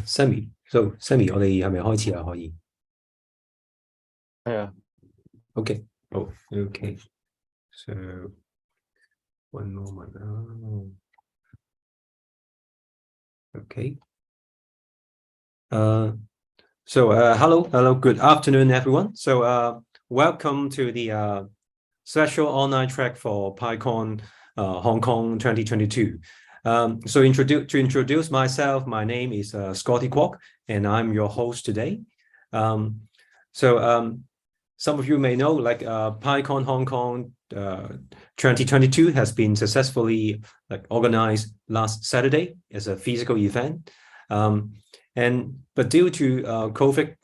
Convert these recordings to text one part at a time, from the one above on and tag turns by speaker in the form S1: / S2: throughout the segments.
S1: Sammy，我哋係咪開始啦？可以
S2: 係啊，，OK，
S1: 好，OK。So one moment. Oh, okay. Hello, good afternoon, everyone. Welcome to the special online track for PyCon Hong Kong 2022. To introduce myself, my name is Scotty Kwok, and I'm your host today. Um, some of you may know, like PyCon Hong Kong 2022 has been successfully organized last Saturday as a physical event. But due to COVID,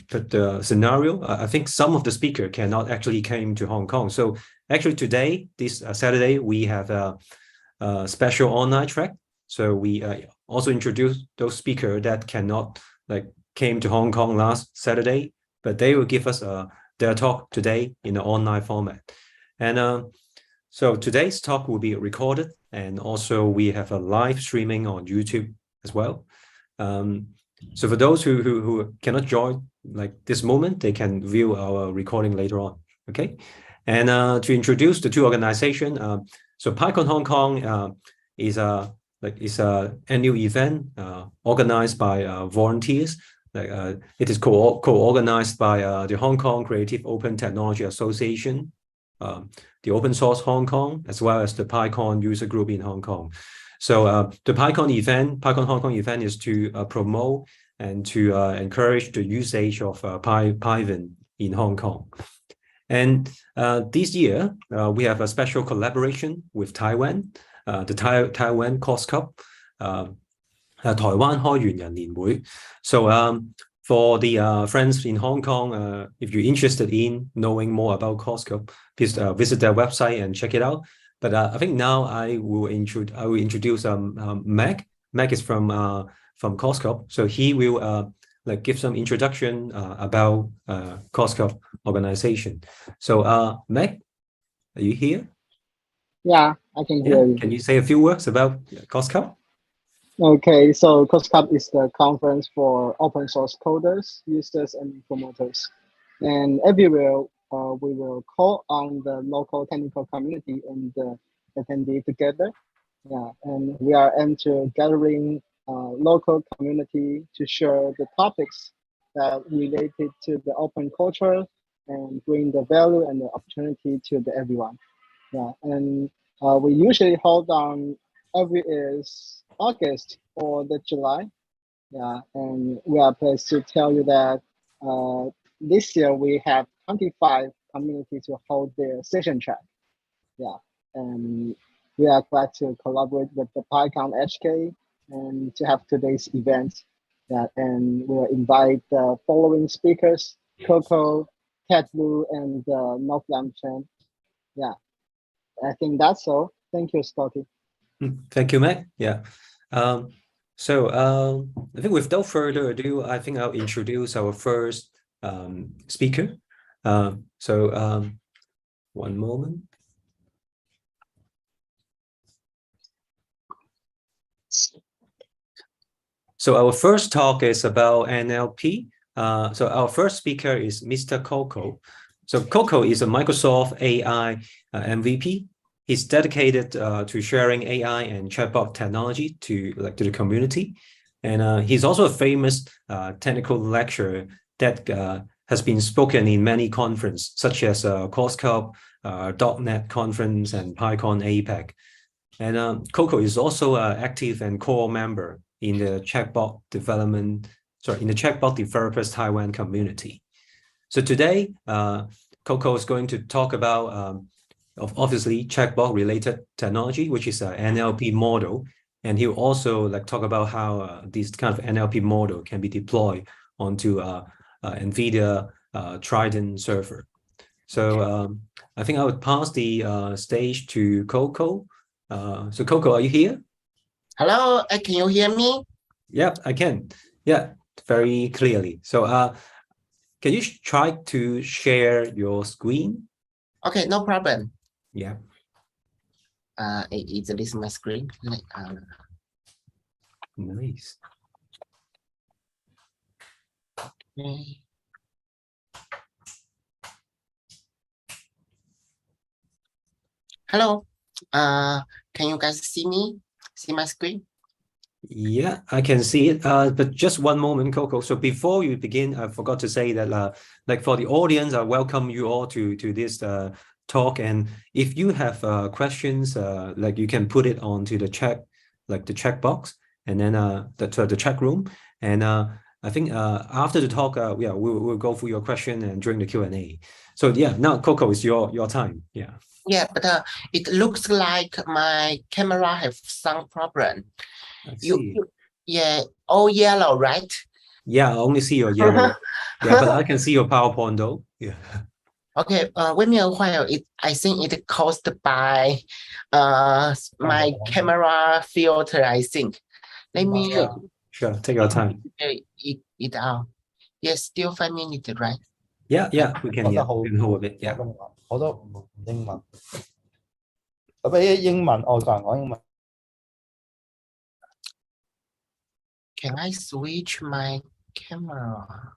S1: the scenario, I think some of the speaker cannot actually came to Hong Kong. So actually today, this Saturday, we have a special online track. So we also introduce those speakers that cannot came to Hong Kong last Saturday, but they will give us their talk today in an online format. And so today's talk will be recorded, and also we have a live streaming on YouTube as well. So for those who cannot join this moment, they can view our recording later on. Okay, and to introduce the two organizations, so PyCon Hong Kong is a annual event organized by volunteers. It is co-organized by the Hong Kong Creative Open Technology Association, the Open Source Hong Kong, as well as the PyCon user group in Hong Kong. So the PyCon Hong Kong event is to promote and to encourage the usage of Python in Hong Kong. And this year, we have a special collaboration with Taiwan, the Taiwan Course Cup, 台灣開源人年會. So for the friends in Hong Kong, if you're interested in knowing more about Course Cup, please visit their website and check it out. But I think now I will introduce Meg. Meg is from Course Cup, so he will give some introduction about Course Cup organization. So Meg, are you here?
S2: Yeah, I can hear you.
S1: Can you say a few words about Course Cup?
S2: Okay, so Course Cup is the conference for open source coders, users, and promoters. And everywhere we will call on the local technical community and the attendee together. Yeah, and we are into gathering local community to share the topics that related to the open culture and bring the value and the opportunity to everyone. Yeah, and we usually hold on every is August or the July. Yeah, and we are pleased to tell you that this year we have 25 communities to hold their session track. Yeah, and we are glad to collaborate with the PyCon HK and to have today's event. Yeah, and we'll invite the following speakers: Coco, Ted Lu, and Northlam Chen. Yeah, I think that's all. Thank you, Scotty.
S1: Thank you, Mac. Yeah. So I think without further ado, I think I'll introduce our first speaker. One moment. So our first talk is about NLP. So our first speaker is Mr. Coco. So Coco is a Microsoft AI MVP. He's dedicated to sharing AI and chatbot technology to the community, and he's also a famous technical lecturer that has been spoken in many conferences, such as Course Cup, .NET Conference, and PyCon APAC. And Coco is also an active and core member in the chatbot developers Taiwan community. So today, Coco is going to talk about obviously chatbot related technology, which is an NLP model, and he'll also talk about how this kind of NLP model can be deployed onto NVIDIA Trident server. So I think I would pass the stage to Coco. So Coco, are you here?
S3: Hello, can you hear me?
S1: Yep, I can. Yeah, very clearly. So can you try to share your screen?
S3: Okay, no problem.
S1: Yeah.
S3: Is this my screen?
S1: Nice.
S3: Okay. Hello. Can you guys see me? See my screen?
S1: Yeah, I can see it. But just one moment, Coco. So before you begin, I forgot to say that, like for the audience, I welcome you all to this talk. And if you have questions, like you can put it onto the chat, like the chat box, and then the chat room. And I think after the talk, yeah, we'll go through your question and during the Q&A. So yeah, now Coco, it's your time. Yeah.
S3: Yeah, but it looks like my camera have some problem.
S1: I see.
S3: Yeah, all yellow, right?
S1: Yeah, I only see your yellow. Yeah, but I can see your PowerPoint though. Yeah.
S3: Okay, wait me a while. I think it caused by my camera filter, I think. Let me
S1: Sure, take your time.
S3: it out. Yes, still 5 minutes, right?
S1: Yeah, we can hold a bit. Yeah.
S4: 好多唔同英文，咁俾英文外國人講英文。
S3: Can I switch my camera?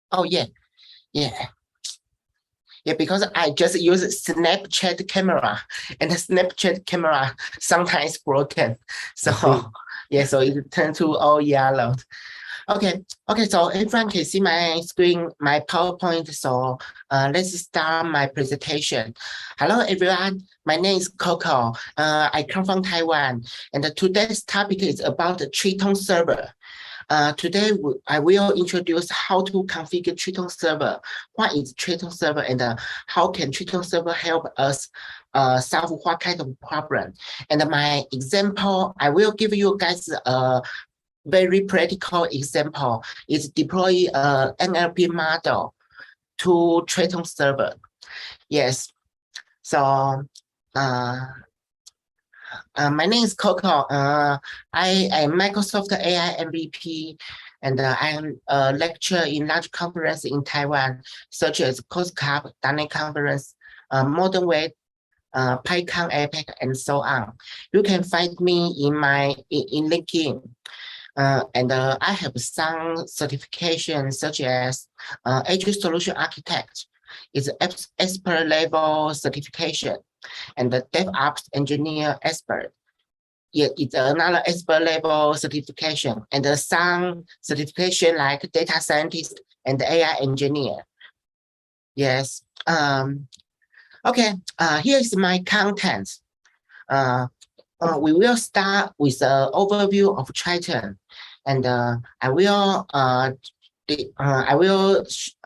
S3: Oh yeah. Yeah, because I just use Snapchat camera, and the Snapchat camera sometimes broken. So yeah, so it turned to all yellow. Okay, so everyone can see my screen, my PowerPoint. So let's start my presentation. Hello, everyone. My name is Coco. I come from Taiwan, and today's topic is about the Triton server. Today, I will introduce how to configure Triton server. What is Triton server, and how can Triton server help us solve what kind of problem? And my example, I will give you guys a very practical example. Is deploy a NLP model to Triton server. Yes. So my name is Coco. I am Microsoft AI MVP, and I am a lecturer in large conference in Taiwan, such as COSCUP, .NET Conference, Modern Web, PyCon, APEC, and so on. You can find me in LinkedIn. And I have some certifications such as Azure Solution Architect, is expert level certification, and the DevOps Engineer Expert. Yeah, it's another expert level certification, and some certification like Data Scientist and AI Engineer. Yes. Okay. Here is my content. We will start with an overview of Triton, and I will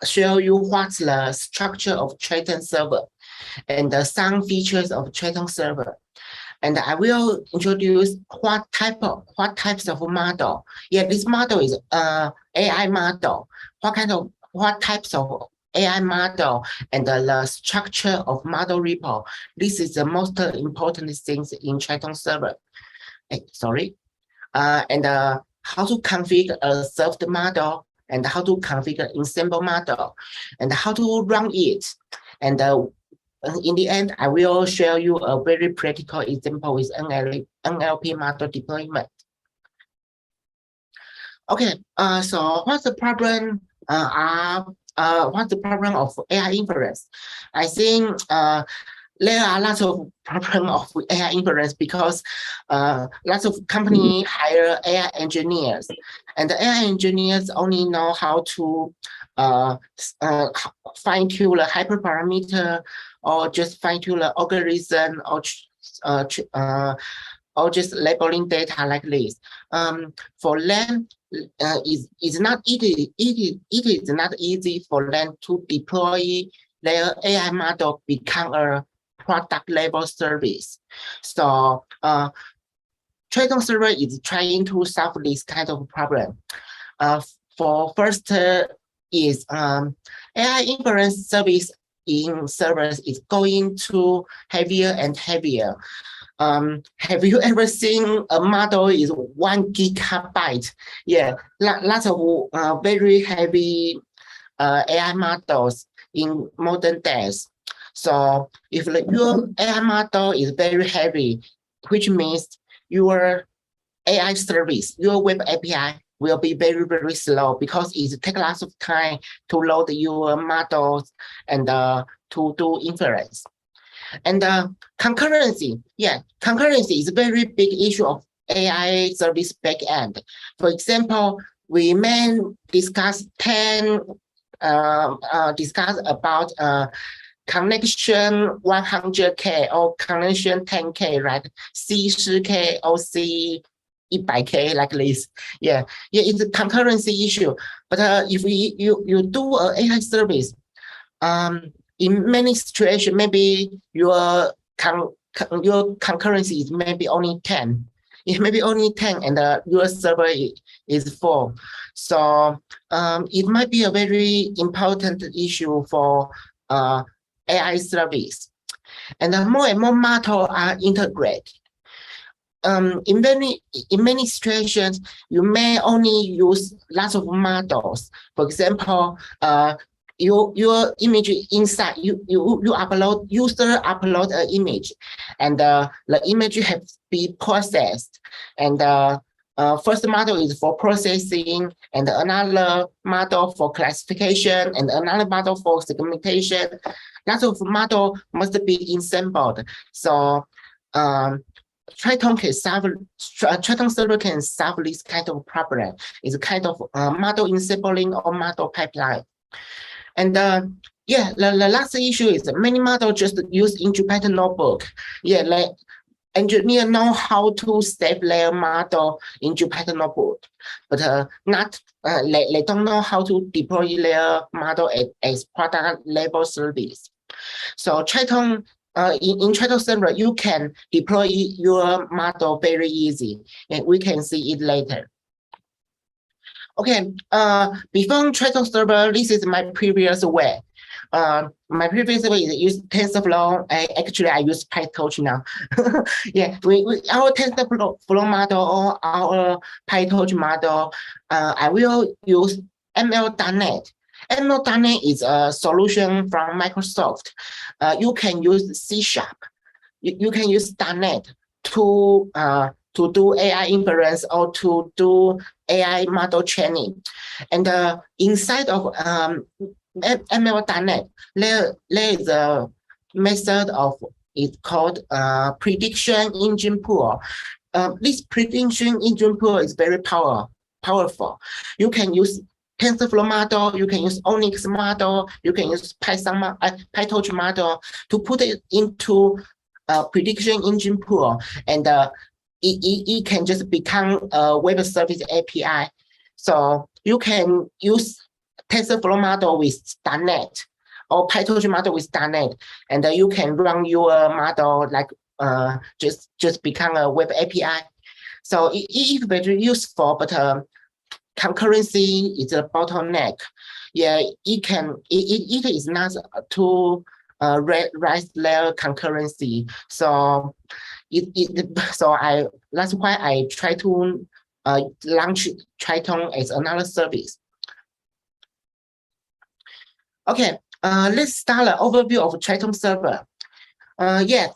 S3: show you what's the structure of Triton server and some features of Triton server. And I will introduce what types of model. Yeah, this model is AI model. What types of AI model and the structure of model repo. This is the most important things in Triton server. Sorry. And how to configure a served model, and how to configure ensemble model, and how to run it. And in the end, I will show you a very practical example with NLP model deployment. Okay, so what's the problem? What's the problem of AI inference? I think there are lots of problems of AI inference because lots of companies hire AI engineers, and the AI engineers only know how to fine-tune the hyperparameter, or just fine-tune the algorithm, or just labeling data like this. For them, it is not easy for them to deploy their AI model become a product level service. So Triton server is trying to solve this kind of problem. For first is AI inference service in servers is going to heavier and heavier. Have you ever seen a model is 1 gigabyte? Yeah, lots of very heavy AI models in modern days. So if your AI model is very heavy, which means your AI service, your web API will be very, very slow because it takes lots of time to load your models and to do inference. And concurrency, concurrency is a very big issue of AI service backend. For example, we may discuss discuss about connection 100K or connection 10K, right? C10K or C100K, like this. Yeah, it's a concurrency issue. But if you do an AI service, in many situations, maybe your concurrency is maybe only 10. It may be only 10 and your server is full. So it might be a very important issue for AI service. And more and more models are integrated. In many situations, you may only use lots of models. For example, your image inside user upload an image, and the image have to be processed. And first model is for processing, and another model for classification, and another model for segmentation. Lots of model must be assembled. So Triton server can solve this kind of problem. It's a kind of model ensembling or model pipeline. And the last issue is many models just use into Python notebook. Like engineer know how to save their model into Python notebook, but they don't know how to deploy their model as product level service. So Triton, in Triton server, you can deploy your model very easy, and we can see it later. Okay, before Triton server, this is my previous way. My previous way is use TensorFlow. Actually, I use PyTorch now. Our TensorFlow model or our PyTorch model, I will use ML.NET. ML.NET is a solution from Microsoft. You can use C#. You can use .NET to do AI inference or to do AI model training. And inside of ML.NET, there is a method of it's called prediction engine pool. This prediction engine pool is very powerful. You can use TensorFlow model, you can use Onyx model, you can use PyTorch model to put it into prediction engine pool, and it can just become a web service API. So you can use TensorFlow model with .NET or PyTorch model with .NET, and you can run your model like just become a web API. So it is very useful, but concurrency is a bottleneck. It is not to raise their concurrency. So that's why I try to launch Triton as another service. Okay, let's start an overview of Triton server.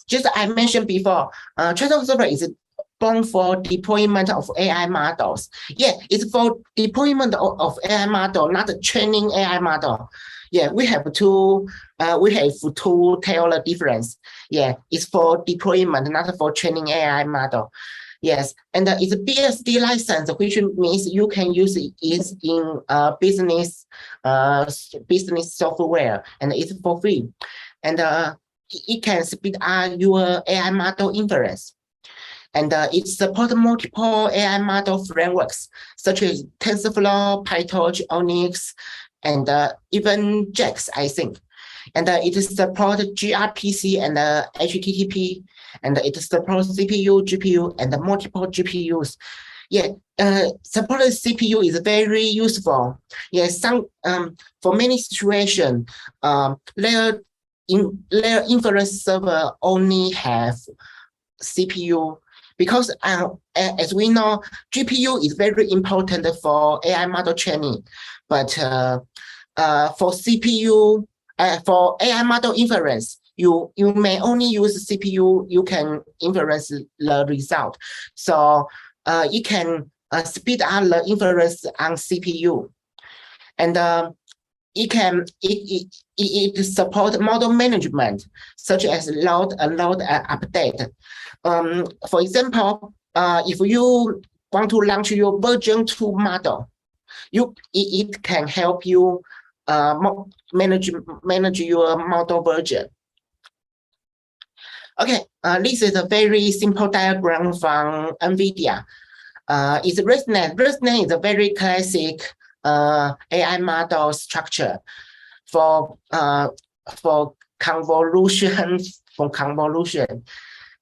S3: Just I mentioned before, Triton server is born for deployment of AI models. It's for deployment of AI model, not training AI model. We have to tell the difference. It's for deployment, not for training AI model. Yes, and it's a BSD license, which means you can use it in business software, and it's for free. And it can speed up your AI model inference. And it supports multiple AI model frameworks, such as TensorFlow, PyTorch, Onyx, and even JAX, I think. And it supports gRPC and HTTP, and it supports CPU, GPU, and multiple GPUs. Supported CPU is very useful. For many situations, their inference server only have CPU, because as we know, GPU is very important for AI model training. But for CPU, for AI model inference, you may only use CPU. You can inference the result. So it can speed up the inference on CPU. And it support model management such as load, unload, and update. For example, if you want to launch your version 2 model, it can help you manage your model version. Okay, this is a very simple diagram from NVIDIA. It's ResNet. ResNet is a very classic AI model structure for convolution.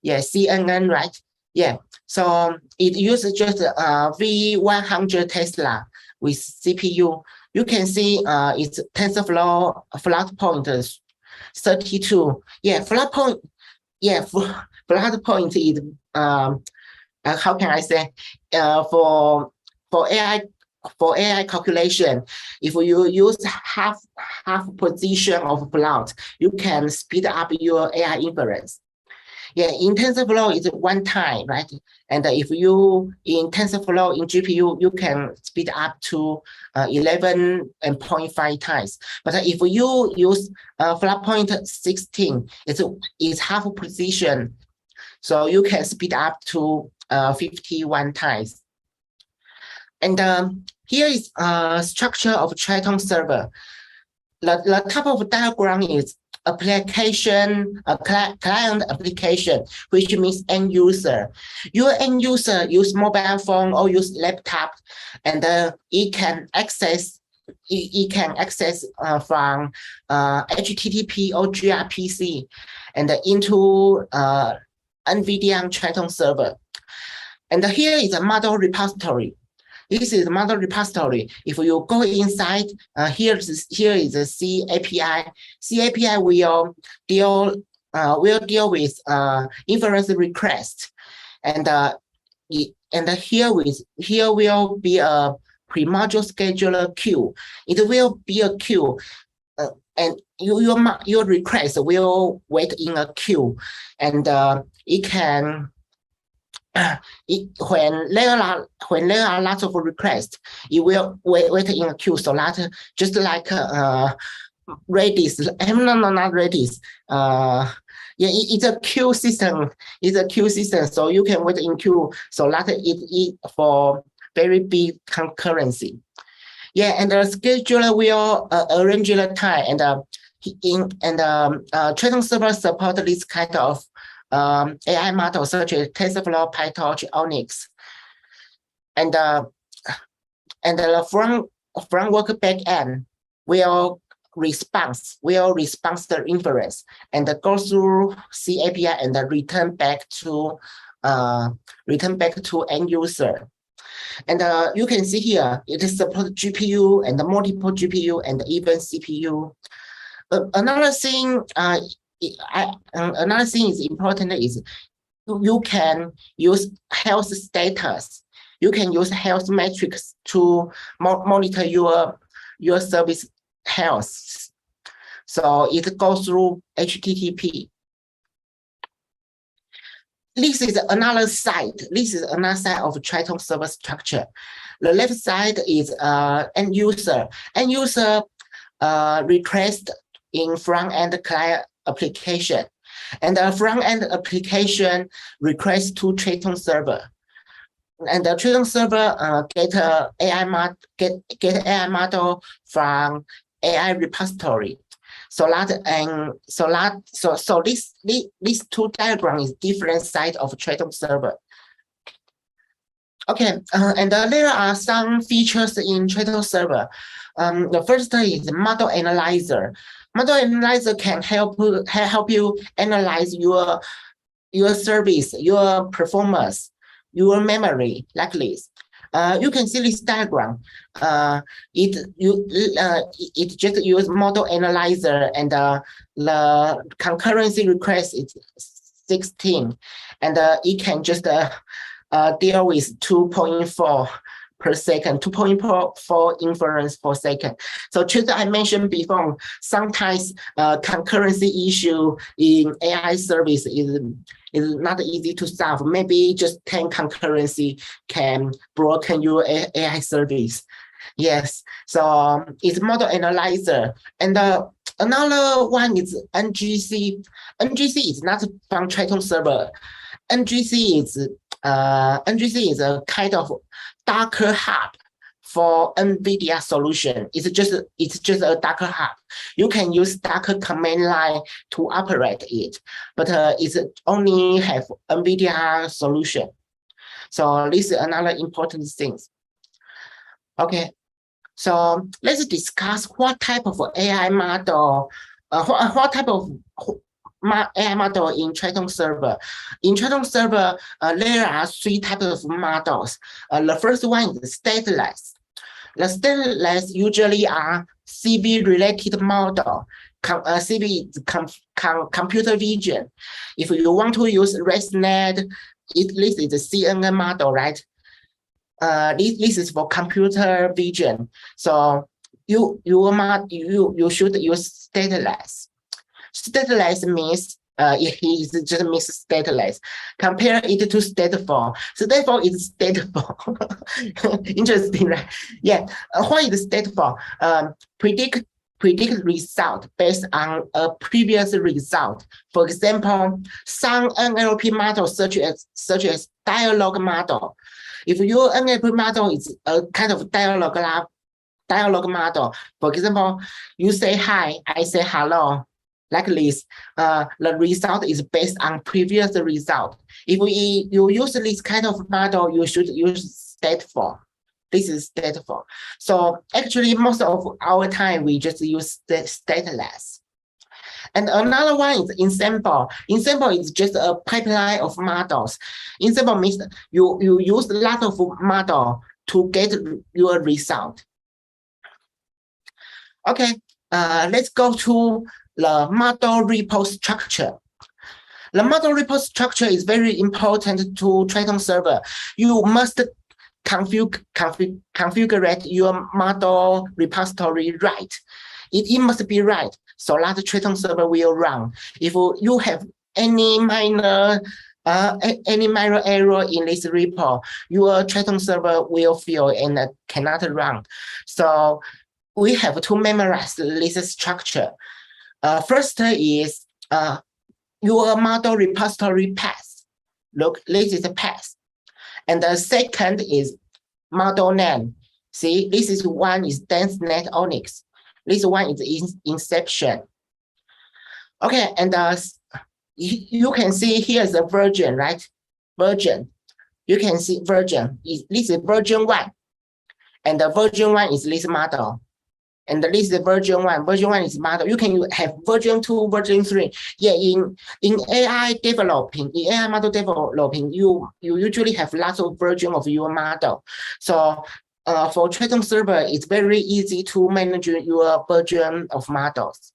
S3: Yeah, CNN, right? Yeah. So it uses just V100 Tesla with CPU. You can see it's TensorFlow flat point 32. Yeah, flat point. Yeah, flat point is how can I say for AI calculation, if you use half position of plot, you can speed up your AI inference. Yeah, in TensorFlow it's one time, right? And if you in TensorFlow in GPU, you can speed up to 11.5 times. But if you use flat point 16, it's half position, so you can speed up to 51 times. And here is a structure of Triton server. The top of the diagram is application, client application, which means end user. Your end user use mobile phone or use laptop, and it can access from HTTP or gRPC and into NVIDIA Triton server. And here is a model repository. This is a model repository. If you go inside, here is a C API. C API will deal with inference request, and here will be a pre-module scheduler queue. It will be a queue, and your request will wait in a queue, and it can. When there are lots of requests, it will wait in a queue. So that just like Redis, not Redis. Yeah, it's a queue system. It's a queue system, so you can wait in queue. So that it for very big concurrency. Yeah, and the scheduler will arrange the time, and Triton server support this kind of AI models such as TensorFlow, PyTorch, Onyx, and the framework backend will response the inference and go through C API and return back to end user. And you can see here it supports GPU and multiple GPU and even CPU. Another thing is important is you can use health status. You can use health metrics to monitor your service health. So it goes through HTTP. This is another side. This is another side of Triton server structure. The left side is end user. End user request in front-end client application, and the front-end application request to Triton server, and the Triton server get AI model from AI repository. So these two diagrams is different side of Triton server. Okay, and there are some features in Triton server. The first is model analyzer. Model analyzer can help you analyze your service, your performance, your memory, like this. You can see this diagram. It just use model analyzer, and the concurrency request is 16, and it can just deal with 2.4 per second, 2.4 inference per second. So just I mentioned before, sometimes concurrency issue in AI service is not easy to solve. Maybe just 10 concurrency can broken your AI service. Yes, so it's model analyzer. And another one is NGC. NGC is not from Triton server. NGC is a kind of Docker hub for NVIDIA solution. It's just a Docker hub. You can use Docker command line to operate it, but it's only have NVIDIA solution. So this is another important thing. Okay, so let's discuss what type of AI model, what type of AI model in Triton server. In Triton server, there are 3 types of models. The first one is stateless. The stateless usually are CV-related model. CV is computer vision. If you want to use ResNet, this is the CNN model, right? This is for computer vision. So you should use stateless. Stateless means it just means stateless. Compare it to stateful. Stateful is stateful. Interesting, right? Yeah. What is stateful? Predict result based on a previous result. For example, some NLP models such as dialogue model. If your NLP model is a kind of dialogue model, for example, you say hi, I say hello, like this, the result is based on previous result. If you use this kind of model, you should use stateful. This is stateful. So actually, most of our time, we just use stateless. And another one is ensemble. Ensemble is just a pipeline of models. Ensemble means you use a lot of model to get your result. Okay, let's go to the model repo structure. The model repo structure is very important to Triton server. You must configure your model repository right. It must be right, so that the Triton server will run. If you have any minor error in this repo, your Triton server will fail and cannot run. So we have to memorize this structure. First is your model repository path. Look, this is the path. And the second is model name. See, this is one is DenseNet Onyx. This one is Inception. Okay, and you can see here's the version, right? Version. You can see version. This is version 1. And the version 1 is this model. And this is version 1. Version 1 is model. You can have version 2, version 3. Yeah, in AI developing, in AI model developing, you usually have lots of version of your model. So for Triton server, it's very easy to manage your version of models.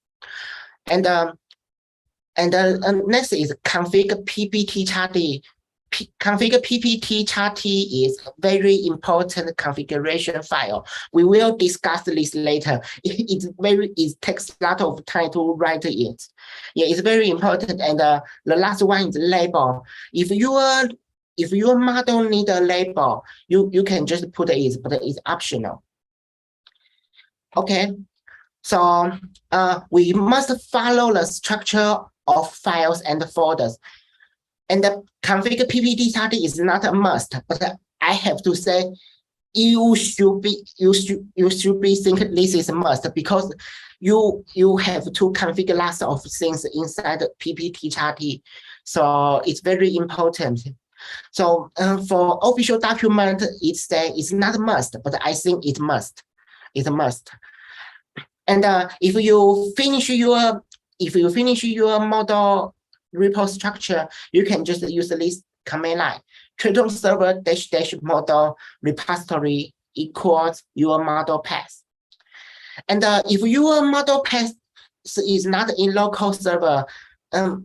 S3: And next is config ppt-d. Config ppt-d is very important configuration file. We will discuss this later. It takes a lot of time to write it. Yeah, it's very important. And the last one is label. If your model need a label, you can just put it, but it's optional. Okay, so we must follow the structure of files and folders. And the config ppt-d is not a must, but I have to say you should be think this is a must, because you have to configure lots of things inside the ppt-d. So it's very important. So for official document, it says it's not a must, but I think it must. It's a must. And if you finish your model repo structure, you can just use this command line: Triton server -- model repository equals your model path. And if your model path is not in local server,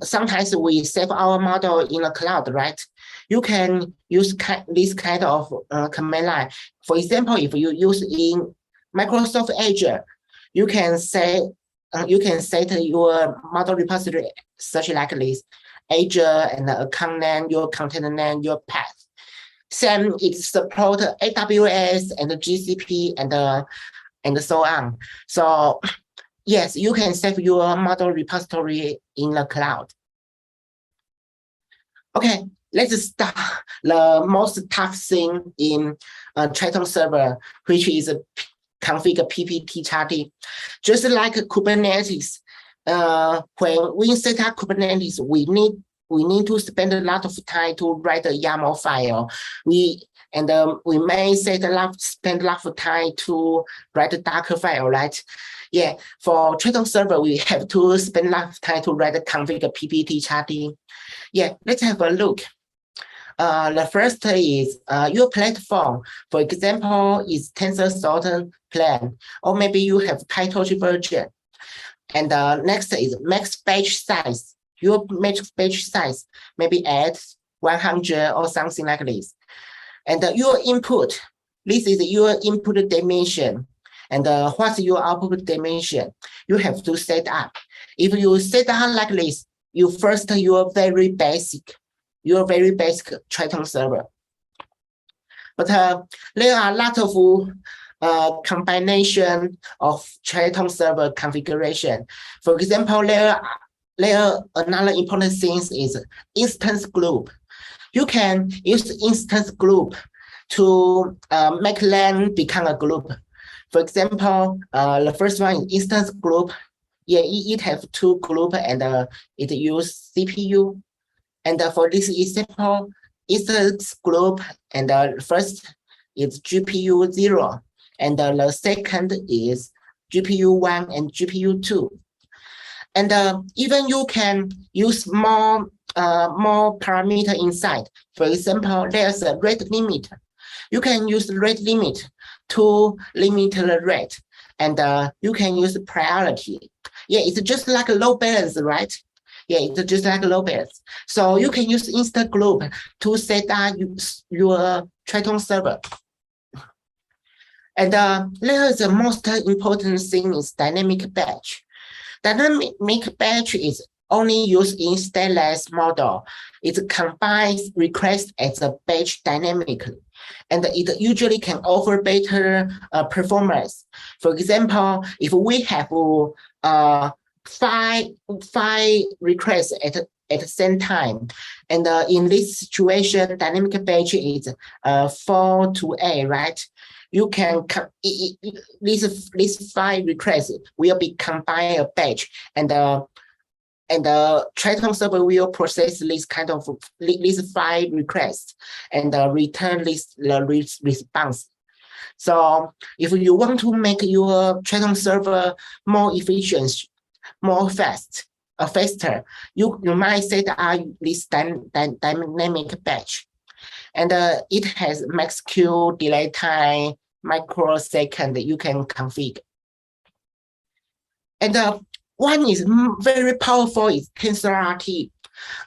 S3: sometimes we save our model in a cloud, right? You can use this kind of command line. For example, if you use in Microsoft Azure, you can set your model repository such like this: Azure and the account name, your container name, your path. Same, it support AWS and GCP and so on. So yes, you can save your model repository in the cloud. Okay, let's start the most tough thing in Triton server, which is configure PPT. Just like Kubernetes, when we set up Kubernetes, we need to spend a lot of time to write a YAML file. We may spend a lot of time to write a Docker file, right? Yeah, for Triton server, we have to spend a lot of time to write a configure PPT charting. Yeah, let's have a look. The first is your platform. For example, is TensorSalt plan, or maybe you have PyTorch version. And next is max batch size. Your max batch size maybe at 100 or something like this. And your input, this is your input dimension. And what's your output dimension? You have to set up. If you set up like this, you first your very basic Triton server. But there are a lot of combination of Triton server configuration. For example, there another important thing is instance group. You can use instance group to make them become a group. For example, the first one is instance group. Yeah, it have two group and it use CPU. And for this example, instance group and first is GPU 0, and the second is GPU 1 and GPU 2. And even you can use more parameter inside. For example, there's a rate limit. You can use rate limit to limit the rate, and you can use priority. Yeah, it's just like a load balance, right? Yeah, it's just like a load balance. So you can use instance group to set up your Triton server. And there is the most important thing is dynamic batch. Dynamic batch is only used in stateless model. It combines requests as a batch dynamically, and it usually can offer better performance. For example, if we have five requests at the same time, and in this situation, dynamic batch is 4 to 8, right? You can these 5 requests will be combined a batch, and the Triton server will process this kind of these 5 requests and return this response. So if you want to make your Triton server more efficient, more faster, you might set up this dynamic batch, and it has max queue delay time microsecond you can configure. And one is very powerful is TensorRT.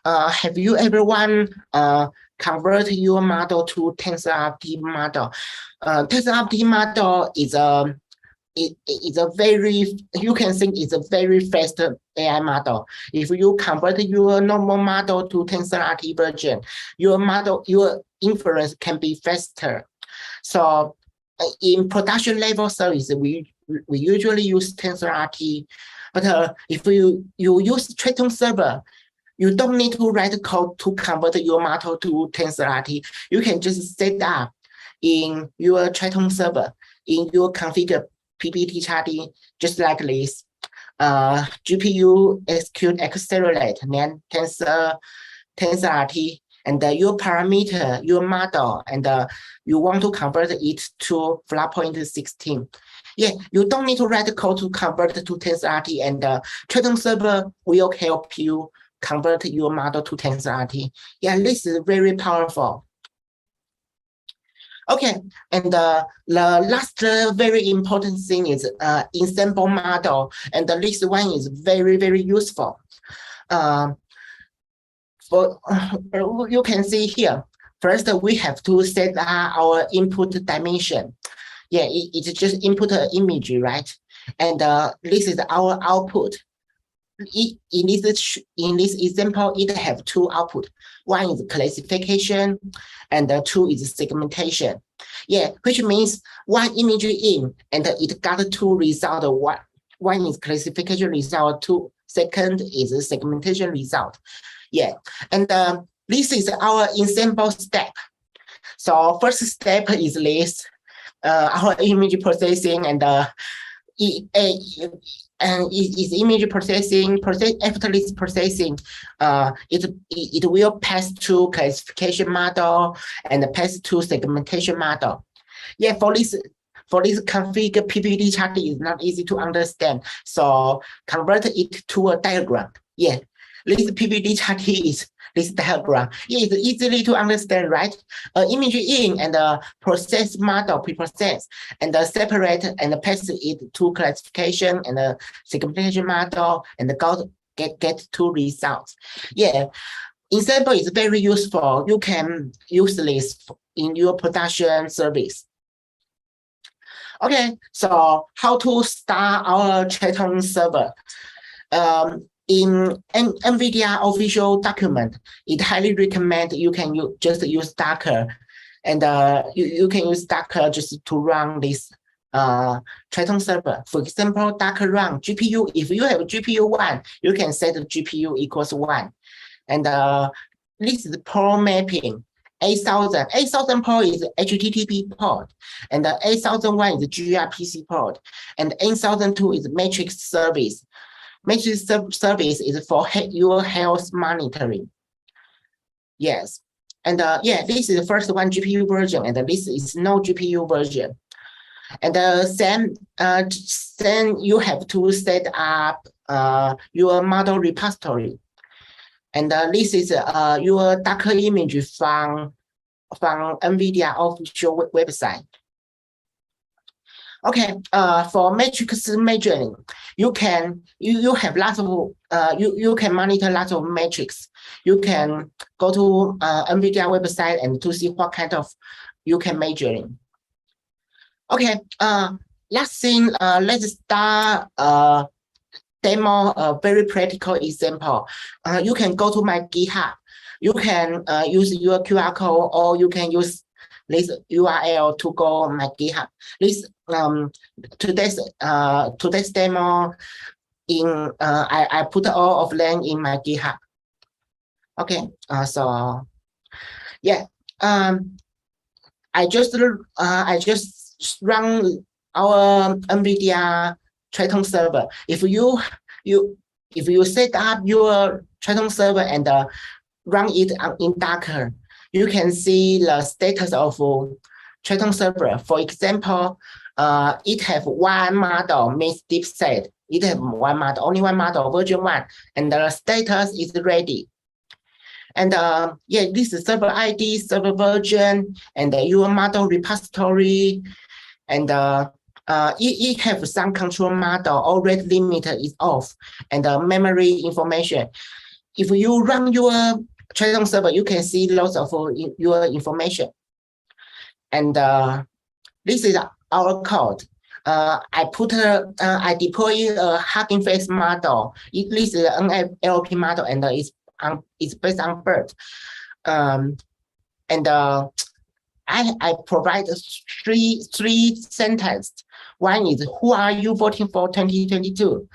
S3: Have you ever convert your model to TensorRT model? TensorRT model is a very, you can think it's a very fast AI model. If you convert your normal model to TensorRT version, your inference can be faster. So in production level service, we usually use TensorRT. But if you use Triton server, you don't need to write code to convert your model to TensorRT. You can just set up in your Triton server, in your configure PPT charting, just like this. GPU execute accelerate, then TensorRT, and your parameter, your model, and you want to convert it to float-point 16. Yeah, you don't need to write code to convert to TensorRT, and Triton server will help you convert your model to TensorRT. Yeah, this is very powerful. Okay, and the last very important thing is ensemble model, and this one is very, very useful. You can see here, first we have to set our input dimension. Yeah, it's just input image, right? And this is our output. in this example, it have two output. One is classification, and the two is segmentation. Yeah, which means one image in, and it got two result. One is classification result. Second is a segmentation result. Yeah, and this is our ensemble step. So first step is this, our image processing, and is image processing. After this processing, it will pass to classification model and pass to segmentation model. Yeah, for this config, PPT chart is not easy to understand. So convert it to a diagram. Yeah, this PPT chart is this diagram. Yeah, it's easily to understand, right? Image in and process model pre-process, and separate and pass it to classification and segmentation model, and get two results. Yeah, ensemble is very useful. You can use this in your production service. Okay, so how to start our Triton server? In an NVIDIA official document, it highly recommend you can just use Docker, and you can use Docker just to run this Triton server. For example, Docker run GPU. If you have GPU 1, you can set GPU equals 1, and this is port mapping. 8000 port is HTTP port, and 8001 is gRPC port, and 8002 is matrix service. Matrix service is for your health monitoring. Yes, and yeah, this is the first one GPU version, and this is no GPU version. And then you have to set up your model repository. And this is your Docker image from NVIDIA official website. Okay, for matrix measuring, you have lots of you can monitor lots of metrics. You can go to NVIDIA website and to see what kind of you can measuring. Okay, last thing, let's start demo a very practical example. You can go to my GitHub. You can use your QR code, or you can use this URL to go on my GitHub. This today's demo in I put all of them in my GitHub. Okay, so yeah, I just run our NVIDIA Triton server. If you set up your Triton server and run it in Docker, you can see the status of Triton server. For example, it have one model, means DeepSeek. It have one model, only one model, version 1, and the status is ready. And yeah, this is server ID, server version, and your model repository, and it have some control model, all rate limiter is off, and memory information. If you run your Triton server, you can see lots of your information. And this is our code. I deploy a Hugging Face model. This is an NLP model, and it's based on BERT. And I provide three sentences. One is, who are you voting for 2022?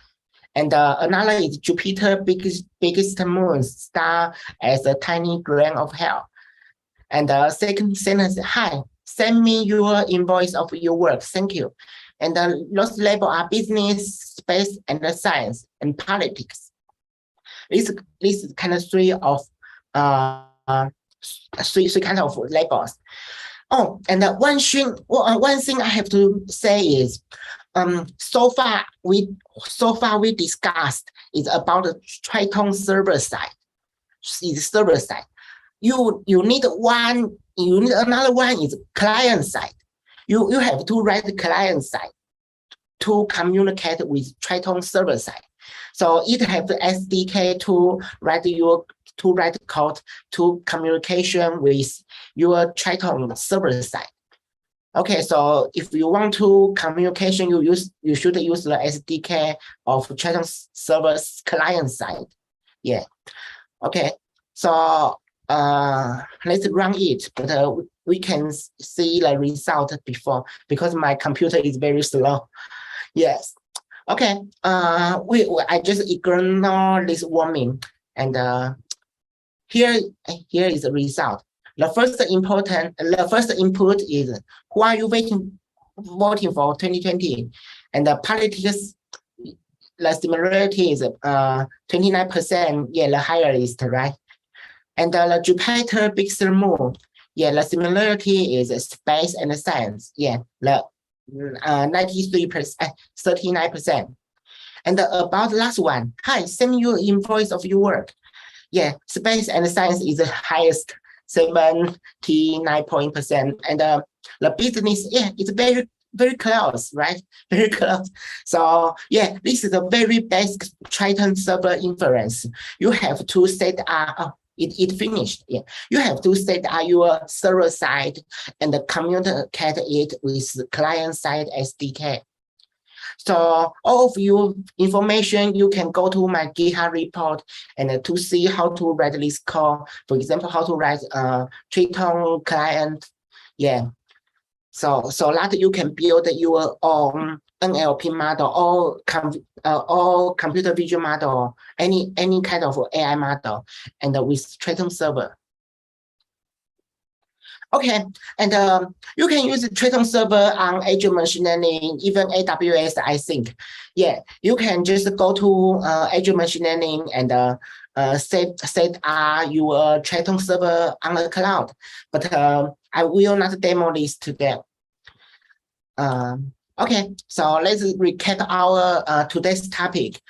S3: And another is, Jupiter biggest moon star as a tiny grain of hell. And the second sentence, hi, send me your invoice of your work, thank you. And those labels are business, space, and science, and politics. This is kind of three kind of labels. Oh, and one thing I have to say is, so far we discussed is about the Triton server side. Is server side. You need another one is client side. You have to write the client side to communicate with Triton server side. So it have the SDK to write code to communication with your Triton server side. Okay, so if you want to communication, you should use the SDK of Triton server's client side. Yeah. Okay. So let's run it, but we can see the result before because my computer is very slow. Yes. Okay. I just ignore this warning, and here is the result. The first input is who are you voting for 2020, and the politics. The similarity is 29%. Yeah, the highest, right? And the Jupiter Big Sur Moon. Yeah, the similarity is space and science. Yeah, the 93%, 39%. And about the last one, hi, send you invoice of your work. Yeah, space and science is the highest, 79%. And the business, yeah, it's very close, right? Very close. So yeah, this is a very basic Triton server inference. You have to set up, it finished. Yeah, you have to set up your server side and communicate it with client side SDK. So all of your information, you can go to my GitHub report and to see how to write this code. For example, how to write Triton client. Yeah. So that you can build your own NLP model or computer vision model, any kind of AI model, and with Triton server. Okay, and you can use the Triton server on Azure Machine Learning, even AWS, I think. Yeah, you can just go to Azure Machine Learning and set your Triton server on the cloud. But I will not demo this today. Okay, so let's recap our today's topic.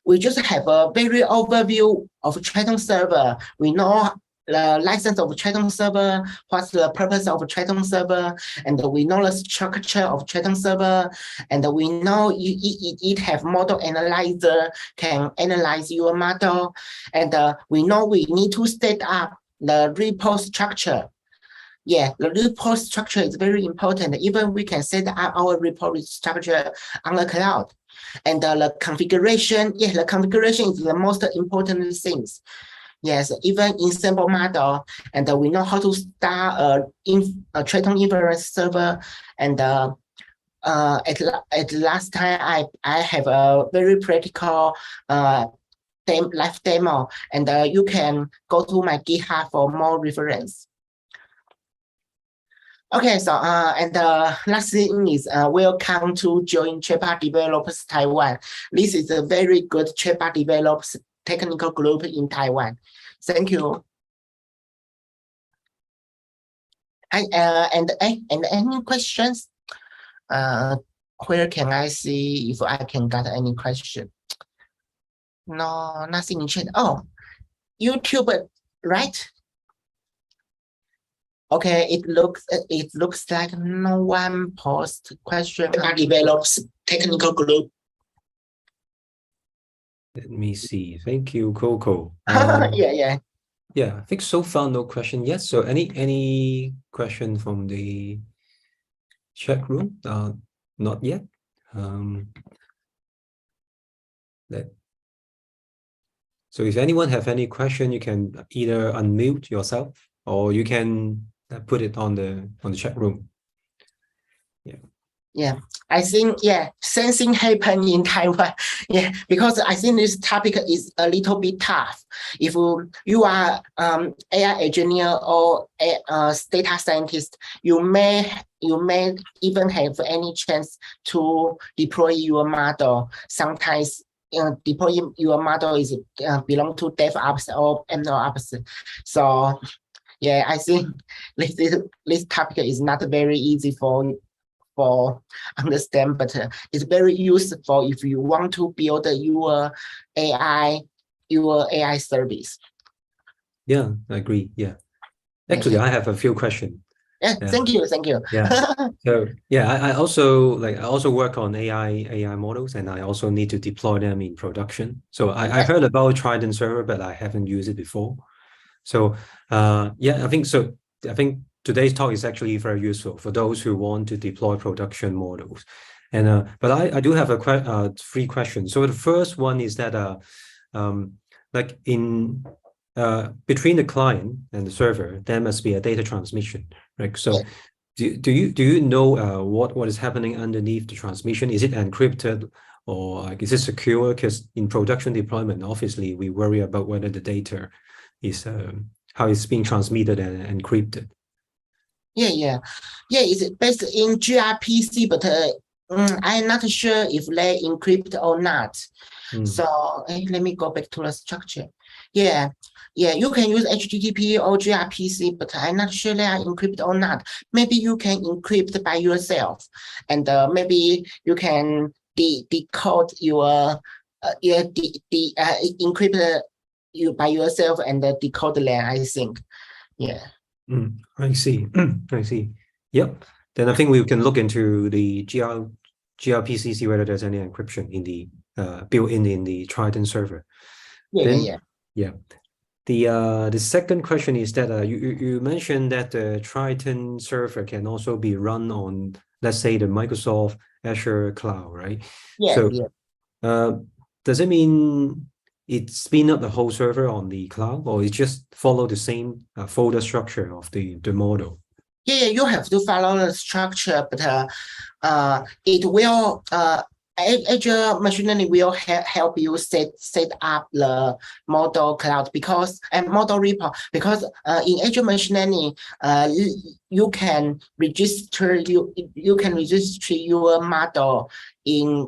S3: We just have a very overview of Triton server. We know the license of Triton server, what's the purpose of Triton server, and we know the structure of Triton server, and we know it have model analyzer, can analyze your model, and we know we need to set up the report structure. Yeah, the report structure is very important. Even we can set up our report structure on the cloud. And the configuration, yeah, the configuration is the most important things. Yes, even in simple model, and we know how to start a Triton inference server. And at last time, I have a very practical live demo, and you can go to my GitHub for more reference. Okay, so and the last thing is welcome to join Tripa Developers Taiwan. This is a very good Tripa Developers technical group in Taiwan. Thank you. And any questions? Where can I see if I can get any question? No, nothing in chat. Oh, YouTube, right? Okay, it looks like no one post question. Develops technical group.
S1: Let me see. Thank you, Coco.
S3: Yeah.
S1: Yeah, I think so far no question yet. So any question from the chat room? Not yet. So if anyone have any question, you can either unmute yourself or you can put it on the chat room.
S3: Yeah, I think, yeah, same thing happened in Taiwan. Yeah, because I think this topic is a little bit tough. If you are AI engineer or a data scientist, you may even have any chance to deploy your model. Sometimes deploying your model is belong to DevOps or MLOps. So yeah, I think this topic is not very easy for understand, but it's very useful if you want to build your AI service.
S1: Yeah, I agree. Yeah, actually, I have a few questions.
S3: Yeah, thank you.
S1: Yeah. So yeah, I also work on AI models, and I also need to deploy them in production. So I heard about Triton server, but I haven't used it before. So yeah, I think today's talk is actually very useful for those who want to deploy production models. And but I do have a three questions. So the first one is that like in between the client and the server, there must be a data transmission, right? So do you know what is happening underneath the transmission? Is it encrypted or like, is it secure? Because in production deployment, obviously we worry about whether the data is how it's being transmitted and encrypted.
S3: It's based in gRPC, but I'm not sure if they encrypt or not. So let me go back to the structure. You can use HTTP or gRPC, but I'm not sure they are encrypted or not. Maybe you can encrypt by yourself, and maybe you can decode your encrypt you by yourself and decode them, I think.
S1: I see. I see. Yep. Then I think we can look into the gRPC, see whether there's any encryption in the built in the Trident server. The second question is that you mentioned that the Triton server can also be run on, let's say, the Microsoft Azure cloud, right? Does it mean it spin up the whole server on the cloud, or it just follow the same folder structure of the model?
S3: You have to follow the structure, but it will Azure machine learning will help you set up the model cloud and model repo, because in Azure machine learning you can register your model in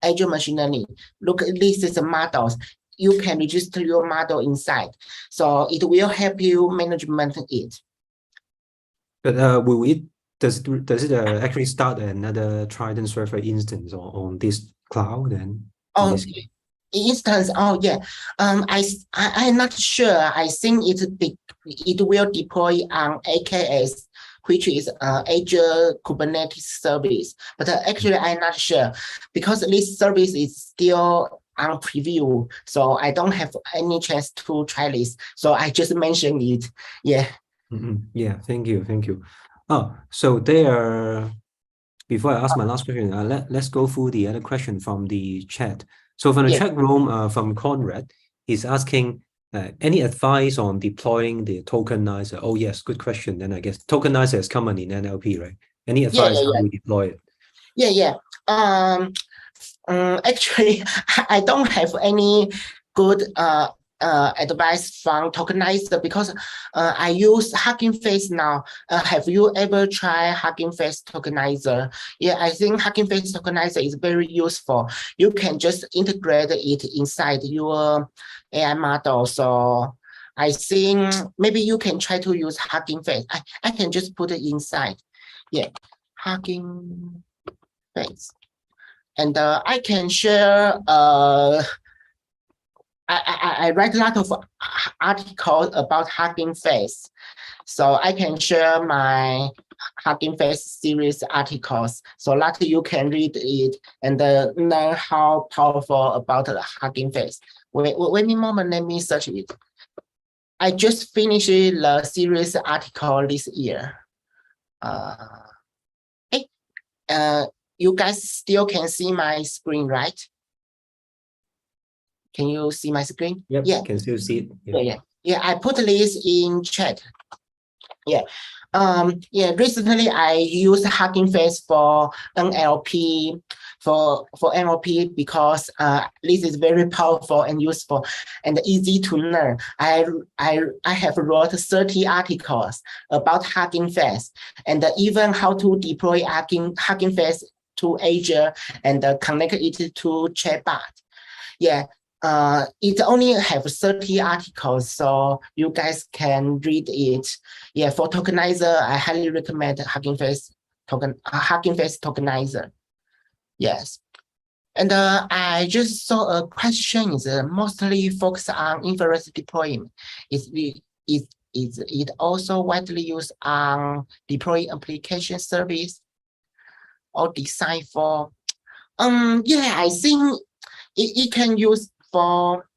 S3: Azure machine learning. Look, this is the models. You can register your model inside, so it will help you management it.
S1: But does it actually start another Trident server instance on this cloud then?
S3: Instance. I'm not sure. I think it will deploy on AKS, which is Azure Kubernetes service. But actually, I'm not sure, because this service is still on preview, so I don't have any chance to try this. So I just mentioned it.
S1: Thank you. So before I ask my last question, let's go through the other question from the chat. So from the chat room, from Conrad, he's asking any advice on deploying the tokenizer? Oh yes, good question. Then I guess tokenizer is common in NLP, right? Any advice how we deploy it?
S3: Actually, I don't have any good advice from tokenizer, because I use Hugging Face now. Have you ever tried Hugging Face tokenizer? I think Hugging Face tokenizer is very useful. You can just integrate it inside your AI model. So I think maybe you can try to use Hugging Face. I can just put it inside. Hugging Face. And I can share, I write a lot of articles about Hugging Face. So I can share my Hugging Face series articles so that you can read it and learn how powerful about the Hugging Face. Wait a moment, let me search it. I just finished the series article this year. You guys still can see my screen, right? Can you see my screen?
S1: Yep, can still see it.
S3: I put this in chat. Recently I used Hugging Face for NLP, for NLP, because this is very powerful and useful and easy to learn. I have wrote 30 articles about Hugging Face, and even how to deploy Hugging Face to Azure and connect it to chatbot. It only have 30 articles, so you guys can read it. For tokenizer, I highly recommend Hugging Face tokenizer. Yes. And I just saw a question is mostly focused on inference deployment. Is it also widely used on deploying application service or design for? I think it can use for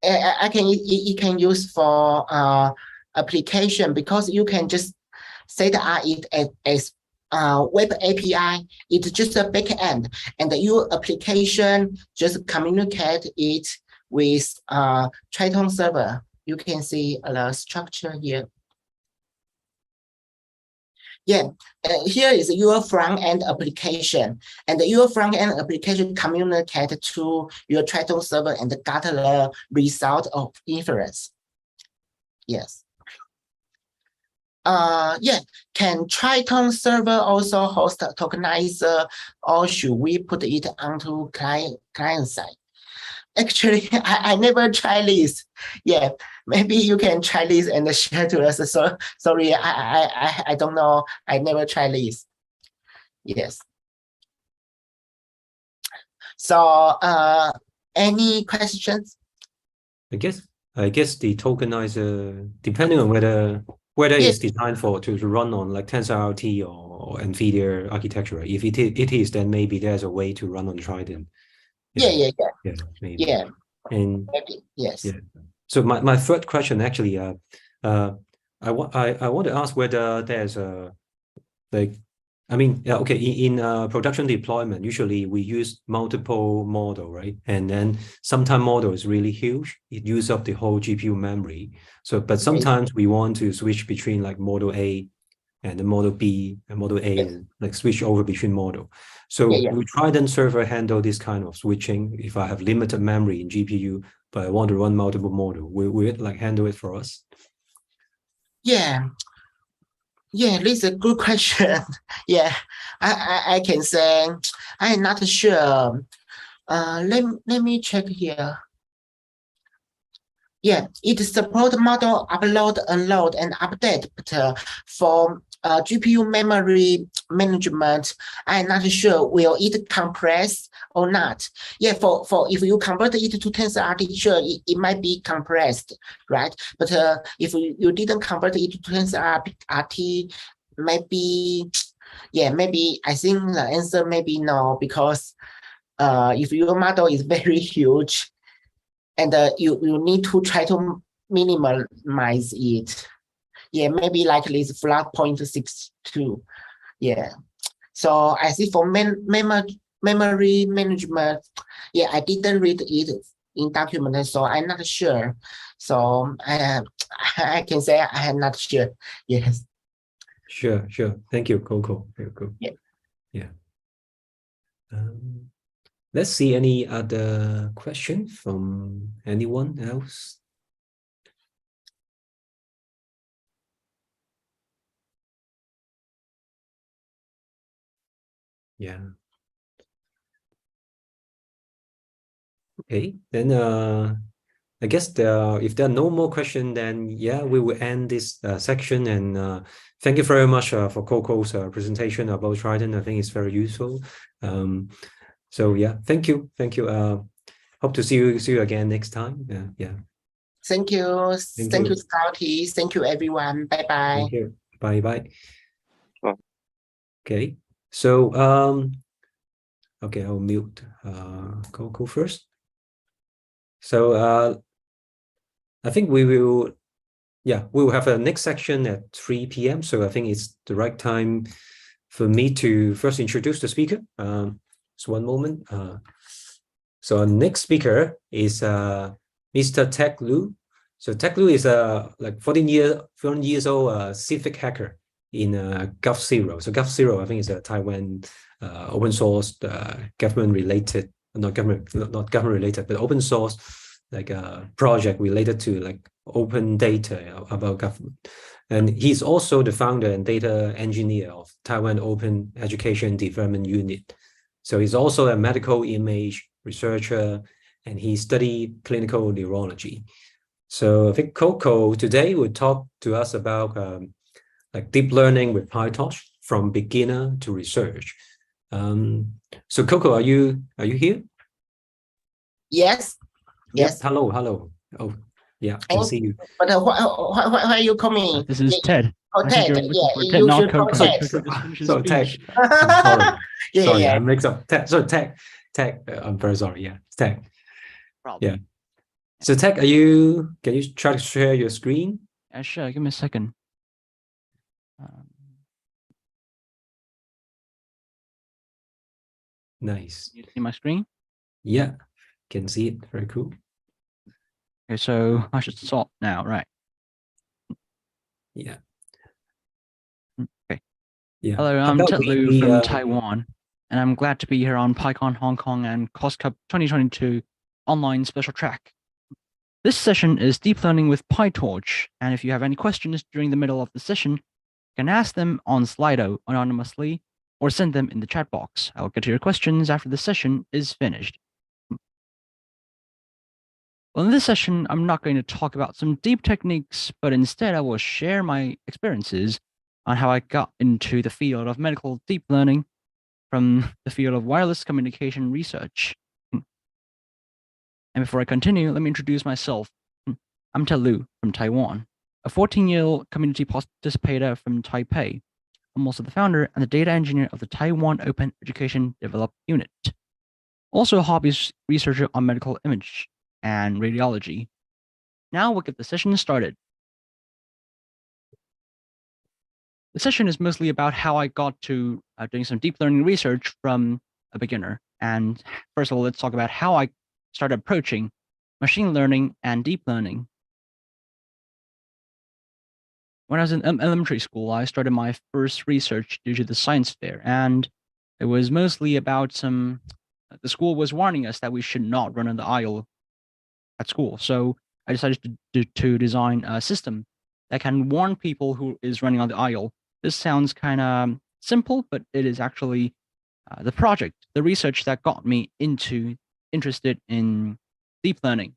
S3: it can use for application, because you can just set it as web API. It's just a backend, and your application just communicate it with Triton server. You can see the structure here. Yeah, here is your front-end application, and your front-end application communicate to your Triton server and got the result of inference. Yes. Yeah, can Triton server also host a tokenizer, or should we put it onto client side? Actually, I never tried this. Yeah, maybe you can try this and share to us. So sorry, I don't know. I never tried this. Yes. So any questions?
S1: I guess the tokenizer, depending on whether it's designed to run on like TensorRT or NVIDIA architecture. Right? If it is, then maybe there's a way to run on Triton.
S3: Yeah,
S1: maybe.
S3: Yeah.
S1: And
S3: maybe, yes.
S1: Yeah. So my third question actually, I want to ask whether there's a okay, in production deployment, usually we use multiple model, right? And then sometimes model is really huge. It uses up the whole GPU memory. So, but sometimes we want to switch between like model A and the model B and model A, and like switch over between model. So we Triton server handle this kind of switching. If I have limited memory in GPU, but I want to run multiple model, will it like handle it for us?
S3: Yeah, this is a good question. Yeah, I can say I'm not sure. Let me check here. Yeah, it supports model upload, unload, and update, but for GPU memory management, I'm not sure will it compress or not. Yeah, for if you convert it to TensorRT, sure, it might be compressed, right? But if you didn't convert it to TensorRT, maybe, yeah, maybe I think the answer may be no, because if your model is very huge, and you need to try to minimize it. Yeah, maybe like this flat 0.62. Yeah. So I see for memory management, yeah, I didn't read it in document, so I'm not sure. So I can say I am not sure. Yes.
S1: Sure. Thank you, Coco. Yeah. Let's see any other question from anyone else. Yeah. Okay, then I guess if there are no more questions, then yeah, we will end this section. And thank you very much for Coco's presentation about Triton. I think it's very useful. So yeah, thank you. Hope to see you again next time. Yeah.
S3: Thank you, Scotty. Thank you, everyone. Bye bye.
S1: Thank you. Bye. Okay. So okay, I'll mute Coco first. So I think we will have a next section at 3 p.m. So I think it's the right time for me to first introduce the speaker. So one moment. So our next speaker is Mr. Tek Liu. So Tek Liu is like 14 years old civic hacker in GovZero. So GovZero, I think, is a Taiwan open source government related, not government related, but open source like a project related to like open data about government. And he's also the founder and data engineer of Taiwan Open Education Development Unit. So he's also a medical image researcher, and he studied clinical neurology. So I think Coco today will talk to us about like deep learning with PyTorch from beginner to research. So Coco, are you here?
S3: Yes. Yes.
S1: Hello. Oh, yeah, I can see you.
S3: But why you call me?
S5: This is Ted.
S3: Oh, Ted. Yeah,
S5: Ted,
S3: you
S5: not
S3: should call
S5: Coco.
S3: Ted.
S1: So Ted. Sorry.
S3: Yeah,
S1: sorry,
S3: yeah.
S1: I mix up. Ted. I'm very sorry. Yeah, Ted.
S5: Problem.
S1: Yeah. So Ted, can you try to share your screen?
S5: Sure. Give me a second.
S1: Nice.
S5: You see my screen?
S1: Yeah, can see it. Very cool.
S5: Okay, so I should start now, right?
S1: Yeah.
S5: Okay.
S1: Yeah.
S5: Hello,
S1: How
S5: I'm
S1: about
S5: Ted
S1: we-
S5: Liu
S1: we,
S5: from Taiwan, and I'm glad to be here on PyCon Hong Kong and COSCUP 2022 online special track. This session is deep learning with PyTorch, and if you have any questions during the middle of the session, you can ask them on Slido anonymously or send them in the chat box. I'll get to your questions after the session is finished. Well, in this session, I'm not going to talk about some deep techniques, but instead I will share my experiences on how I got into the field of medical deep learning from the field of wireless communication research. And before I continue, let me introduce myself. I'm Ted Liu from Taiwan, a 14-year-old community participator from Taipei. I'm also the founder and the data engineer of the Taiwan Open Education Development Unit. Also a hobby researcher on medical image and radiology. Now we'll get the session started. The session is mostly about how I got to doing some deep learning research from a beginner. And first of all, let's talk about how I started approaching machine learning and deep learning. When I was in elementary school, I started my first research due to the science fair, and it was mostly about the school was warning us that we should not run on the aisle at school. So I decided to design a system that can warn people who is running on the aisle. This sounds kind of simple, but it is actually the research that got me interested in deep learning.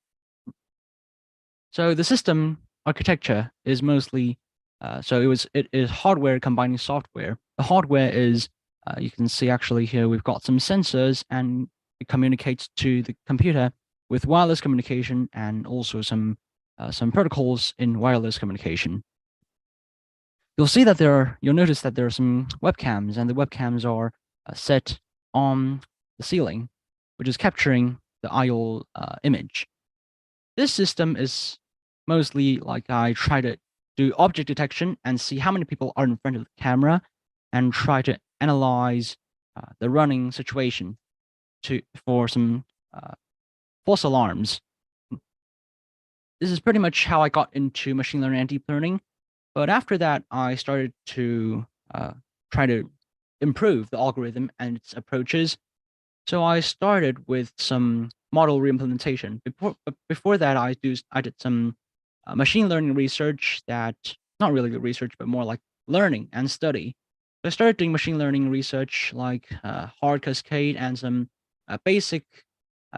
S5: So the system architecture is mostly, it is hardware combining software. The hardware is, you can see actually here, we've got some sensors and it communicates to the computer with wireless communication and also some protocols in wireless communication. You'll notice that there are some webcams, and the webcams are set on the ceiling, which is capturing the aisle image. This system is mostly like I try to do object detection and see how many people are in front of the camera and try to analyze the running situation for some false alarms. This is pretty much how I got into machine learning and deep learning. But after that, I started to try to improve the algorithm and its approaches. So I started with some model reimplementation. Before that, I did some machine learning research that, not really research, but more like learning and study. So I started doing machine learning research like hard cascade and some basic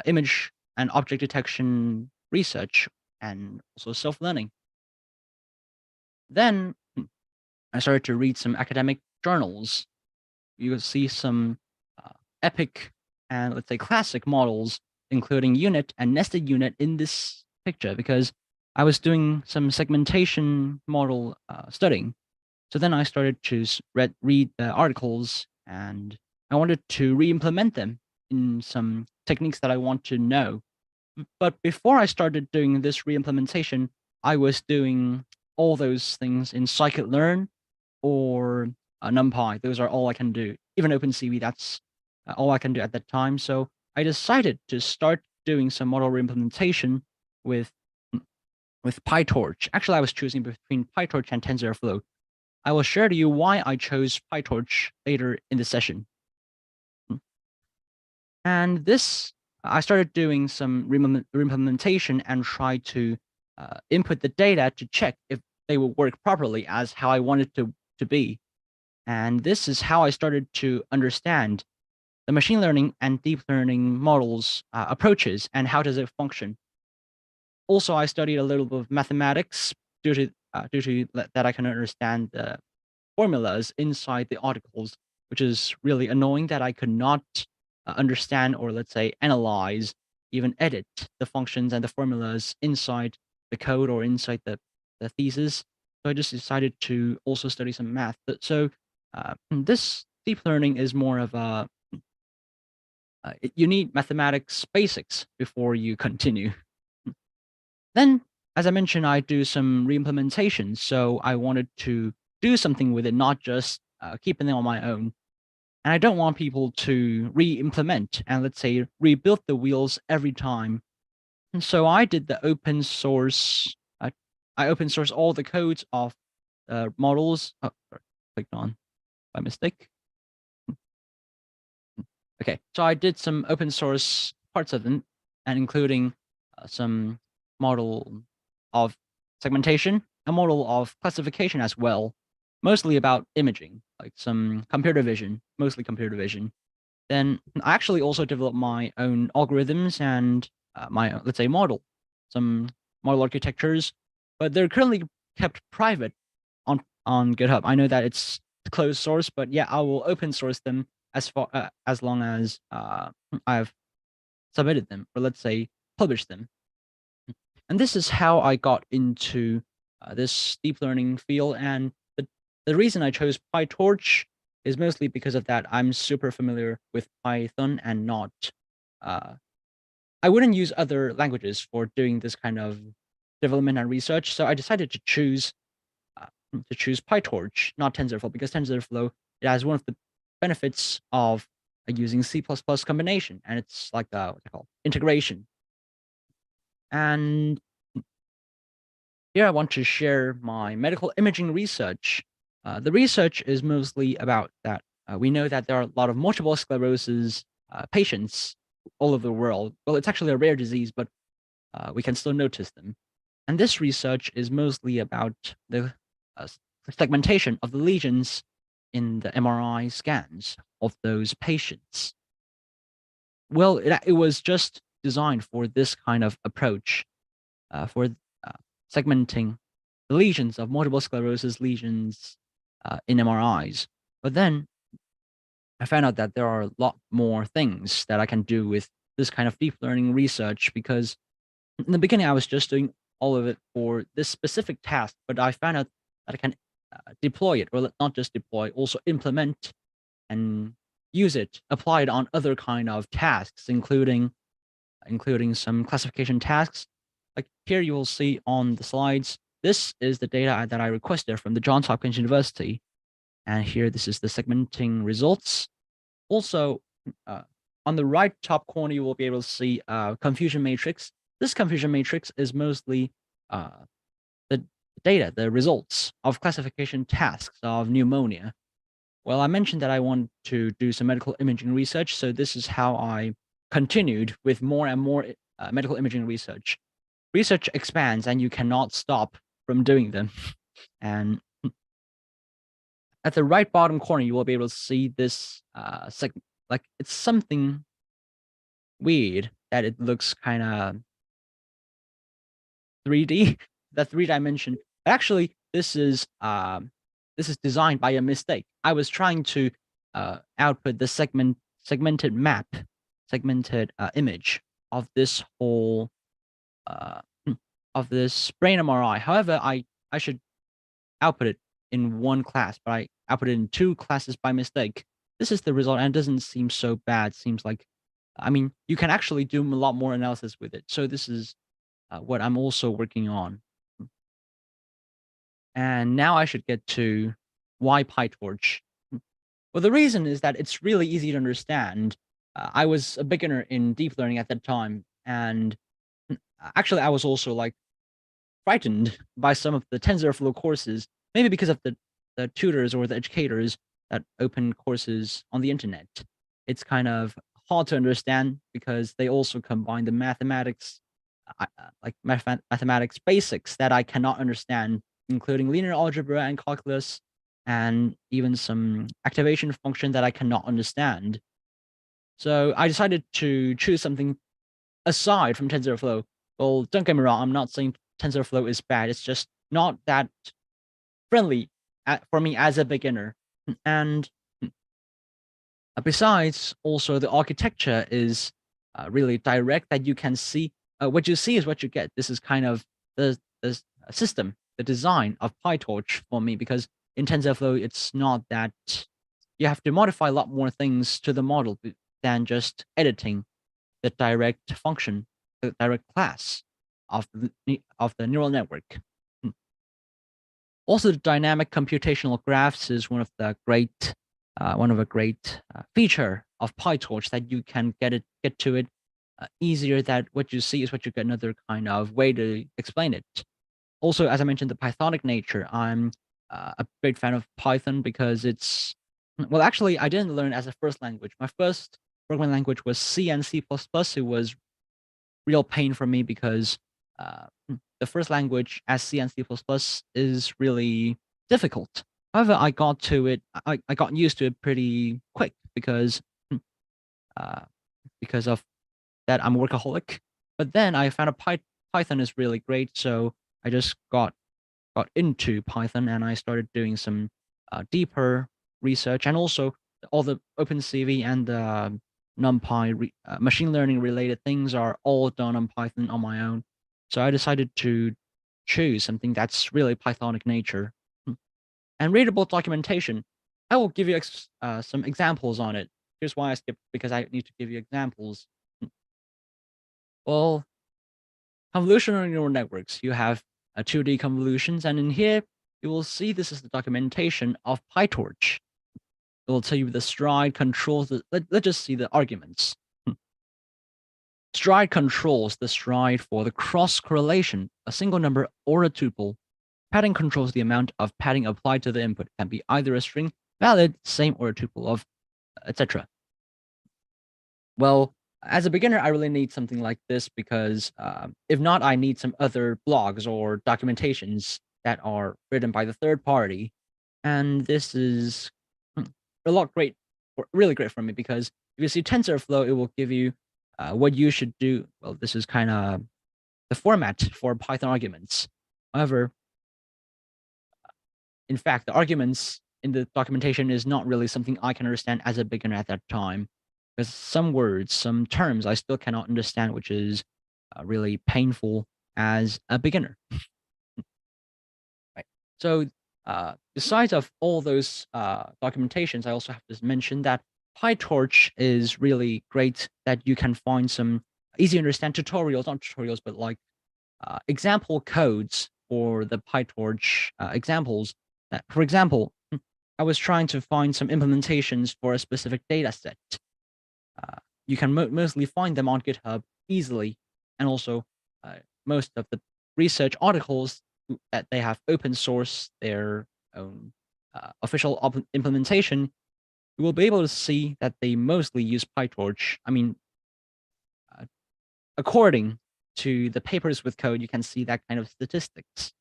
S5: image and object detection research, and also self-learning. Then I started to read some academic journals. You will see some epic and, let's say, classic models, including unit and nested unit in this picture, because I was doing some segmentation model studying. So then I started to read the articles, and I wanted to re-implement them in some techniques that I want to know. But before I started doing this re-implementation, I was doing all those things in scikit-learn or NumPy. Those are all I can do. Even OpenCV, that's all I can do at that time. So I decided to start doing some model reimplementation with PyTorch. Actually, I was choosing between PyTorch and TensorFlow. I will share to you why I chose PyTorch later in the session. And this, I started doing some reimplementation and tried to input the data to check if they will work properly as how I wanted to be. And this is how I started to understand the machine learning and deep learning models approaches and how does it function. Also, I studied a little bit of mathematics due to that I can understand the formulas inside the articles, which is really annoying that I could not understand, or let's say analyze, even edit the functions and the formulas inside the code or inside the thesis. So I just decided to also study some math. So this deep learning is more of a, you need mathematics basics before you continue. Then, as I mentioned, I do some reimplementation. So I wanted to do something with it, not just keeping it on my own. And I don't want people to re-implement and, let's say, rebuild the wheels every time. And so I did the open source. I open source all the codes of models. Oh, sorry, clicked on by mistake. Okay, so I did some open source parts of them, and including some model of segmentation, a model of classification as well, mostly about imaging, like some computer vision, mostly computer vision. Then I actually also developed my own algorithms and my, let's say, some model architectures, but they're currently kept private on GitHub. I know that it's closed source, but yeah, I will open source them as long as I've submitted them, or let's say published them. And this is how I got into this deep learning field. And the reason I chose PyTorch is mostly because of that. I'm super familiar with Python and not. I wouldn't use other languages for doing this kind of development and research, so I decided to choose PyTorch, not TensorFlow, because TensorFlow, it has one of the benefits of using C++ combination, and it's like what's it called, integration. And here I want to share my medical imaging research. The research is mostly about that. We know that there are a lot of multiple sclerosis patients all over the world. Well, it's actually a rare disease, but we can still notice them. And this research is mostly about the segmentation of the lesions in the MRI scans of those patients. Well, it was just designed for this kind of approach, for segmenting the lesions of multiple sclerosis lesions in MRIs. But then I found out that there are a lot more things that I can do with this kind of deep learning research, because in the beginning I was just doing all of it for this specific task, but I found out that I can deploy it, or not just deploy, also implement and use it, apply it on other kind of tasks, including some classification tasks. Like here you will see on the slides, this is the data that I requested from the Johns Hopkins University. And here, this is the segmenting results. Also, on the right top corner, you will be able to see confusion matrix. This confusion matrix is mostly the data, the results of classification tasks of pneumonia. Well, I mentioned that I want to do some medical imaging research, so this is how I continued with more and more medical imaging research. Research expands, and you cannot stop from doing them. And at the right bottom corner, you will be able to see this like it's something weird that it looks kind of 3D, the 3-dimension. Actually, this is designed by a mistake. I was trying to output the segmented map, segmented image of this whole of this brain MRI. However, I should output it in one class, but I output it in 2 classes by mistake. This is the result, and it doesn't seem so bad. Seems like, I mean, you can actually do a lot more analysis with it. So this is what I'm also working on. And now I should get to why PyTorch. Well, the reason is that it's really easy to understand. I was a beginner in deep learning at that time, and actually I was also like frightened by some of the TensorFlow courses, maybe because of the tutors or the educators that open courses on the internet. It's kind of hard to understand because they also combine the mathematics, like mathematics basics that I cannot understand, including linear algebra and calculus, and even some activation function that I cannot understand. So I decided to choose something aside from TensorFlow. Well, don't get me wrong, I'm not saying TensorFlow is bad. It's just not that friendly for me as a beginner. And besides, also the architecture is really direct, that you can see what you see is what you get. This is kind of the system, the design of PyTorch for me, because in TensorFlow, it's not that you have to modify a lot more things to the model than just editing the direct function, the direct class of the neural network. Also, the dynamic computational graphs is one of the great one of a great feature of PyTorch, that you can get to it easier. That what you see is what you get, another kind of way to explain it. Also, as I mentioned, the Pythonic nature. I'm a big fan of Python because it's, well, actually, I didn't learn as a first language. My first programming language was C and C++. It was real pain for me because the first language as C and C++ is really difficult. However, I got to it. I got used to it pretty quick because of that I'm a workaholic. But then I found out Python is really great, so I just got into Python, and I started doing some deeper research, and also all the OpenCV and the NumPy machine learning related things are all done on Python on my own. So I decided to choose something that's really Pythonic nature. And readable documentation. I will give you some examples on it. Here's why I skipped, because I need to give you examples. Well, convolutional neural networks, you have 2D convolutions, and in here, you will see this is the documentation of PyTorch. It will tell you the stride controls, let's just see the arguments. Stride controls the stride for the cross correlation, a single number or a tuple. Padding controls the amount of padding applied to the input. It can be either a string, valid, same, or a tuple of, etc. Well, as a beginner, I really need something like this because if not, I need some other blogs or documentations that are written by the third party. And this is really great for me, because if you see TensorFlow, it will give you what you should do. Well, this is kind of the format for Python arguments. However, in fact, the arguments in the documentation is not really something I can understand as a beginner at that time, because some words, some terms I still cannot understand, which is really painful as a beginner. Right. So besides of all those documentations, I also have to mention that PyTorch is really great, that you can find some easy to understand tutorials, not tutorials, but like example codes for the PyTorch examples. For example, I was trying to find some implementations for a specific data set. You can mostly find them on GitHub easily, and also most of the research articles that they have open source their own official implementation, you will be able to see that they mostly use PyTorch. I mean, according to the papers with code, you can see that kind of statistics.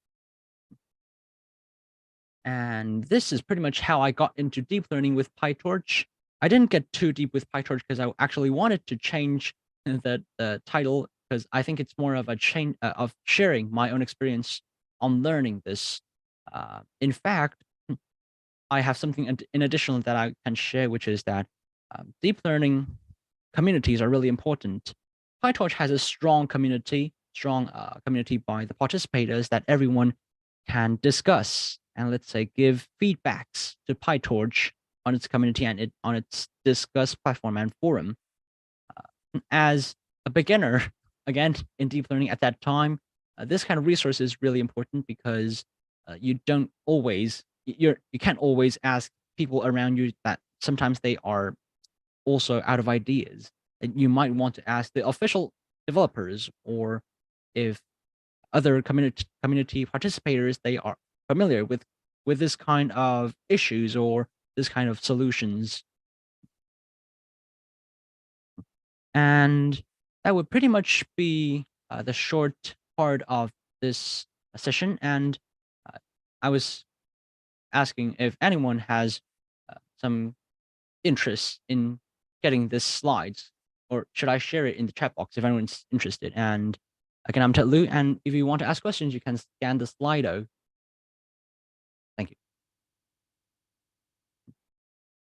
S5: And this is pretty much how I got into deep learning with PyTorch. I didn't get too deep with PyTorch because I actually wanted to change the title, because I think it's more of a change of sharing my own experience on learning this. In fact, I have something in addition that I can share, which is that deep learning communities are really important. PyTorch has a strong community by the participators that everyone can discuss and, let's say, give feedbacks to PyTorch on its community and on its Discuss platform and forum. As a beginner, again, in deep learning at that time, this kind of resource is really important, because you can't always ask people around you that sometimes they are also out of ideas. And you might want to ask the official developers, or if other community participators, they are familiar with this kind of issues or this kind of solutions. And that would pretty much be the short part of this session. And I was asking if anyone has some interest in getting this slides, or should I share it in the chat box if anyone's interested. And again, I'm Ted Lu, and if you want to ask questions, you can scan the Slido. Thank you.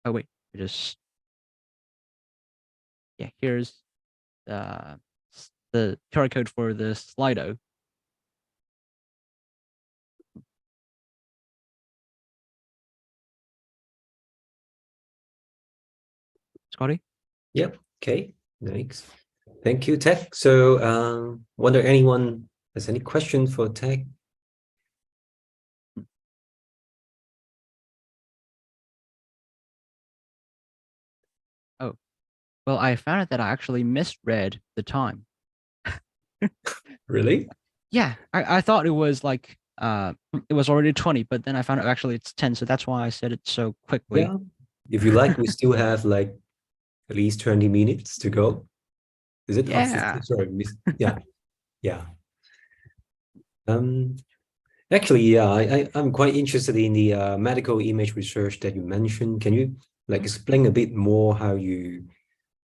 S5: Oh wait, yeah, here's the QR code for the Slido. Scotty?
S1: Yep. Okay. Thanks. Thank you, Tech. So, wonder anyone has any question for Tech?
S5: Well, I found out that I actually misread the time.
S1: Really?
S5: Yeah, I thought it was like it was already 20, but then I found out actually it's 10, so that's why I said it so quickly.
S1: Yeah. If you like, we still have like at least 20 minutes to go. Is it?
S5: Yeah.
S1: Sorry, yeah. Yeah. Um, Actually, yeah, I'm quite interested in the medical image research that you mentioned. Can you like explain a bit more how you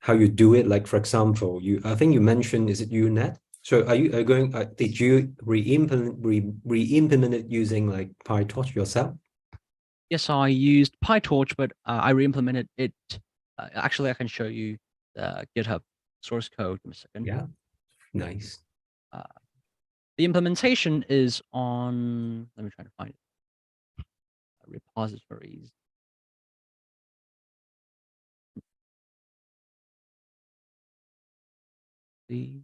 S1: do it? Like, for example, I think you mentioned, is it UNet? So are you going? Did you re-implement it using like PyTorch yourself?
S5: Yes, I used PyTorch, but I re-implemented it. Actually, I can show you the GitHub source code in a second.
S1: Yeah, nice.
S5: The implementation is on, let me try to find it. Repositories. The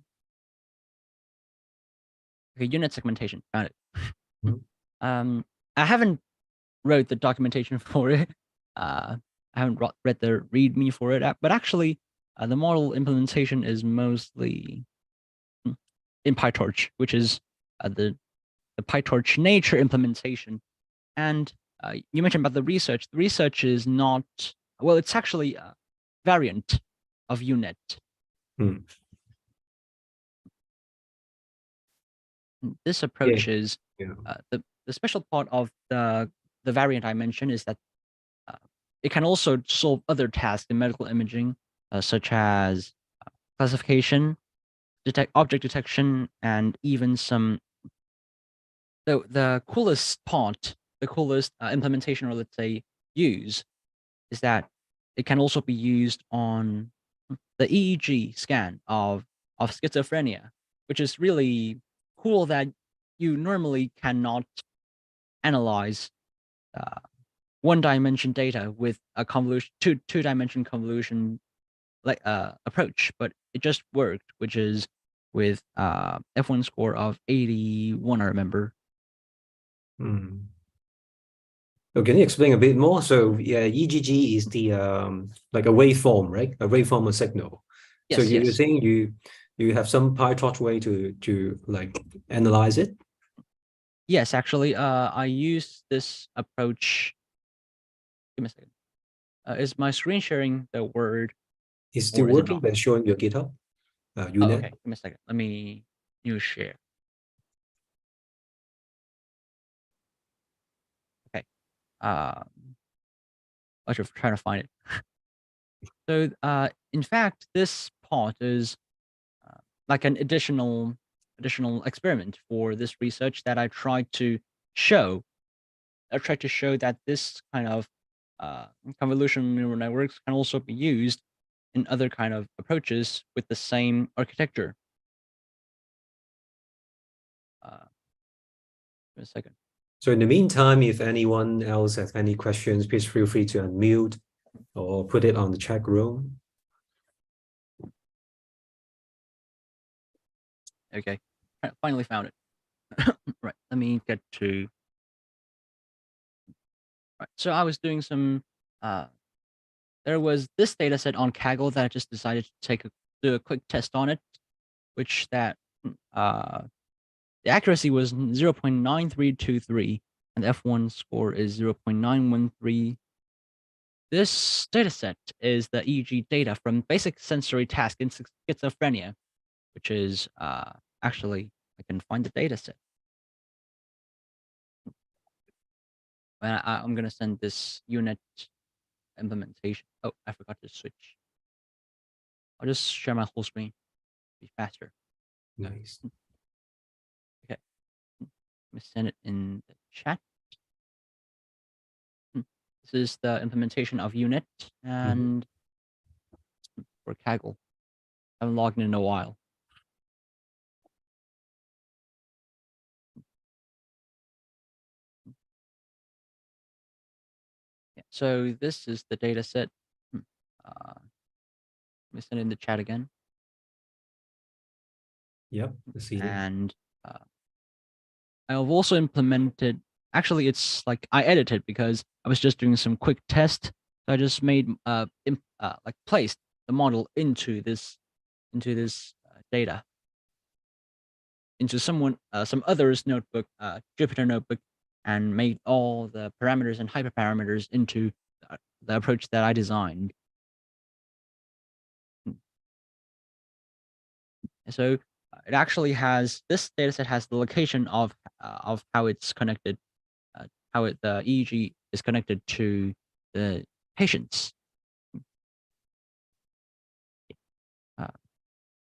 S5: okay, unit segmentation, found it. I haven't wrote the documentation for it. I haven't read the README for it, but actually, the model implementation is mostly in PyTorch, which is the PyTorch nature implementation. And you mentioned about the research. The research is not, well, it's actually a variant of UNet.
S1: Hmm.
S5: This approach
S1: Yeah.
S5: is
S1: Yeah.
S5: the special part of the variant I mentioned is that it can also solve other tasks in medical imaging, such as classification, object detection, and even some. The coolest part, the coolest implementation, or let's say use, is that it can also be used on the EEG scan of schizophrenia, which is really cool that you normally cannot analyze one-dimension data with a convolution, two-dimension convolution like approach, but it just worked, which is with F1 score of 81, I remember.
S1: Hmm. So can you explain a bit more? So yeah, EGG is the like a waveform, right? A waveform of signal. So
S5: Yes,
S1: you're
S5: yes.
S1: saying you have some PyTorch way to like analyze it?
S5: Yes, actually, I use this approach. Give me a second. Is my screen sharing the word,
S1: It's still
S5: or is it
S1: working
S5: not?
S1: by showing your GitHub,
S5: Oh,
S1: UNet.
S5: okay. Give me a second. Let me new share. Okay. I should try to find it. So, in fact, this part is like an additional experiment for this research that I tried to show. I tried to show that this kind of convolutional neural networks can also be used in other kind of approaches with the same architecture. Give me a second.
S1: So in the meantime, if anyone else has any questions, please feel free to unmute or put it on the chat room.
S5: Okay, I finally found it. Right, let me get to. Right, so I was doing some. There was this data set on Kaggle that I just decided to do a quick test on it, which that the accuracy was 0.9323 and the F1 score is 0.913. This dataset is the EEG data from basic sensory task in schizophrenia, which is actually, I can find the dataset. And I'm going to send this unit implementation. Oh, I forgot to switch. I'll just share my whole screen. Be faster.
S1: Nice.
S5: Okay. Let me send it in the chat. This is the implementation of unit and for Kaggle. I haven't logged in a while. Yeah, so this is the data set. Let me send it in the chat again.
S1: Yep, I see it.
S5: And I've also implemented, actually it's like I edited because I was just doing some quick test. So I just made like placed the model into this data, into some other's notebook, Jupyter notebook, and made all the parameters and hyperparameters into the approach that I designed. So it actually has, this dataset has the location of how it's connected, the EEG is connected to the patients.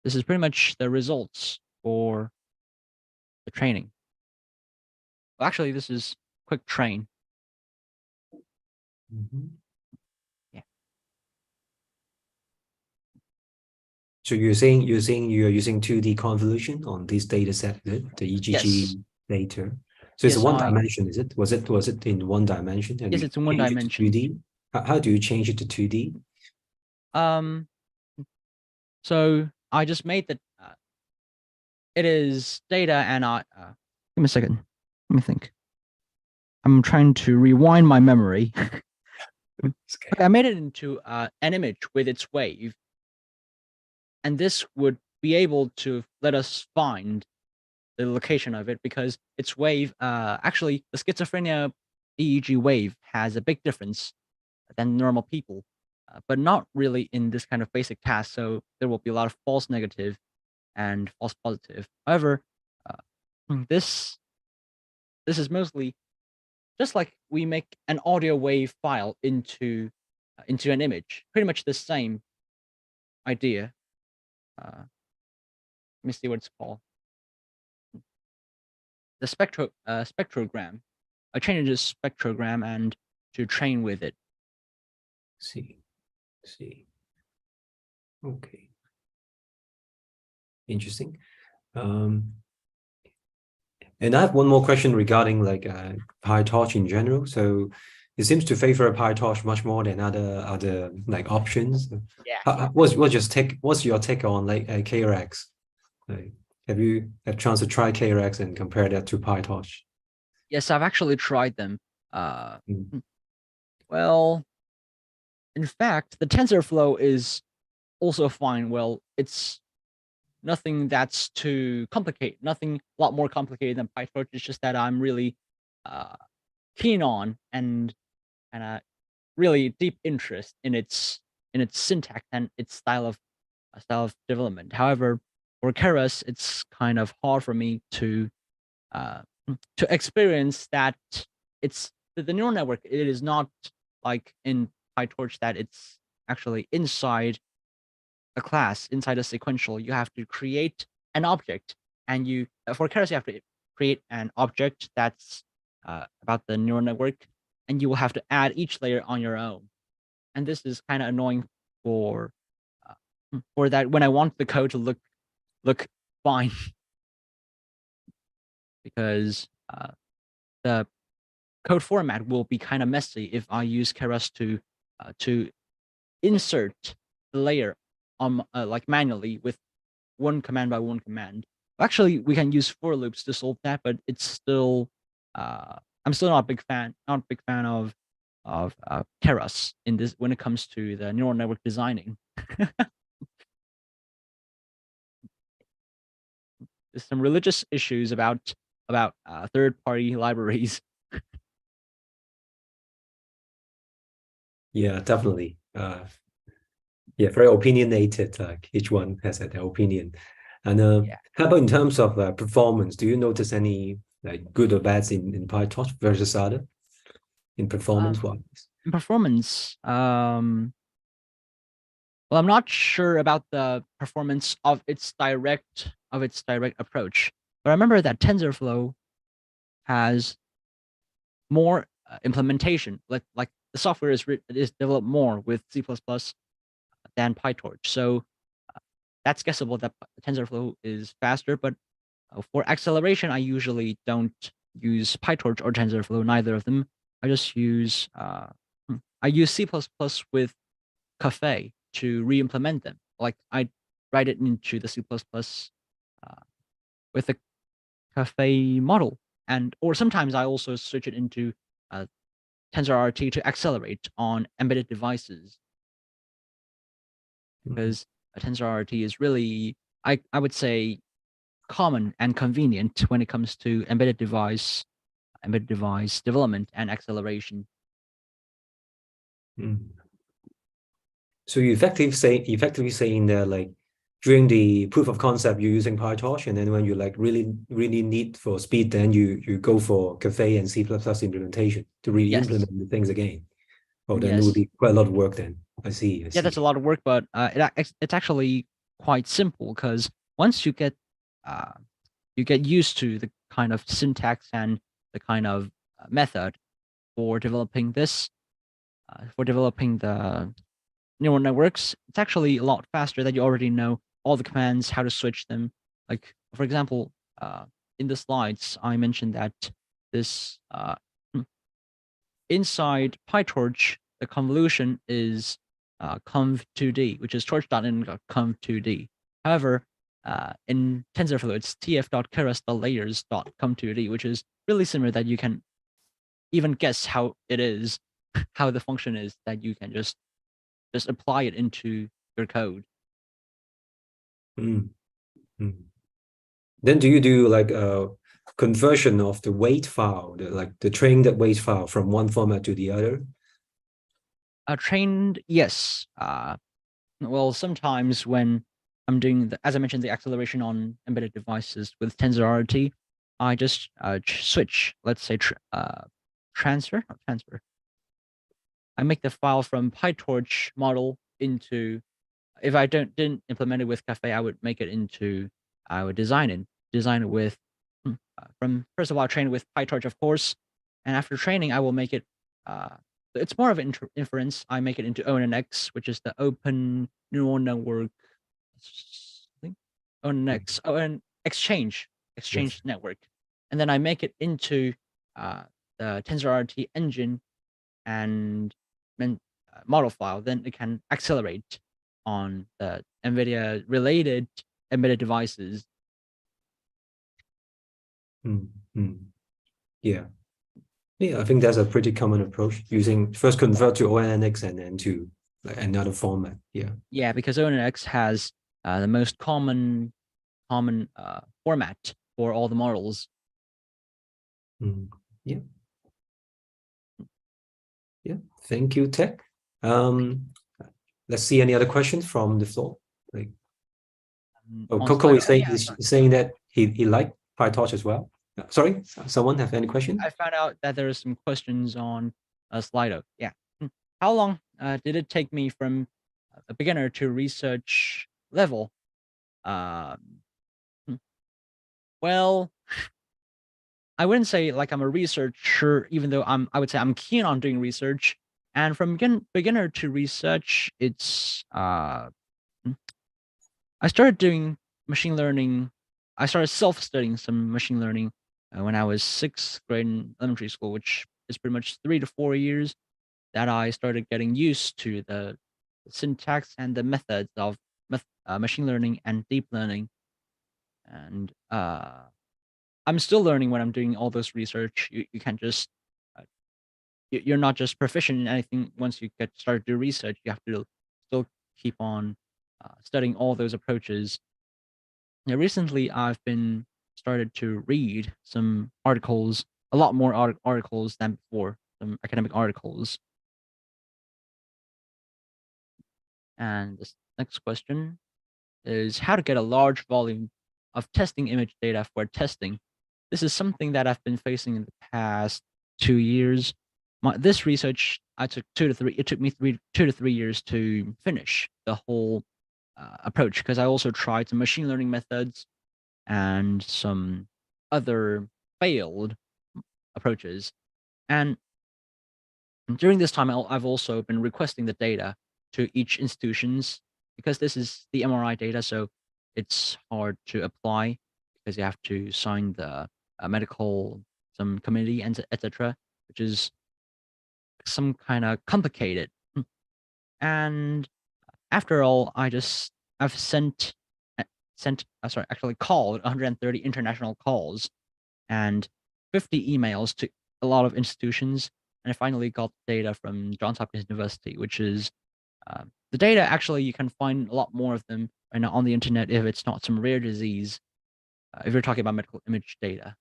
S5: This is pretty much the results for the training. Well, actually, this is quick train. Yeah.
S1: So you're saying you're using 2D convolution on this data set, the EGG data. So it's
S5: Yes,
S1: one dimension, is it? Was it in one dimension? And
S5: yes,
S1: you
S5: it's in one
S1: changed it to
S5: dimension.
S1: 2D? How do you change it to 2D?
S5: So I just made the it is data, and give me a second. Let me think. I'm trying to rewind my memory. Okay, I made it into an image with its wave, and this would be able to let us find the location of it, because its wave, actually, the schizophrenia EEG wave has a big difference than normal people, but not really in this kind of basic task. So there will be a lot of false negative and false positive. However, this is mostly just like we make an audio wave file into an image. Pretty much the same idea. Let me see what it's called. The spectrogram. I changed this spectrogram and to train with it.
S1: See. Okay. Interesting. And I have one more question regarding like PyTorch in general. So it seems to favor PyTorch much more than other like options.
S5: Yeah.
S1: What's your take on like KRX? Like, have you had a chance to try KRX and compare that to PyTorch?
S5: Yes, I've actually tried them. Well, in fact, the TensorFlow is also fine. Well, it's nothing that's too complicated, nothing a lot more complicated than PyTorch. It's just that I'm really keen on and a really deep interest in its syntax and its style of development. However, for Keras, it's kind of hard for me to experience that it's the neural network. It is not like in PyTorch that it's actually inside a class, inside a sequential. You have to create an object, and for Keras, you have to create an object that's about the neural network, and you will have to add each layer on your own. And this is kind of annoying for that when I want the code to look fine, because the code format will be kind of messy if I use Keras to insert the layer on like manually with one command by one command. Actually, we can use for loops to solve that, but it's still I'm still not a big fan of Keras in this when it comes to the neural network designing. There's some religious issues about third-party libraries.
S1: Yeah, definitely. Yeah, very opinionated. Like each one has their opinion. And how about in terms of performance? Do you notice any like good or bads in PyTorch versus other in performance wise?
S5: In performance, well, I'm not sure about the performance of its direct approach, but I remember that TensorFlow has more implementation. Like the software is developed more with C++ than PyTorch, so that's guessable that TensorFlow is faster. But for acceleration, I usually don't use PyTorch or TensorFlow, neither of them. I just use I use C++ with Caffe to re-implement them. Like I write it into the C++ with the Caffe model, or sometimes I also switch it into TensorRT to accelerate on embedded devices. because a TensorRT is really, I would say, common and convenient when it comes to embedded device development and acceleration.
S1: So you effectively saying that like during the proof of concept you're using PyTorch, and then when you like really need for speed, then you go for Caffe and C++ implementation to really implement the things again. Oh, then it would be quite a lot of work then. I see.
S5: Yeah, that's a lot of work, but it's actually quite simple, because once you get used to the kind of syntax and the kind of method for developing this, for developing the neural networks, it's actually a lot faster that you already know all the commands, how to switch them. Like, for example, in the slides, I mentioned that this inside PyTorch, the convolution is conv2d, which is torch.in.conv2d. However, in TensorFlow, it's tf.keras.layers.conv2d, which is really similar, that you can even guess how it is, how the function is, that you can just apply it into your code.
S1: Then do you do like a conversion of the weight file, the trained weight file from one format to the other?
S5: Trained, yes. Well, sometimes when I'm doing, as I mentioned, the acceleration on embedded devices with TensorRT, I just switch, let's say, transfer. I make the file from PyTorch model into, if I didn't implement it with Caffe, I would make it into, I would design it with, from, first of all, I train it with PyTorch, of course, and after training, I will make it, it's more of an inference. I make it into ONNX, which is the Open Neural Network, ONNX, and exchange network. And then I make it into the TensorRT engine and model file. Then it can accelerate on the NVIDIA related embedded devices.
S1: Yeah, I think that's a pretty common approach, using first convert to ONNX and then to like another format. Yeah,
S5: because ONNX has the most common format for all the models.
S1: Yeah. Thank you, Tech. Let's see any other questions from the floor. Like, Coco is saying that he liked PyTorch as well. Sorry, someone have any question?
S5: I found out that there are some questions on Slido. Yeah. How long did it take me from a beginner to research level? Well, I wouldn't say like I'm a researcher, even though I would say I'm keen on doing research. And from beginner to research, it's I started doing machine learning. I started self-studying some machine learning when I was 6th grade in elementary school, which is pretty much 3 to 4 years that I started getting used to the syntax and the methods of machine learning and deep learning. And I'm still learning when I'm doing all this research. You can't just, you're not just proficient in anything once you get started to do research. You have to still keep on studying all those approaches. Now, recently, I've been started to read some articles, a lot more articles than before, some academic articles. And this next question is how to get a large volume of testing image data for testing. This is something that I've been facing in the past 2 years. This research, it took me 2 to 3 years to finish the whole approach, because I also tried some machine learning methods and some other failed approaches. And during this time, I've also been requesting the data to each institutions, because this is the MRI data, so it's hard to apply because you have to sign the medical some committee and etc., which is some kind of complicated. And after all, I've called 130 international calls and 50 emails to a lot of institutions, and I finally got data from Johns Hopkins University, which is The data, actually, you can find a lot more of them right now on the internet if it's not some rare disease, if you're talking about medical image data.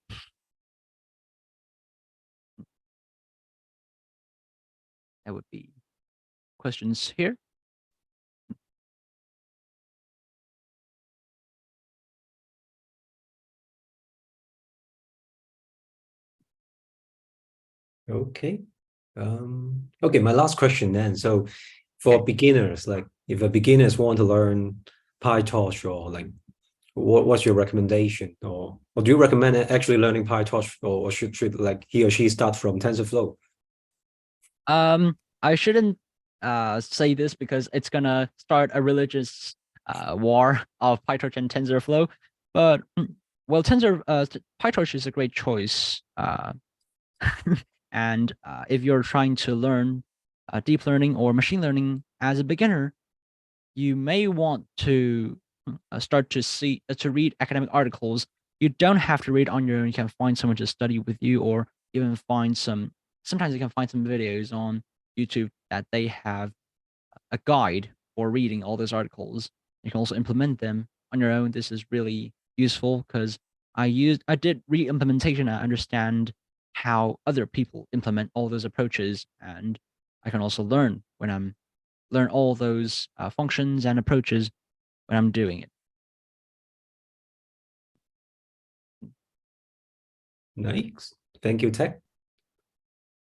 S5: That would be questions here.
S1: Okay. Okay, my last question then. So for beginners, like if a beginners want to learn PyTorch, or like what's your recommendation? Or do you recommend actually learning PyTorch, or should like he or she start from TensorFlow?
S5: I shouldn't say this because it's gonna start a religious war of PyTorch and TensorFlow, but well, PyTorch is a great choice. And if you're trying to learn deep learning or machine learning as a beginner, you may want to start to read academic articles. You don't have to read on your own. You can find someone to study with you, or even sometimes you can find some videos on YouTube that they have a guide for reading all those articles. You can also implement them on your own. This is really useful because I did re-implementation. I understand how other people implement all those approaches, and I can also learn all those functions and approaches when I'm doing it.
S1: Nice. Thank you, Tech.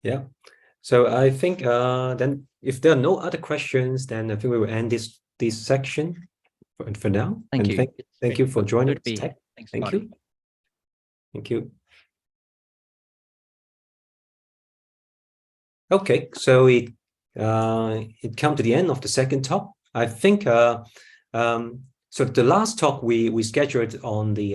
S1: Yeah. So I think then if there are no other questions, then I think we will end this section for now.
S5: Thank
S1: and
S5: you.
S1: Thank you for joining
S5: Good to be
S1: us, Tech.
S5: here. Thanks,
S1: Thank
S5: buddy.
S1: you. Thank you. Okay, so it come to the end of the second talk. I think so the last talk we scheduled on the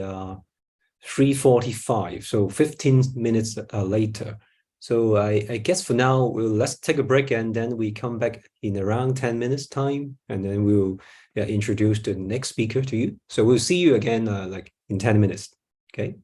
S1: 3:45, so 15 minutes later. So I guess for now let's take a break, and then we come back in around 10 minutes time, and then we'll introduce the next speaker to you. So we'll see you again like in 10 minutes. Okay.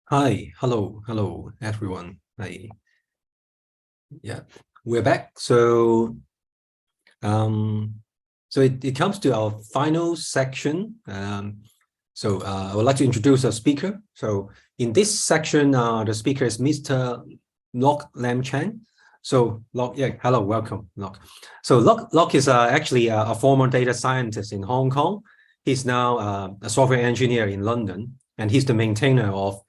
S1: Hi, hello, everyone. Hi. Yeah, we're back. So, it comes to our final section. I would like to introduce our speaker. So, in this section, the speaker is Mr. Lok Lam Chan. So, Lok, yeah, hello, welcome, Lok. So, Lok is actually a former data scientist in Hong Kong. He's now a software engineer in London, and he's the maintainer of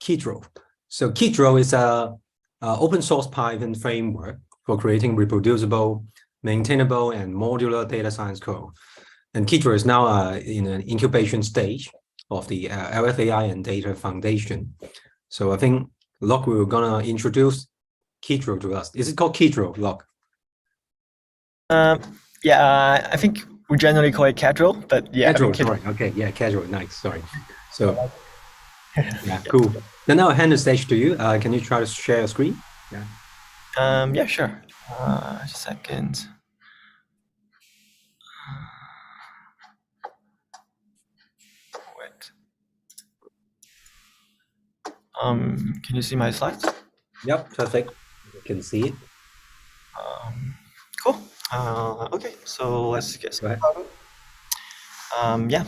S1: Kidro. So Kidro is a open source Python framework for creating reproducible, maintainable, and modular data science code. And Kidro is now in an incubation stage of the LFAI and Data Foundation. So I think Lok we're gonna introduce Kidro to us. Is it called Kidro, Lok?
S6: I think we generally call it casual, but yeah.
S1: Casual, sorry. Okay, yeah, casual, nice, sorry. So, yeah, cool. Then I'll hand the stage to you. Can you try to share your screen? Yeah.
S6: Yeah, sure. Just a second. Wait. Can you see my slides?
S1: Yep, perfect. You can see it.
S6: Cool. Okay, so let's get
S1: Go ahead.
S6: started.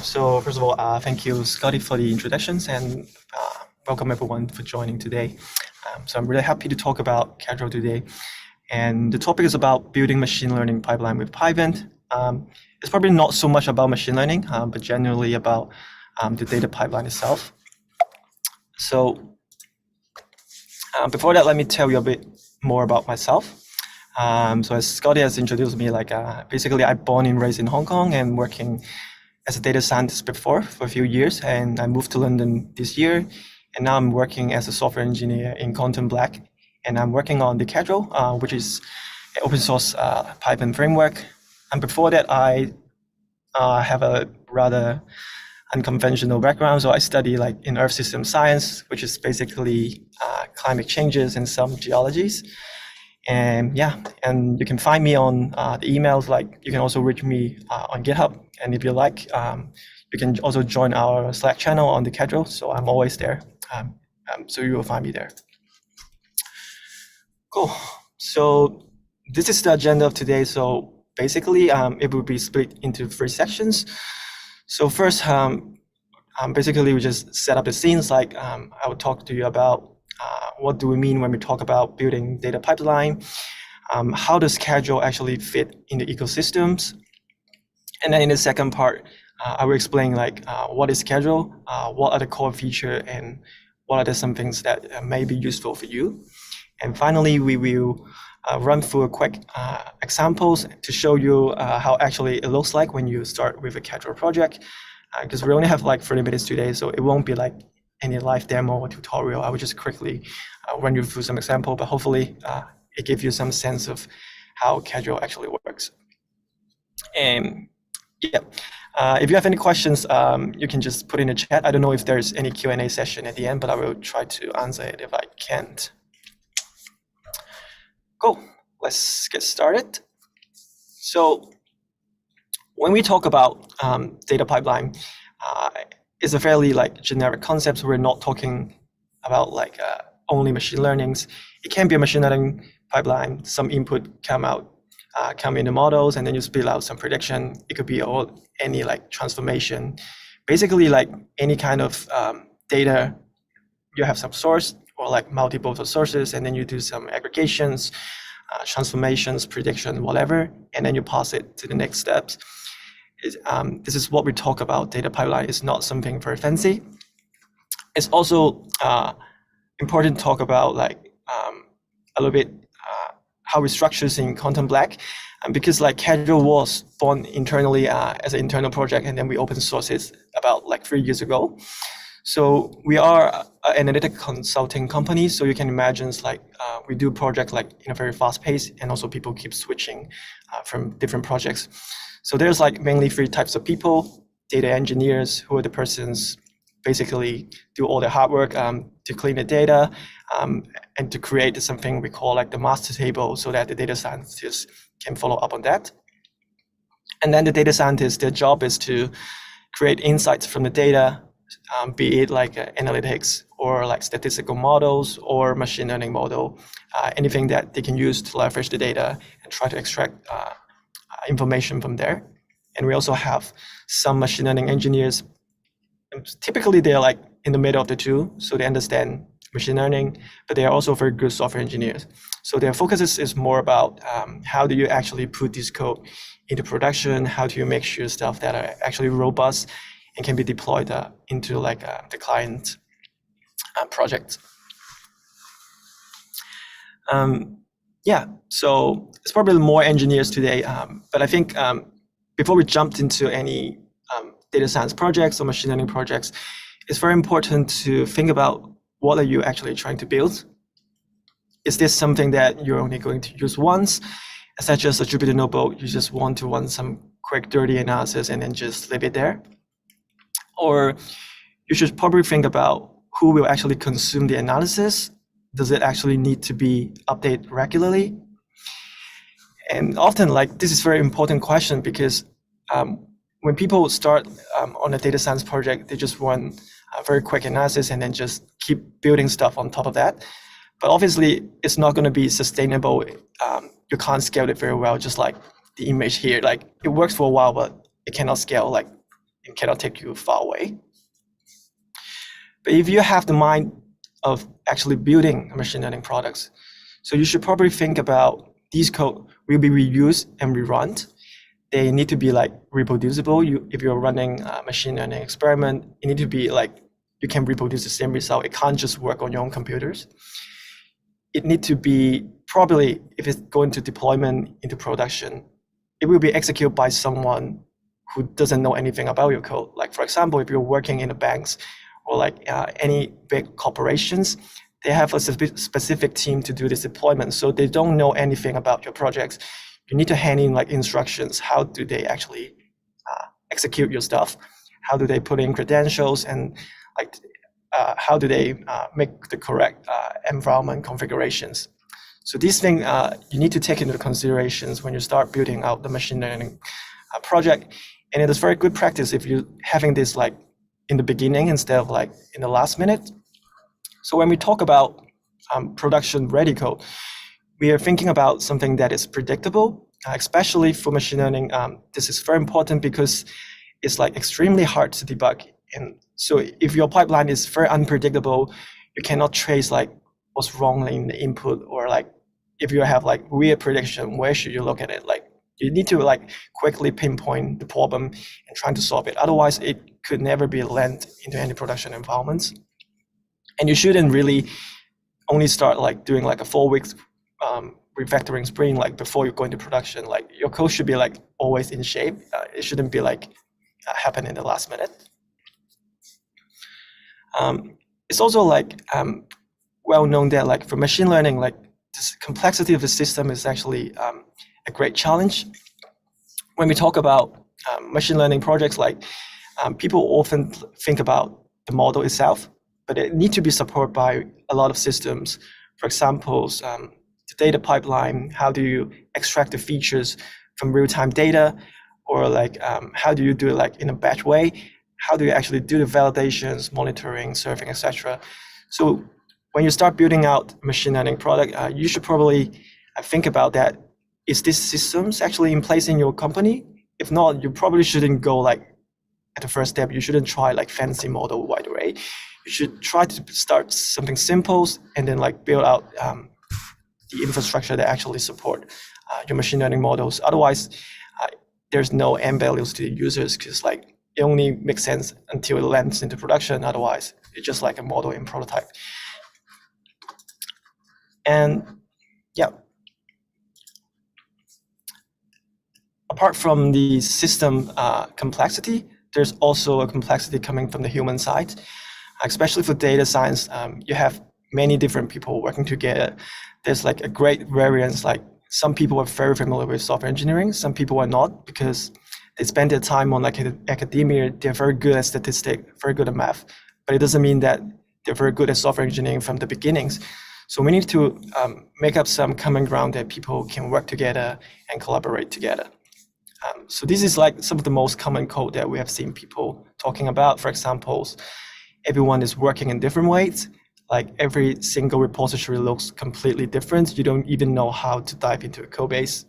S6: So first of all, thank you, Scotty, for the introductions, and welcome everyone for joining today. So I'm really happy to talk about Cadro today. And the topic is about building machine learning pipeline with Python. It's probably not so much about machine learning, but generally about the data pipeline itself. So before that, let me tell you a bit more about myself. So as Scotty has introduced me, basically I'm born and raised in Hong Kong and working as a data scientist before for a few years, and I moved to London this year, and now I'm working as a software engineer in Quantum Black, and I'm working on the Cadro, which is an open source Python framework. And before that, I have a rather unconventional background, so I study in Earth system science, which is basically climate changes and some geologies. And and you can find me on the emails. You can also reach me on GitHub, and if you like, you can also join our Slack channel on the Cadro. So I'm always there. So you will find me there. Cool. So this is the agenda of today. So basically, it will be split into 3 sections. So first, basically we just set up the scenes. I will talk to you about what do we mean when we talk about building data pipeline? How does Cadro actually fit in the ecosystems? And then in the second part, I will explain what is Cadro, what are the core features, and what are some things that may be useful for you. And finally, we will run through a quick examples to show you how actually it looks like when you start with a Cadro project. Because we only have 30 minutes today, so it won't be any live demo or tutorial. I will just quickly run you through some example, but hopefully it gives you some sense of how Cadro actually works. And if you have any questions, you can just put in the chat. I don't know if there's any Q&A session at the end, but I will try to answer it if I can't. Cool, let's get started. So when we talk about data pipeline, it's a fairly generic concept. So we're not talking about only machine learnings. It can be a machine learning pipeline. Some input come in the models, and then you spit out some prediction. It could be any transformation. Basically, any kind of data, you have some source or multiple sources, and then you do some aggregations, transformations, prediction, whatever, and then you pass it to the next steps. This is what we talk about. Data pipeline is not something very fancy. It's also important to talk about a little bit how we structure in Quantum Black, because Cadro was born internally as an internal project, and then we open source it about 3 years ago. So we are an analytic consulting company. So you can imagine we do projects in a very fast pace, and also people keep switching from different projects. So there's mainly 3 types of people: data engineers, who are the persons basically do all the hard work to clean the data and to create something we call the master table, so that the data scientists can follow up on that. And then the data scientists, their job is to create insights from the data, be it analytics or like statistical models or machine learning model, anything that they can use to leverage the data and try to extract information from there. And we also have some machine learning engineers. Typically, they're like in the middle of the two, so they understand machine learning, but they are also very good software engineers. So their focus is more about how do you actually put this code into production? How do you make sure stuff that are actually robust and can be deployed into like the client project? Yeah, so it's probably more engineers today, but I think before we jumped into any data science projects or machine learning projects, it's very important to think about what are you actually trying to build? Is this something that you're only going to use once? Is that just a Jupyter notebook? You just want to run some quick dirty analysis and then just leave it there? Or you should probably think about who will actually consume the analysis. Does it actually need to be updated regularly? And often, like, this is a very important question because when people start on a data science project, they just run a very quick analysis and then just keep building stuff on top of that. But obviously, it's not going to be sustainable. You can't scale it very well, just like the image here. Like, it works for a while, but it cannot scale, like, it cannot take you far away. But if you have the mind of actually building machine learning products, so you should probably think about these code will be reused and rerun. They need to be like reproducible. If you're running a machine learning experiment, it need to be like you can reproduce the same result. It can't just work on your own computers. It need to be probably, if it's going to deployment into production, it will be executed by someone who doesn't know anything about your code. Like, for example, if you're working in the banks or like any big corporations, they have a specific team to do this deployment. So they don't know anything about your projects. You need to hand in like instructions. How do they actually execute your stuff? How do they put in credentials and like how do they make the correct environment configurations? So these things you need to take into considerations when you start building out the machine learning project. And it is very good practice if you're having this like in the beginning instead of like in the last minute. So when we talk about production ready code, we are thinking about something that is predictable, especially for machine learning. This is very important because it's like extremely hard to debug. And so if your pipeline is very unpredictable, you cannot trace like what's wrong in the input, or like if you have like weird prediction, where should you look at it? Like you need to like quickly pinpoint the problem and trying to solve it. Otherwise, it could never be landed into any production environments. And you shouldn't really only start like doing like a 4-week refactoring sprint like before you go into production. Like your code should be like always in shape. It shouldn't be like happen in the last minute. It's also like well known that like for machine learning, like this complexity of the system is actually a great challenge. When we talk about machine learning projects, like people often think about the model itself, but it needs to be supported by a lot of systems. For example, the data pipeline, how do you extract the features from real-time data, or like how do you do it like in a batch way? How do you actually do the validations, monitoring, serving, etc.? So when you start building out a machine learning product, you should probably think about that. Is this systems actually in place in your company? If not, you probably shouldn't go like at the first step. You shouldn't try like fancy model right away. You should try to start something simple and then like build out the infrastructure that actually support your machine learning models. Otherwise, there's no end values to the users, because like it only makes sense until it lands into production. Otherwise, it's just like a model in prototype. And yeah, apart from the system complexity, there's also a complexity coming from the human side. Especially for data science, you have many different people working together. There's like a great variance. Like some people are very familiar with software engineering, some people are not, because they spend their time on like academia. They're very good at statistics, very good at math, but it doesn't mean that they're very good at software engineering from the beginnings. So we need to make up some common ground that people can work together and collaborate together. So this is like some of the most common code that we have seen people talking about. For example, everyone is working in different ways. Like every single repository looks completely different. You don't even know how to dive into a code base.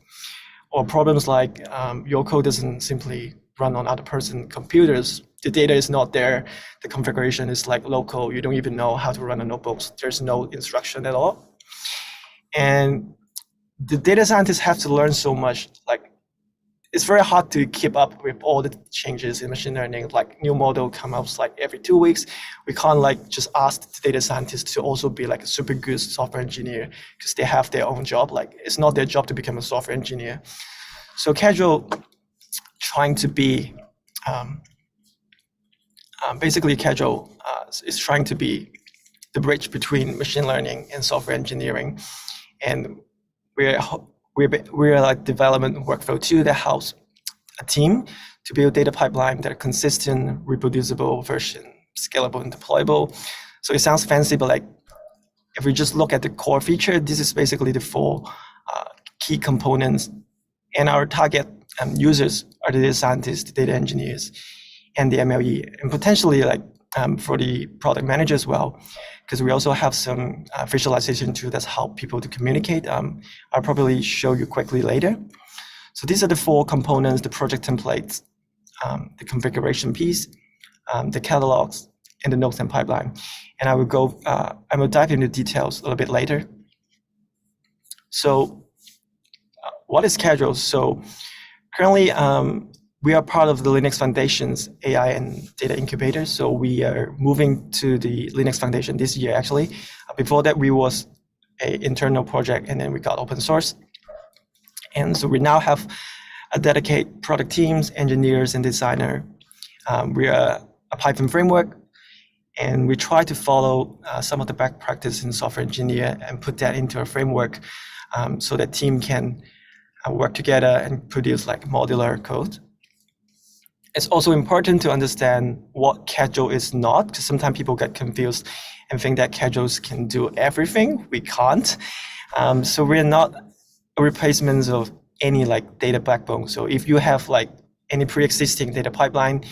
S6: Or problems like your code doesn't simply run on other person's computers. The data is not there. The configuration is like local. You don't even know how to run a notebook. There's no instruction at all. And the data scientists have to learn so much. Like, it's very hard to keep up with all the changes in machine learning. Like, new model come out like every 2 weeks. We can't like just ask the data scientists to also be like a super good software engineer because they have their own job. Like, it's not their job to become a software engineer. So Casual trying to be basically Casual is trying to be the bridge between machine learning and software engineering, and we're like development workflow tool that helps a team to build data pipeline that are consistent, reproducible, version, scalable, and deployable. So it sounds fancy, but like if we just look at the core feature, this is basically the 4 key components. And our target users are the data scientists, the data engineers, and the MLE, and potentially like for the product manager as well, because we also have some visualization tool that's help people to communicate. I'll probably show you quickly later. So these are the 4 components: the project templates, the configuration piece, the catalogs, and the notes and pipeline. And I will dive into details a little bit later. So what is Casual? So currently, we are part of the Linux Foundation's AI and Data Incubator. So we are moving to the Linux Foundation this year, actually. Before that, we was an internal project, and then we got open source. And so we now have a dedicated product teams, engineers, and designer. We are a Python framework, and we try to follow some of the best practice in software engineer and put that into a framework so that team can work together and produce like modular code. It's also important to understand what Casual is not, because sometimes people get confused and think that Casuals can do everything. We can't. So we're not a replacement of any like data backbone. So if you have like any pre-existing data pipeline,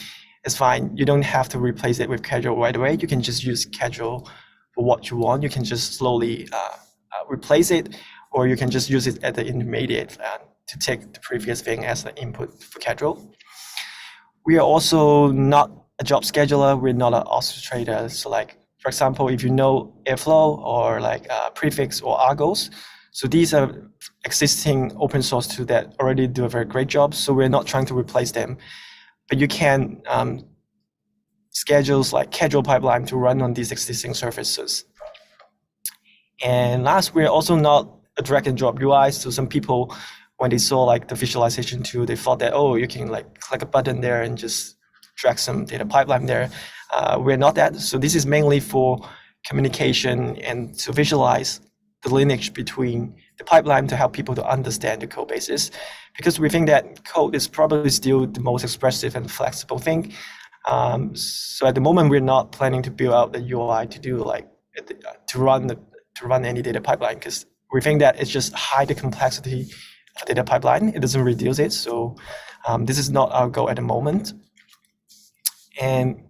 S6: it's fine. You don't have to replace it with Casual right away. You can just use Casual for what you want. You can just slowly replace it, or you can just use it as the intermediate to take the previous thing as an input for Casual. We are also not a job scheduler. We're not an orchestrator. So like, for example, if you know Airflow or like Prefix or Argos, so these are existing open source tools that already do a very great job. So we're not trying to replace them, but you can schedules like Casual pipeline to run on these existing services. And last, we're also not a drag and drop UI. So some people, when they saw like the visualization tool, they thought that, oh, you can like click a button there and just drag some data pipeline there. We're not that. So this is mainly for communication and to visualize the lineage between the pipeline to help people to understand the code bases, because we think that code is probably still the most expressive and flexible thing. So at the moment, we're not planning to build out the UI to do like to run any data pipeline, because we think that it's just hide the complexity of data pipeline. It doesn't reduce it. So this is not our goal at the moment. And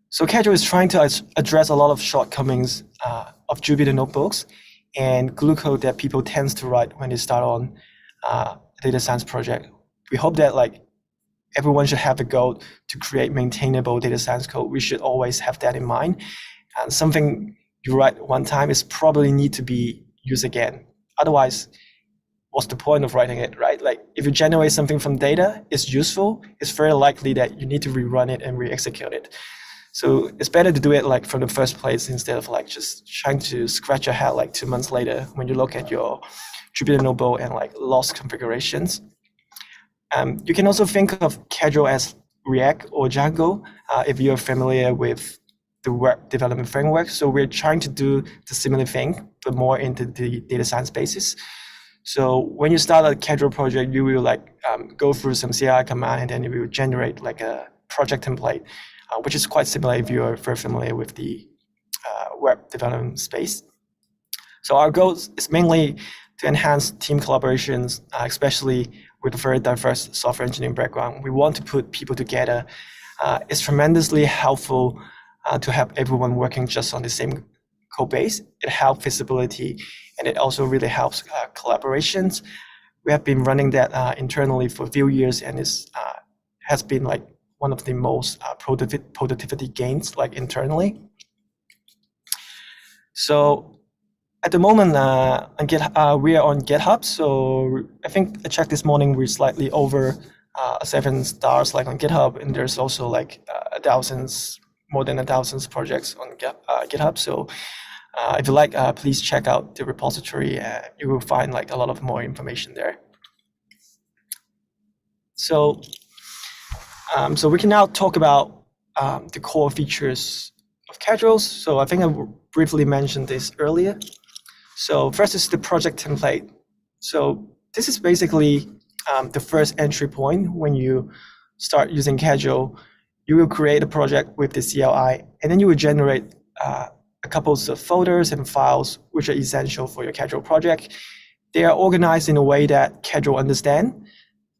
S6: so Casual is trying to address a lot of shortcomings of Jupyter notebooks and glue code that people tend to write when they start on a data science project. We hope that like everyone should have the goal to create maintainable data science code. We should always have that in mind. And something you write one time is probably need to be used again. Otherwise, what's the point of writing it, right? Like if you generate something from data, it's useful. It's very likely that you need to rerun it and re-execute it. So it's better to do it like from the first place instead of like just trying to scratch your head like 2 months later when you look at your Jupyter notebook and like lost configurations. You can also think of Casual as React or Django if you're familiar with the web development framework. So we're trying to do the similar thing, but more into the data science basis. So when you start a Casual project, you will like go through some CI command, and then it will generate like a project template, which is quite similar if you're very familiar with the web development space. So our goal is mainly to enhance team collaborations, especially with a very diverse software engineering background. We want to put people together. It's tremendously helpful to have everyone working just on the same code base. It helps visibility, and it also really helps collaborations. We have been running that internally for a few years, and it's has been like one of the most productivity gains like internally. So at the moment we are on GitHub. So I think I checked this morning, we're slightly over 7 stars like on GitHub, and there's also like more than 1,000 projects on GitHub. So if you like, please check out the repository. You will find like a lot of more information there. So we can now talk about the core features of Casuals. So I think I briefly mentioned this earlier. So first is the project template. So this is basically the first entry point. When you start using Casual, you will create a project with the CLI, and then you will generate a couple of folders and files which are essential for your Casual project. They are organized in a way that Casual understand,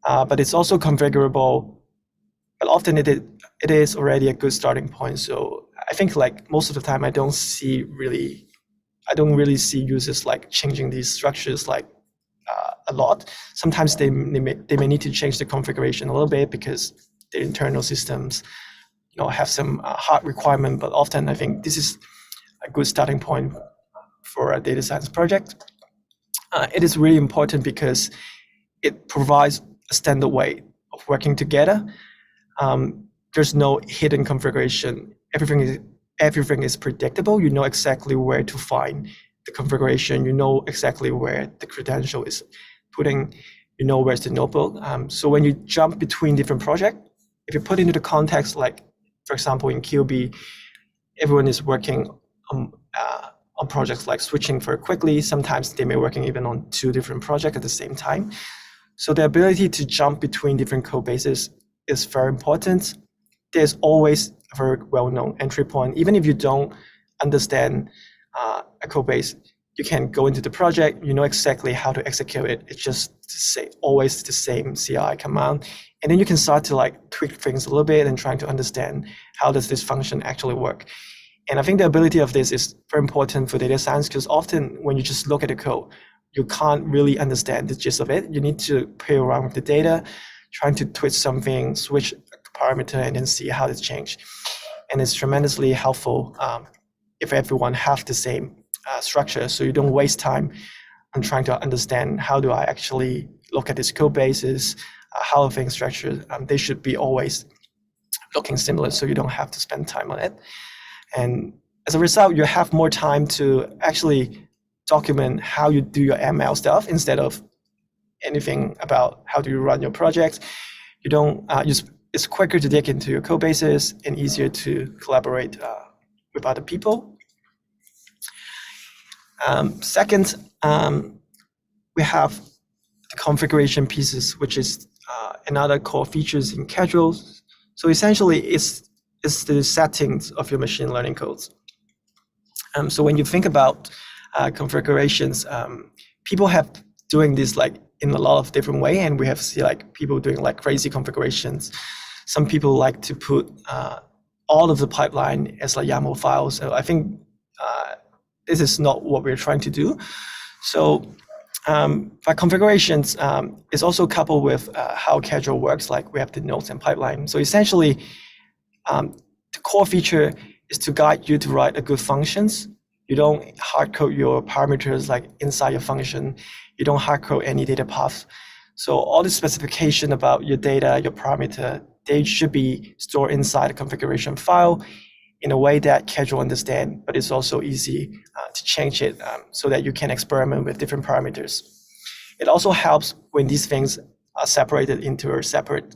S6: but it's also configurable. But often it is already a good starting point. So I think like most of the time I don't really see users like changing these structures like a lot. Sometimes they may need to change the configuration a little bit because the internal systems, have some hard requirement. But often I think this is a good starting point for a data science project. It is really important because it provides a standard way of working together. There's no hidden configuration. Everything is predictable. You know exactly where to find the configuration. You know exactly where the credential is putting. You know where's the notebook. So when you jump between different projects, if you put into the context, like for example in QB, everyone is working on projects like switching very quickly. Sometimes they may be working even on 2 different projects at the same time. So the ability to jump between different code bases is very important. There's always a very well-known entry point. Even if you don't understand a code base, you can go into the project, you know exactly how to execute it. It's just always the same CLI command. And then you can start to like tweak things a little bit and trying to understand how does this function actually work. And I think the ability of this is very important for data science, because often when you just look at the code, you can't really understand the gist of it. You need to play around with the data, trying to twist something, switch a parameter, and then see how it's changed. And it's tremendously helpful if everyone have the same structure, so you don't waste time on trying to understand how do I actually look at this code bases, how are things structured. They should be always looking similar, so you don't have to spend time on it. And as a result, you have more time to actually document how you do your ML stuff instead of anything about how do you run your project. You don't it's quicker to dig into your code bases and easier to collaborate with other people. Second, we have the configuration pieces, which is another core features in Casuals. So essentially, it's the settings of your machine learning codes. So when you think about configurations, people have doing this like in a lot of different way, and we have seen like people doing like crazy configurations. Some people like to put all of the pipeline as like YAML files. So I think this is not what we're trying to do. So for configurations, is also coupled with how Casual works. Like we have the nodes and pipeline. So essentially, the core feature is to guide you to write a good functions. You don't hard code your parameters like inside your function. You don't hard code any data paths. So all the specification about your data, your parameter, they should be stored inside a configuration file in a way that Casual understand, but it's also easy to change it so that you can experiment with different parameters. It also helps when these things are separated into a separate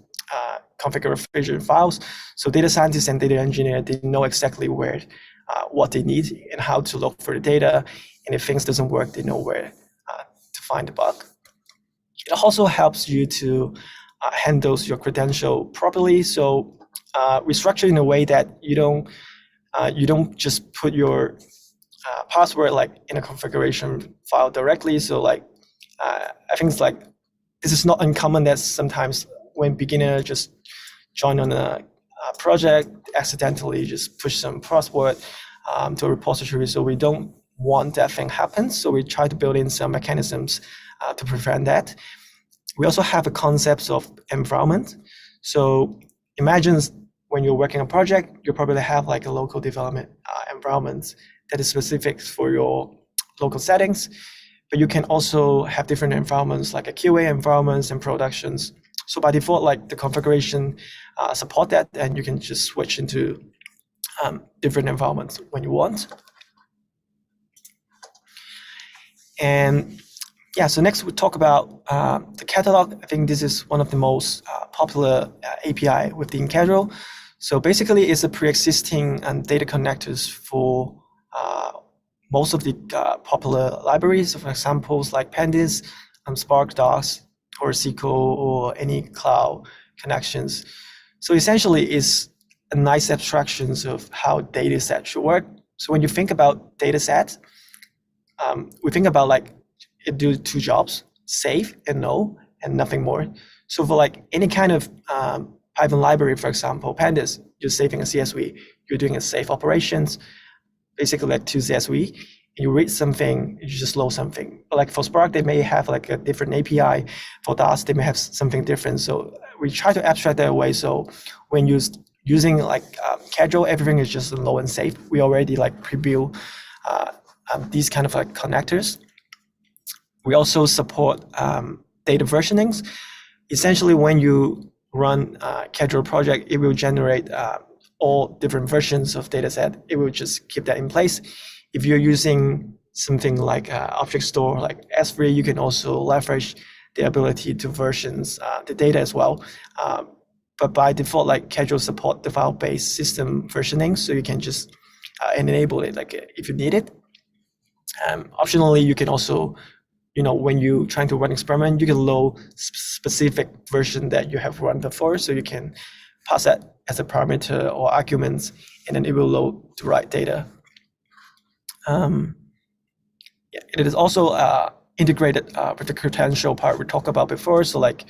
S6: configuration files. So data scientists and data engineers, they know exactly where, what they need and how to look for the data. And if things doesn't work, they know where to find the bug. It also helps you to handle your credential properly. So we structure in a way that you don't just put your password like in a configuration file directly. So like I think it's like this is not uncommon that sometimes when beginner just join on a project, accidentally just push some password to a repository. So we don't want that thing happen. So we try to build in some mechanisms to prevent that. We also have a concept of environment. So imagine when you're working on a project, you probably have like a local development environment that is specific for your local settings, but you can also have different environments like a QA environments and productions. So by default, like the configuration support that, and you can just switch into different environments when you want. And yeah, so next we'll talk about the catalog. I think this is one of the most popular API within Casual. So basically, it's a pre-existing data connectors for most of the popular libraries, for examples like Pandas, Spark, Docs, or SQL, or any cloud connections. So essentially, it's a nice abstractions of how data set should work. So when you think about data set, we think about like it do two jobs: save and know, and nothing more. So for like any kind of Python library, for example, Pandas, you're saving a CSV, you're doing a save operations, basically like to CSV. You read something, you just load something. But like for Spark, they may have like a different API. For DAS, they may have something different. So we try to abstract that away. So when using like Casual, everything is just load and save. We already like pre-build these kind of like connectors. We also support data versionings. Essentially, when you run a Casual project, it will generate all different versions of dataset. It will just keep that in place. If you're using something like object store like S3, you can also leverage the ability to versions the data as well. But by default, like Casual support the file-based system versioning, so you can just enable it like if you need it. Optionally, you can also, when you're trying to run experiment, you can load specific version that you have run before, so you can pass that as a parameter or arguments, and then it will load the right data. It is also integrated with the credential part we talked about before. So like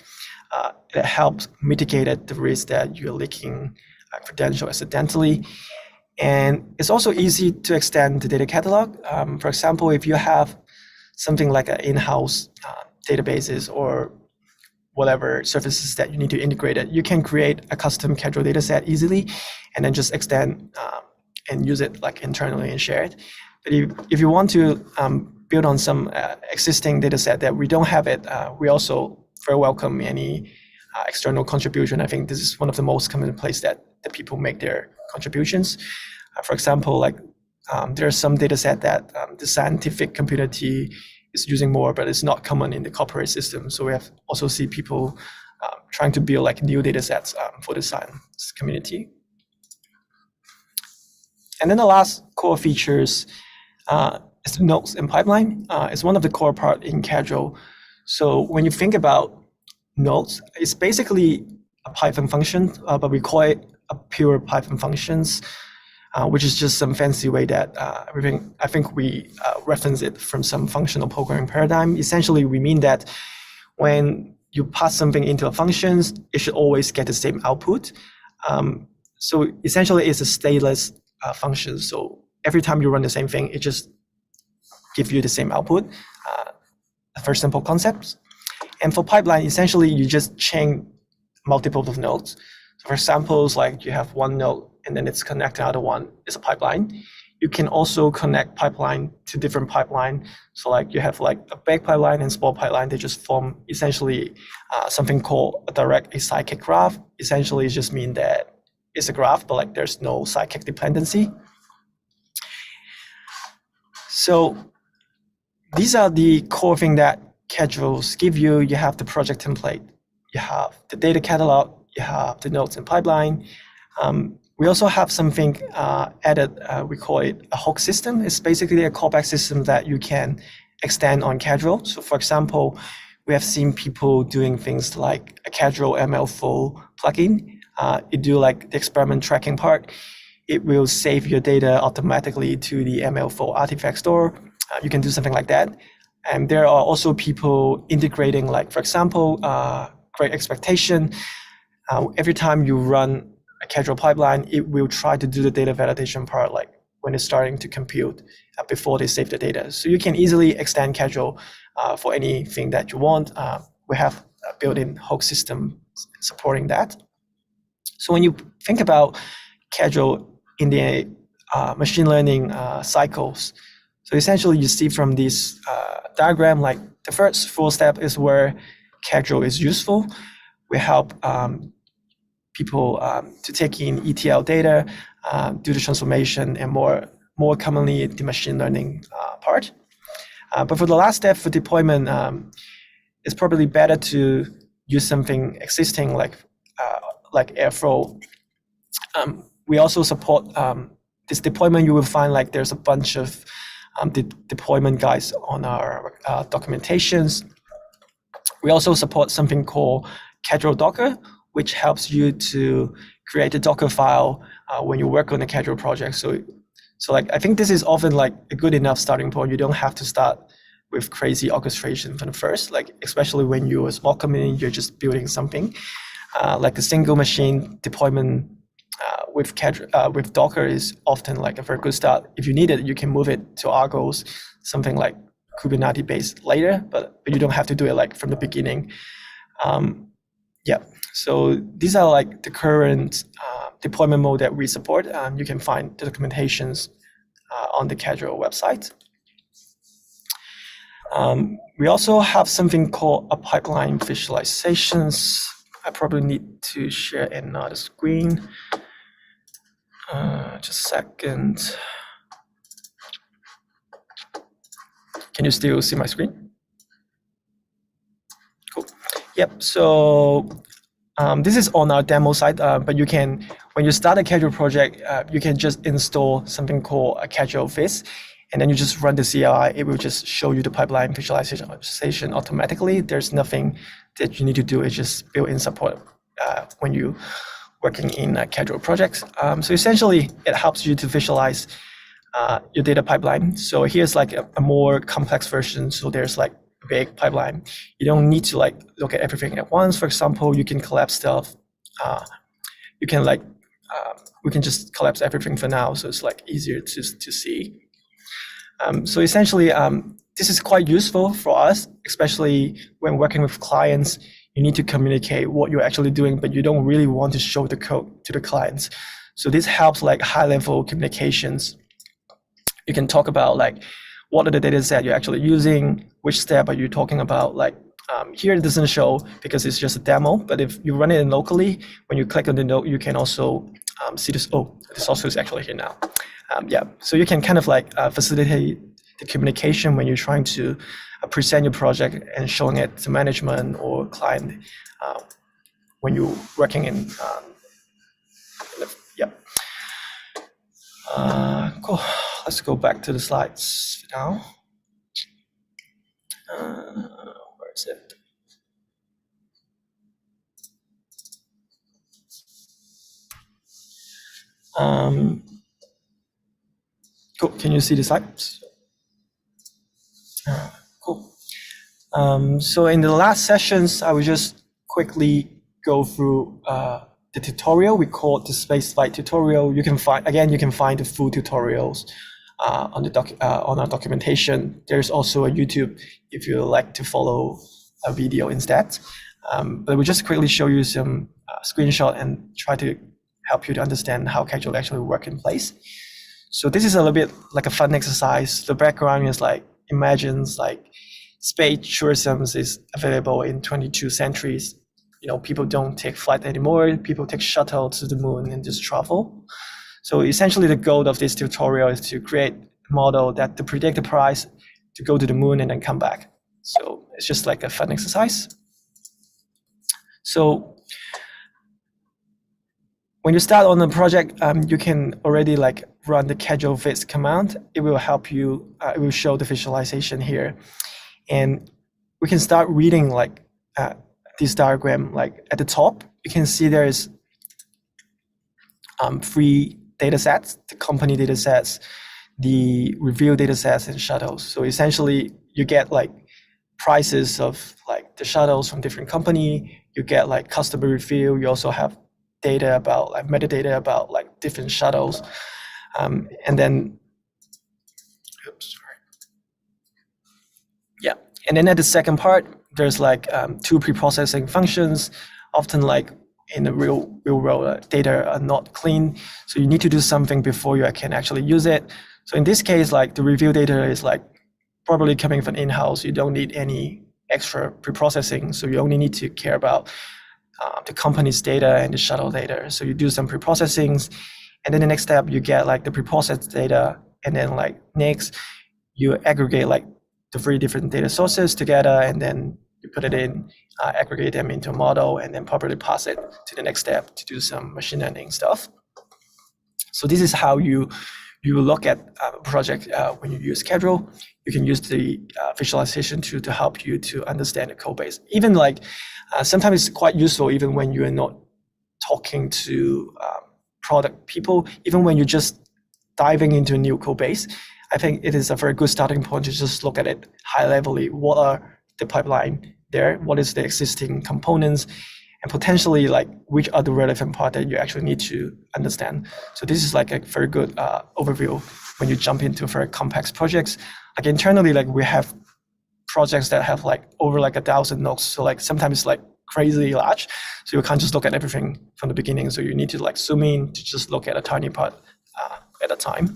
S6: it helps mitigate the risk that you're leaking credential accidentally. And it's also easy to extend the data catalog. For example, if you have something like an in-house databases or whatever services that you need to integrate it, you can create a custom Casual data set easily and then just extend and use it like internally and share it. But if you want to build on some existing data set that we don't have it, we also very welcome any external contribution. I think this is one of the most common place that people make their contributions. For example, like there are some data set that the scientific community is using more, but it's not common in the corporate system. So we have also see people trying to build like new data sets for the science community. And then the last core features is the nodes and pipeline. It's one of the core part in Casual. So when you think about nodes, it's basically a Python function, but we call it a pure Python functions, which is just some fancy way that I think we reference it from some functional programming paradigm. Essentially, we mean that when you pass something into a functions, it should always get the same output. So essentially, it's a stateless function. So every time you run the same thing, it just gives you the same output. For simple concepts. And for pipeline, essentially, you just chain multiple of nodes. So for examples, like you have one node and then it's connected to another one, is a pipeline. You can also connect pipeline to different pipeline. So like you have like a big pipeline and small pipeline, they just form essentially something called a direct acyclic graph. Essentially, it just means that it's a graph, but like there's no cyclic dependency. So these are the core thing that Casuals give you. You have the project template, you have the data catalog, you have the nodes and pipeline. We also have something added, we call it a hook system. It's basically a callback system that you can extend on Casual. So for example, we have seen people doing things like a Casual ML4 plugin. It do like the experiment tracking part. It will save your data automatically to the ML4 artifact store. You can do something like that. And there are also people integrating, like, for example, Great Expectation. Every time you run a casual pipeline, it will try to do the data validation part like when it's starting to compute before they save the data. So you can easily extend casual for anything that you want. We have a built-in hook system supporting that. So when you think about casual in the machine learning cycles, so essentially you see from this diagram, like the first full step is where casual is useful. We help people to take in ETL data, do the transformation, and more commonly the machine learning part. But for the last step for deployment, it's probably better to use something existing like Airflow. We also support this deployment. You will find like there's a bunch of deployment guides on our documentations. We also support something called Casual Docker, which helps you to create a Docker file when you work on a casual project. So like I think this is often like a good enough starting point. You don't have to start with crazy orchestration from the first, like especially when you're a small company, you're just building something. Like a single machine deployment with Docker is often like a very good start. If you need it, you can move it to Argos, something like Kubernetes based later, but you don't have to do it like from the beginning. Yeah, so these are like the current deployment mode that we support. You can find the documentations on the Casual website. We also have something called a pipeline visualizations. I probably need to share another screen. Just a second. Can you still see my screen? Cool. Yep. So this is on our demo site, but you can, when you start a casual project, you can just install something called a casual viz, and then you just run the CLI. It will just show you the pipeline visualization automatically. There's nothing that you need to do. It's just built-in support when you working in casual projects. So essentially, it helps you to visualize your data pipeline. So here's like a more complex version. So there's like a big pipeline. You don't need to like look at everything at once. For example, you can collapse stuff. You can like, we can just collapse everything for now. So it's like easier to see. So essentially, this is quite useful for us, especially when working with clients. You need to communicate what you're actually doing, but you don't really want to show the code to the clients. So this helps like high-level communications. You can talk about like what are the data set you're actually using, which step are you talking about. Like here it doesn't show because it's just a demo, but if you run it in locally, when you click on the node, you can also see this. Oh, this also is actually here now. Yeah, so you can kind of like facilitate the communication when you're trying to present your project and showing it to management or client when you're working in. Yeah. Cool. Let's go back to the slides now. Where is it? Cool. Can you see the slides? Cool. So in the last sessions, I will just quickly go through the tutorial. We call it the spaceflight tutorial. You can find the full tutorials on our documentation. There's also a YouTube if you like to follow a video instead. But we'll just quickly show you some screenshot and try to help you to understand how casual actually work in place. So this is a little bit like a fun exercise. The background is like imagines like space tourism is available in 22 centuries. You know, people don't take flight anymore. People take shuttle to the moon and just travel. So essentially the goal of this tutorial is to create a model that to predict the price to go to the moon and then come back. So it's just like a fun exercise. So when you start on the project, you can already like run the casual viz command. It will help you, it will show the visualization here. And we can start reading like this diagram. Like at the top, you can see there's 3 data sets, the company data sets, the review data sets, and shuttles. So essentially you get like prices of like the shuttles from different company, you get like customer review, you also have data about like metadata about like different shuttles. And then, oops, sorry. Yeah, and then at the second part, there's like two pre-processing functions. Often like in the real world, data are not clean, so you need to do something before you can actually use it. So in this case, like the review data is like probably coming from in-house. You don't need any extra pre-processing, so you only need to care about the company's data and the shuttle data. So you do some pre-processings, and then the next step you get like the pre-processed data, and then like next you aggregate like the 3 different data sources together, and then you put it in, aggregate them into a model, and then properly pass it to the next step to do some machine learning stuff. So this is how you look at a project when you use Schedule. You can use the visualization tool to help you to understand the code base. Even like sometimes it's quite useful even when you are not talking to product people, even when you're just diving into a new code base. I think it is a very good starting point to just look at it high levelly. What are the pipeline there? What is the existing components? And potentially like which are the relevant part that you actually need to understand. So this is like a very good overview when you jump into very complex projects. Like internally, like we have projects that have like over like 1,000 nodes. So like sometimes it's like crazy large. So you can't just look at everything from the beginning. So you need to like zoom in to just look at a tiny part at a time.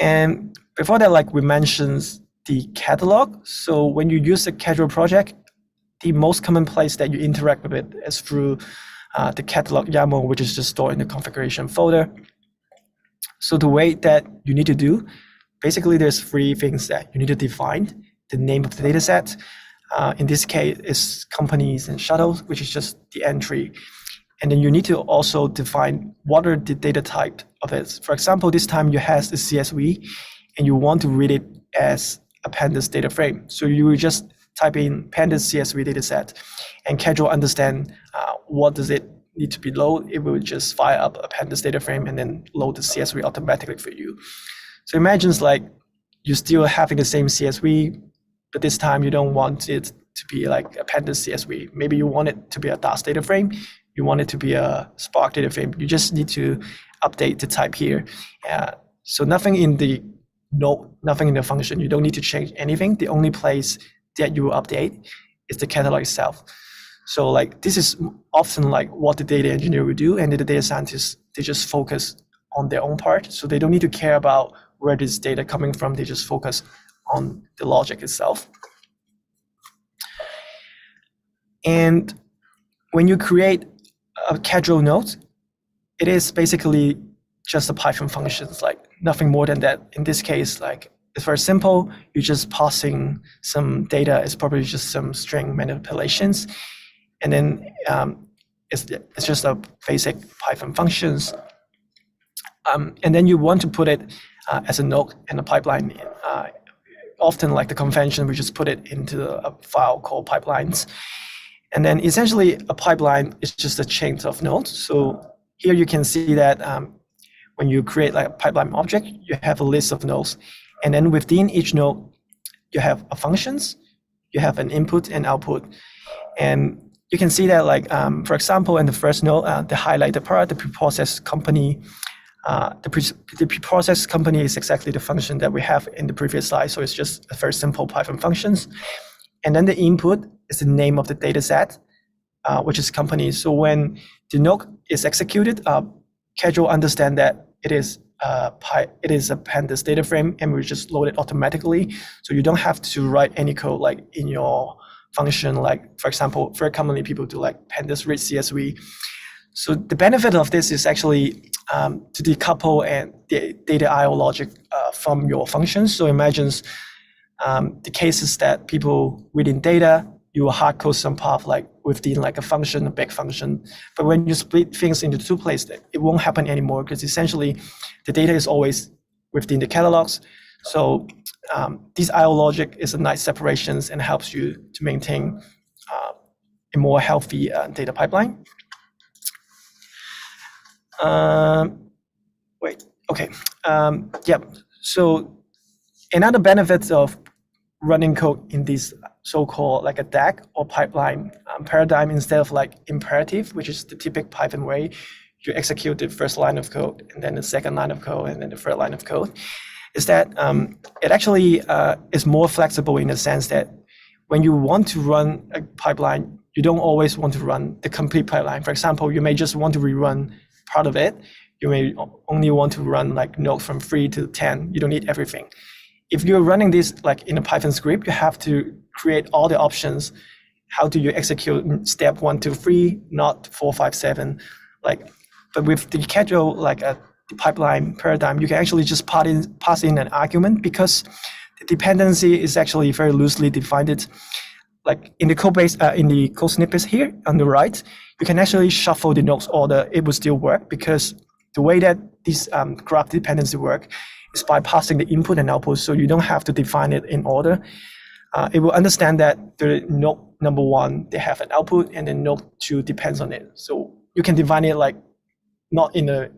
S6: And before that, like we mentioned the catalog. So when you use a Schedule project, the most common place that you interact with it is through the catalog YAML, which is just stored in the configuration folder. So the way that you need to do, basically there's 3 things that you need to define. The name of the data set, in this case is companies and shuttles, which is just the entry. And then you need to also define what are the data type of it. For example, this time you have the CSV and you want to read it as a pandas data frame. So you will just type in pandas CSV dataset, and Schedule understand what does it need to be loaded. It will just fire up a pandas data frame and then load the CSV automatically for you. So imagine like you're still having the same CSV, but this time you don't want it to be like a pandas CSV. Maybe you want it to be a DAS data frame. You want it to be a Spark data frame. You just need to update the type here. So nothing in the node, nothing in the function. You don't need to change anything. The only place that you will update is the catalog itself. So like this is often like what the data engineer will do, and the data scientists, they just focus on their own part. So they don't need to care about where this data coming from. They just focus on the logic itself. And when you create a Schedule node, it is basically just a Python functions, like nothing more than that. In this case, like it's very simple. You're just passing some data. It's probably just some string manipulations. And then it's just a basic Python functions. And then you want to put it as a node in a pipeline. Often like the convention, we just put it into a file called pipelines. And then essentially a pipeline is just a chain of nodes. So here you can see that when you create like a pipeline object, you have a list of nodes. And then within each node, you have a functions, you have an input and output. And you can see that like, for example, in the first node, the highlighted part, the preprocessed company, the preprocessed company is exactly the function that we have in the previous slide. So it's just a very simple Python functions. And then the input is the name of the data set, which is company. So when the node is executed, Schedule understand that it is a pandas data frame, and we just load it automatically. So you don't have to write any code like in your function. Like for example, very commonly people do like pandas read CSV. So the benefit of this is actually to decouple and the data IO logic from your functions. So imagine the cases that people reading data, you will hard code some path like within like a function, a big function. But when you split things into 2 places, it won't happen anymore, because essentially the data is always within the catalogs. So this IO logic is a nice separations and helps you to maintain a more healthy data pipeline. Yeah. So another benefit of running code in this so-called like a DAG or pipeline paradigm instead of like imperative, which is the typical Python way. You execute the first line of code and then the second line of code and then the third line of code. Is that it actually is more flexible in the sense that when you want to run a pipeline, you don't always want to run the complete pipeline. For example, you may just want to rerun part of it. You may only want to run like node from 3 to 10. You don't need everything. If you're running this like in a Python script, you have to create all the options. How do you execute step 1, 2, 3, not 4, 5, 7? Like, but with the schedule, like a pipeline paradigm, you can actually just pass in an argument because the dependency is actually very loosely defined. Like in the code base, in the code snippets here on the right, you can actually shuffle the nodes order. It will still work because the way that these graph dependency work is by passing the input and output, so you don't have to define it in order. It will understand that the node number 1, they have an output, and then node 2 depends on it. So you can define it like not in a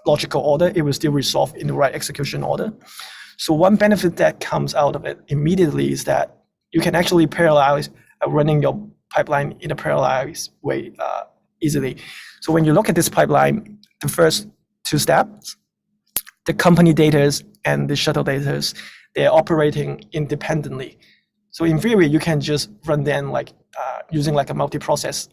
S6: logical order. It will still resolve in the right execution order. So one benefit that comes out of it immediately is that you can actually parallelize running your pipeline in a parallelized way easily. So when you look at this pipeline, the first 2 steps, the company data and the shuttle data, they're operating independently. So in theory, you can just run them like using like a multi-process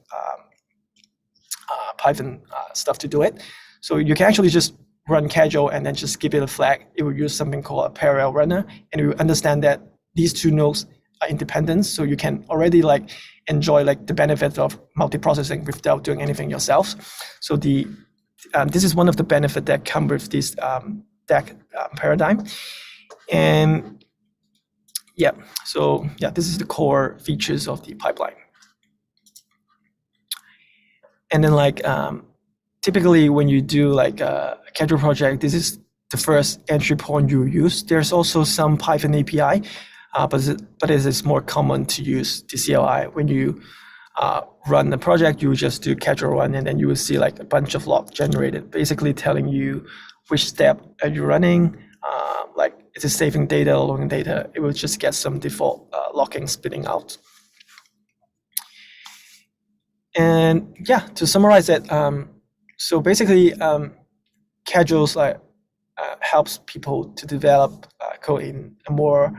S6: Python stuff to do it. So you can actually just run casual and then just give it a flag. It will use something called a parallel runner, and it will understand that these 2 nodes are independent. So you can already like enjoy like the benefits of multi-processing without doing anything yourself. So this is one of the benefits that come with this DAG paradigm. And yeah, so yeah, this is the core features of the pipeline. And then like typically when you do like a casual project, this is the first entry point you use. There's also some Python API, but it is more common to use the CLI. When you run the project, you just do casual run, and then you will see like a bunch of logs generated, basically telling you which step are you running, like is it saving data or logging data. It will just get some default logging spitting out. And yeah, to summarize it, so basically casuals helps people to develop code in a more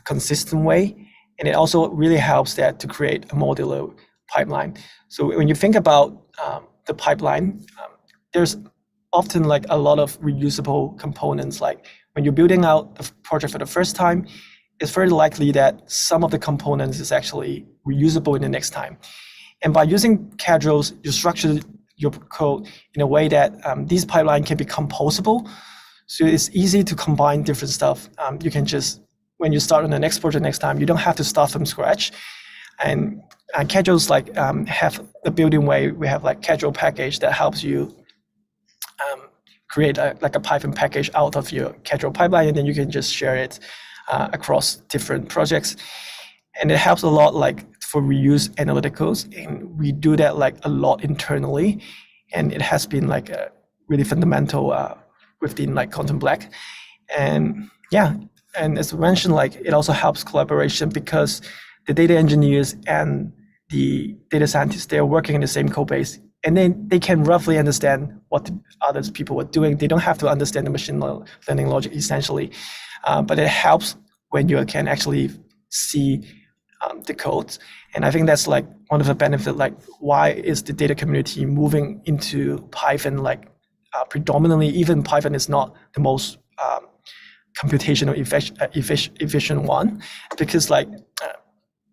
S6: consistent way, and it also really helps that to create a modular pipeline. So when you think about the pipeline, there's often like a lot of reusable components. Like when you're building out the project for the first time, it's very likely that some of the components is actually reusable in the next time. And by using casuals, you structure your code in a way that these pipeline can be composable. So it's easy to combine different stuff. You can just, when you start on the next project next time, you don't have to start from scratch. And casuals like have the built-in way. We have like casual package that helps you create like a Python package out of your casual pipeline, and then you can just share it across different projects. And it helps a lot like for reuse analyticals, and we do that like a lot internally, and it has been like a really fundamental within like Content Black. And yeah, and as mentioned, like it also helps collaboration because the data engineers and the data scientists, they're working in the same code base, and then they can roughly understand what the other people are doing. They don't have to understand the machine learning logic essentially, but it helps when you can actually see the code. And I think that's like one of the benefits, like why is the data community moving into Python like predominantly, even Python is not the most computational efficient one, because like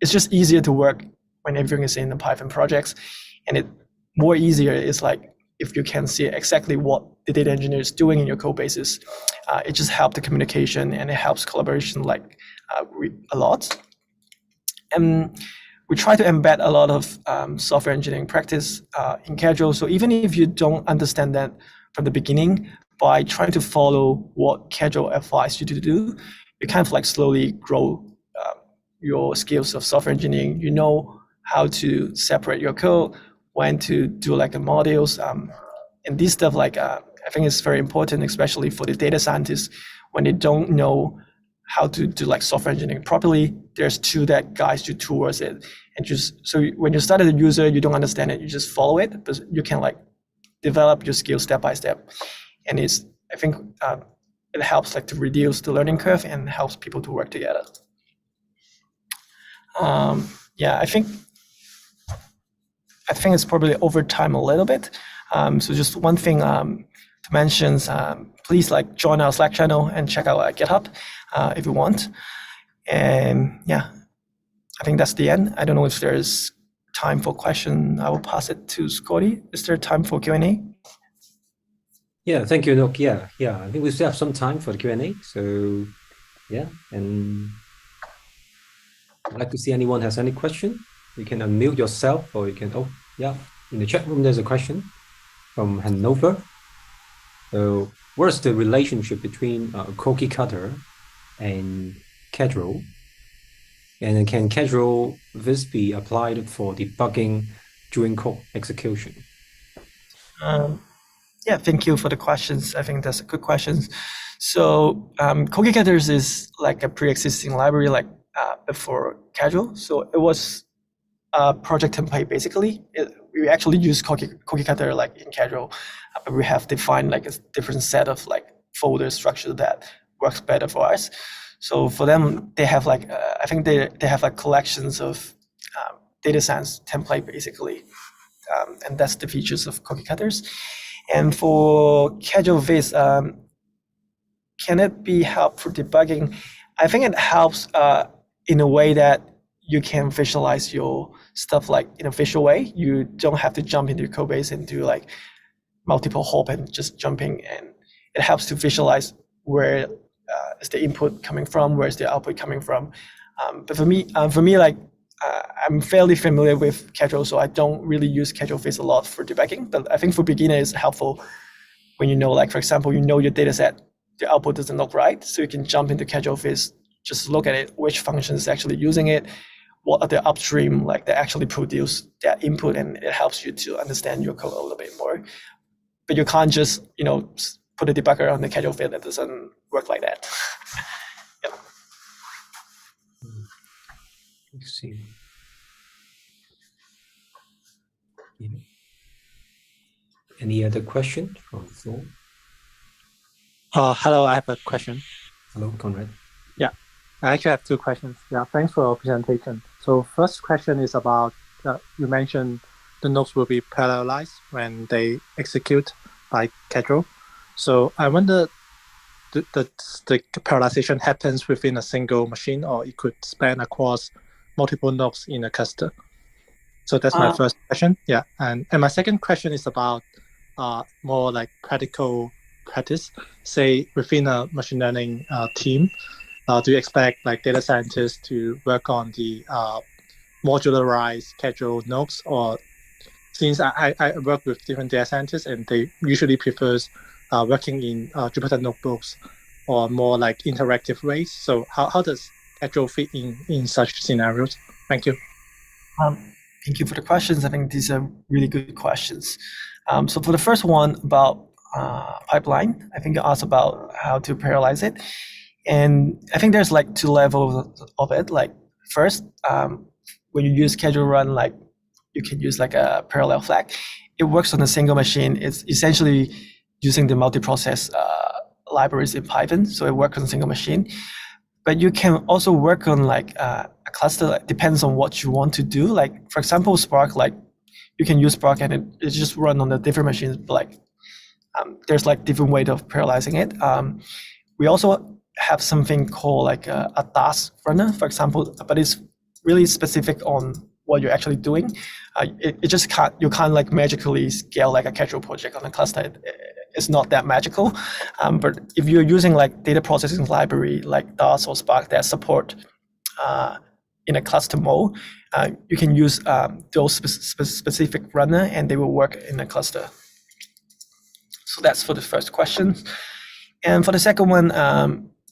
S6: it's just easier to work when everything is in the Python projects, and it more easier is like if you can see exactly what the data engineer is doing in your code bases. It just helps the communication and it helps collaboration like a lot. And we try to embed a lot of software engineering practice in casual. So even if you don't understand that from the beginning, by trying to follow what casual advises you to do, you kind of like slowly grow your skills of software engineering. You know how to separate your code, when to do like a modules, and this stuff like I think is very important, especially for the data scientists when they don't know how to do like software engineering properly, there's two that guides you towards it. And just so when you start as a user, you don't understand it, you just follow it, but you can like develop your skills step by step. And I think it helps like to reduce the learning curve and helps people to work together. Yeah, I think it's probably over time a little bit. So just one thing to mention, please like join our Slack channel and check out our GitHub if you want. And yeah, I think that's the end. I don't know if there's time for question. I will pass it to Scotty. Is there time for Q&A?
S1: Yeah, thank you, Nook. Yeah, I think we still have some time for the Q&A. So yeah, and I'd like to see anyone has any question. You can unmute yourself, or you can, oh yeah, in the chat room there's a question from Hanover. So what's the relationship between cookie cutter and casual? And can casual this be applied for debugging during code execution?
S6: Yeah, thank you for the questions. I think that's a good question. So cookie cutters is like a pre-existing library like before casual. So it was a project template basically. We actually use cookie cutter like in casual, but we have defined like a different set of like folder structure that works better for us. So for them, they have like I think they have like collections of data science template basically, and that's the features of cookie cutters. And for casual viz, can it be helpful debugging? I think it helps in a way that you can visualize your stuff like in a visual way. You don't have to jump into your code base and do like multiple hop and just jumping, and it helps to visualize where is the input coming from, where's the output coming from. But for me, like I'm fairly familiar with casual, so I don't really use casual viz a lot for debugging. But I think for beginners, it's helpful when you know, like for example, you know your data set, the output doesn't look right, so you can jump into casual viz, just look at it, which function is actually using it, what are the upstream like that actually produce that input, and it helps you to understand your code a little bit more. But you can't just put a debugger on the casual viz. That doesn't work like that. Yeah.
S1: Let's see. Any other question from the floor?
S7: Hello, I have a question.
S1: Hello, Conrad.
S7: Yeah, I actually have two questions. Yeah, thanks for your presentation. So first question is about, you mentioned the nodes will be parallelized when they execute by casual. So I wonder, the parallelization happens within a single machine, or it could span across multiple nodes in a cluster? So that's my first question. Yeah, and my second question is about more like practical practice. Say within a machine learning team, do you expect like data scientists to work on the modularized casual nodes, or since I work with different data scientists and they usually prefer working in Jupyter notebooks or more like interactive ways. So how does casual fit in such scenarios? Thank you.
S6: Thank you for the questions. I think these are really good questions. So for the first one about pipeline, I think you asked about how to parallelize it. And I think there's like two levels of it. Like first, when you use casual run, like you can use like a parallel flag. It works on a single machine. It's essentially using the multiprocess libraries in Python. So it works on a single machine. But you can also work on like a cluster that depends on what you want to do. Like for example, Spark, like you can use Spark and it just run on the different machines. But like there's like different ways of parallelizing it. We also have something called like a task runner, for example, but it's really specific on what you're actually doing. It just you can't like magically scale like a casual project on a cluster. It's not that magical. But if you're using like data processing library like DAS or Spark that support in a cluster mode, you can use those specific runner and they will work in a cluster. So that's for the first question. And for the second one,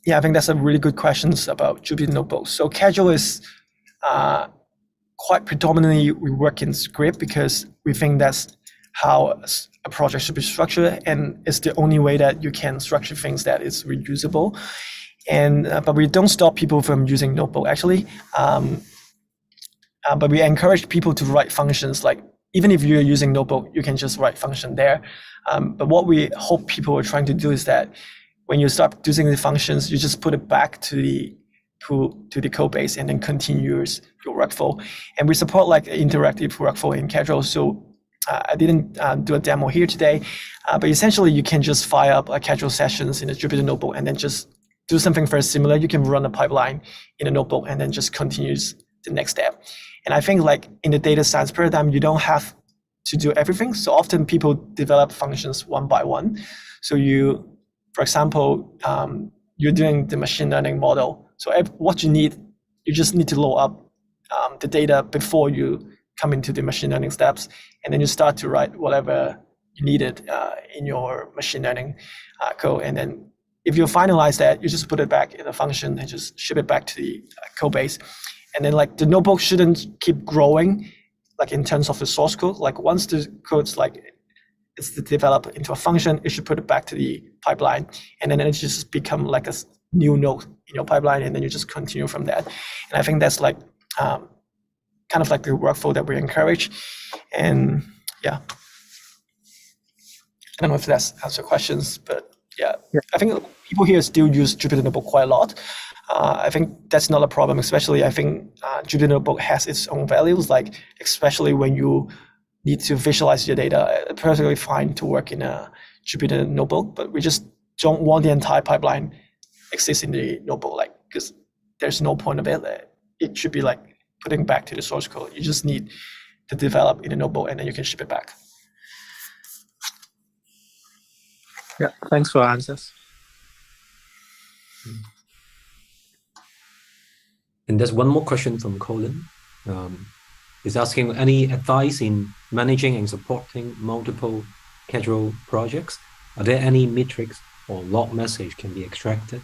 S6: yeah, I think that's a really good question about Jupyter Notebooks. So casual is quite predominantly we work in script because we think that's how a project should be structured, and it's the only way that you can structure things that is reusable. and but we don't stop people from using notebook actually. But we encourage people to write functions, like even if you're using notebook, you can just write function there. But what we hope people are trying to do is that when you start using the functions, you just put it back to the code base and then continues your workflow. And we support like interactive workflow in Casual. So I didn't do a demo here today, but essentially you can just fire up a Casual sessions in a Jupyter notebook and then just do something very similar. You can run a pipeline in a notebook and then just continues the next step. And I think like in the data science paradigm, you don't have to do everything. So often people develop functions one by one. So for example, you're doing the machine learning model. So what you need, you just need to load up the data before you come into the machine learning steps. And then you start to write whatever you needed in your machine learning code. And then if you finalize that, you just put it back in a function and just ship it back to the code base. And then like the notebook shouldn't keep growing, like in terms of the source code. Like once the code's like it's developed into a function, you should put it back to the pipeline, and then it just become like a new node in your pipeline, and then you just continue from that. And I think that's like kind of like the workflow that we encourage. And yeah, I don't know if that's answer questions, but yeah, I think people here still use Jupyter Notebook quite a lot. I think that's not a problem, especially I think Jupyter Notebook has its own values, like especially when you need to visualize your data, perfectly fine to work in a Jupyter Notebook, but we just don't want the entire pipeline exist in the notebook, like, because there's no point of it. It should be like putting back to the source code. You just need to develop in a notebook and then you can ship it back.
S7: Yeah, thanks for answers.
S1: And there's one more question from Colin. He's asking any advice in managing and supporting multiple casual projects. Are there any metrics or log message can be extracted?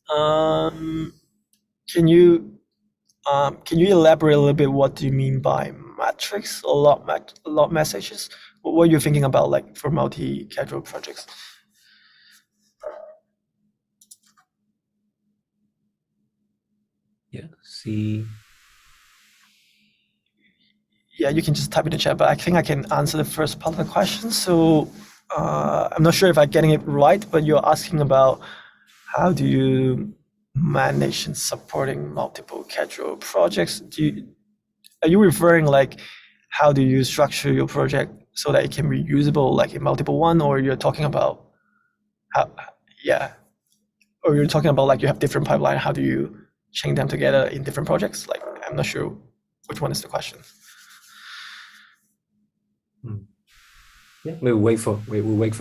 S6: Can you elaborate a little bit? What do you mean by metrics or log messages? What are you thinking about, like for multi-casual projects?
S1: Yeah, see.
S6: Yeah, you can just type in the chat, but I think I can answer the first part of the question. So I'm not sure if I'm getting it right, but you're asking about how do you manage and supporting multiple casual projects? Are you referring like how do you structure your project so that it can be usable like in multiple one, or you're talking about how, or you're talking about like you have different pipeline, how do you chain them together in different projects? Like, I'm not sure which one is the question.
S1: Yeah, we'll wait for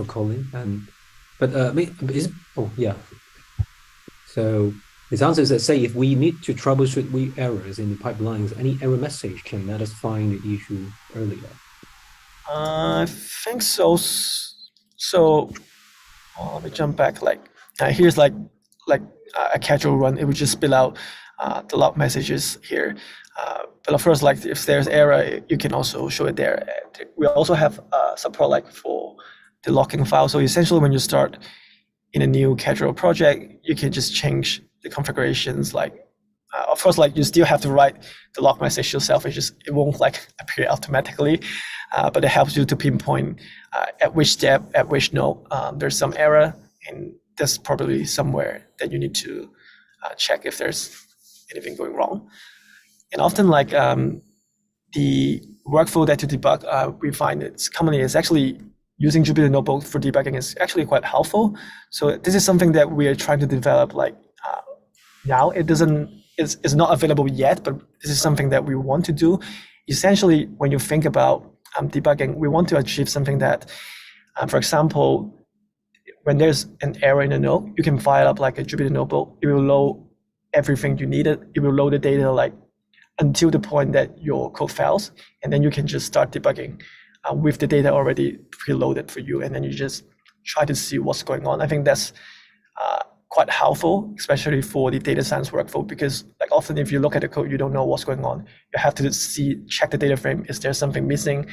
S1: Colin. So his answer is that say if we need to troubleshoot errors in the pipelines, any error message can let us find the issue earlier.
S6: I think so. So let me jump back. Like here's like a casual run. It would just spill out the log messages here. But of course, like if there's error, you can also show it there. And we also have support like for the logging file. So essentially, when you start in a new casual project, you can just change the configurations. Like, of course, like you still have to write the log message yourself. It won't like appear automatically, but it helps you to pinpoint at which step, at which node there's some error, and there's probably somewhere that you need to check if there's anything going wrong. And often like the workflow that to debug, we find it's commonly is actually using Jupyter Notebook for debugging is actually quite helpful. So this is something that we are trying to develop like now. It's not available yet, but this is something that we want to do. Essentially, when you think about debugging, we want to achieve something that, for example, when there's an error in a node, you can fire up like a Jupyter Notebook. It will load everything you needed. It will load the data like until the point that your code fails, and then you can just start debugging with the data already preloaded for you, and then you just try to see what's going on. I think that's quite helpful, especially for the data science workflow, because like often if you look at the code, you don't know what's going on. You have to check the data frame. Is there something missing?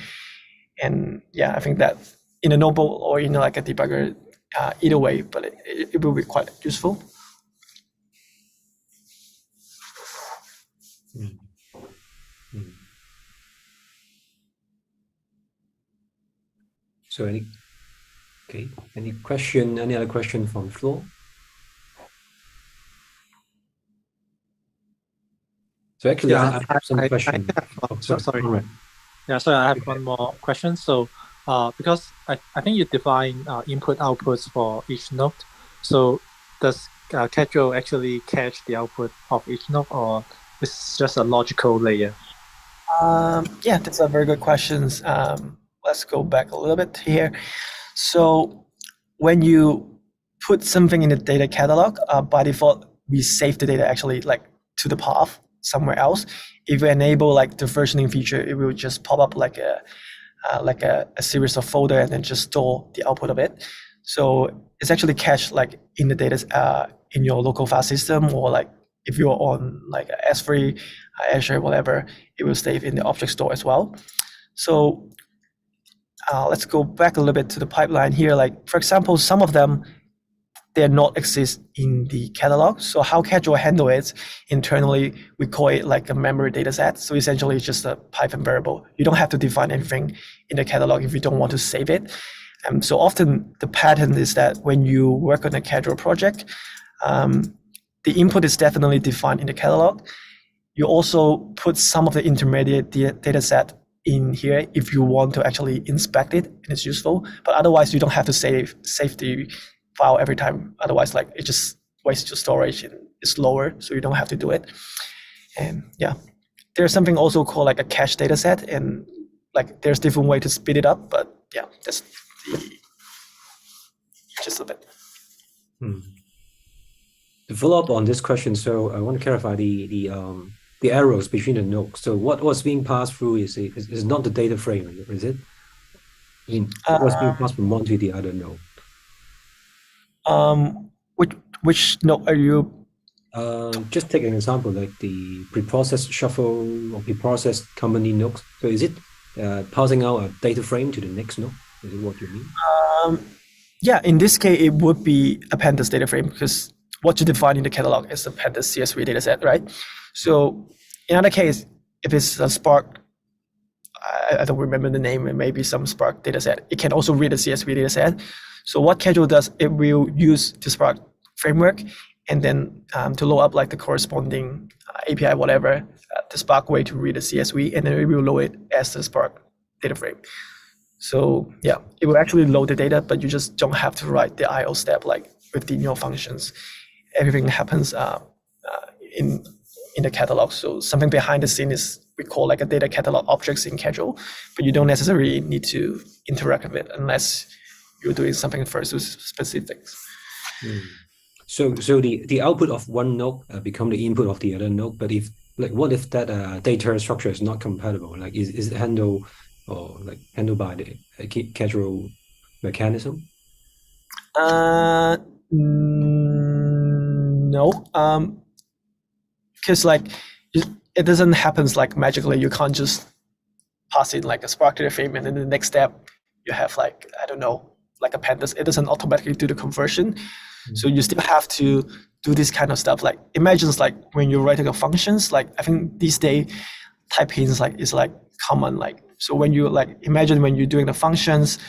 S6: And yeah, I think that in a notebook or in like a debugger, either way, but it will be quite useful.
S1: Mm. Mm. So any other question from the floor? So actually,
S7: Yeah,
S1: I have some questions.
S7: Sorry.
S1: All right.
S7: Yeah, sorry, I have one more question. So, because I think you define input outputs for each node. So, does Casual actually catch the output of each node, or it's just a logical layer?
S6: Yeah, that's a very good question. Let's go back a little bit here. So when you put something in the data catalog, by default, we save the data actually like to the path somewhere else. If you enable like the versioning feature, it will just pop up like a series of folder and then just store the output of it. So it's actually cached like in the data in your local file system, or like if you're on like S3, Azure, whatever, it will save in the object store as well. So let's go back a little bit to the pipeline here. Like for example, some of them, they're not exist in the catalog. So how Casual handle it internally, we call it like a memory data set. So essentially it's just a Python variable. You don't have to define anything in the catalog if you don't want to save it. So often the pattern is that when you work on a Casual project, the input is definitely defined in the catalog. You also put some of the intermediate data set in here if you want to actually inspect it and it's useful. But otherwise, you don't have to save the file every time. Otherwise, like it just wastes your storage and it's slower, so you don't have to do it. And yeah, there's something also called like a cache data set, and like there's different way to speed it up. But yeah, that's the gist of it.
S1: To follow up on this question, so I want to clarify the arrows between the nodes. So what was being passed through is not the data frame, is it? What's being passed from one to the other node?
S6: Which node are you?
S1: Just take an example, like the preprocessed shuffle or preprocessed company nodes. So is it passing out a data frame to the next node? Is it what you mean?
S6: Yeah, in this case, it would be a pandas data frame, because what you define in the catalog is the pandas CSV dataset, right? So in other case, if it's a Spark, I don't remember the name, it may be some Spark dataset, it can also read a CSV dataset. So what Casual does, it will use the Spark framework and then to load up like the corresponding API, whatever, the Spark way to read a CSV, and then it will load it as the Spark data frame. So yeah, it will actually load the data, but you just don't have to write the IO step like within your functions. Everything happens in the catalog. So something behind the scene is we call like a data catalog objects in Casual, but you don't necessarily need to interact with it unless you're doing something first with specifics.
S1: So the output of one node become the input of the other node. But if like what if that data structure is not compatible? Like is it handled by the Casual mechanism?
S6: No, because like it doesn't happen like magically. You can't just pass in like a Spark data frame and then the next step you have like, I don't know, like a pandas. It doesn't automatically do the conversion. So you still have to do this kind of stuff. Like imagine like when you're writing a functions, like I think these days typing is like common. Like so when you like imagine when you're doing the functions,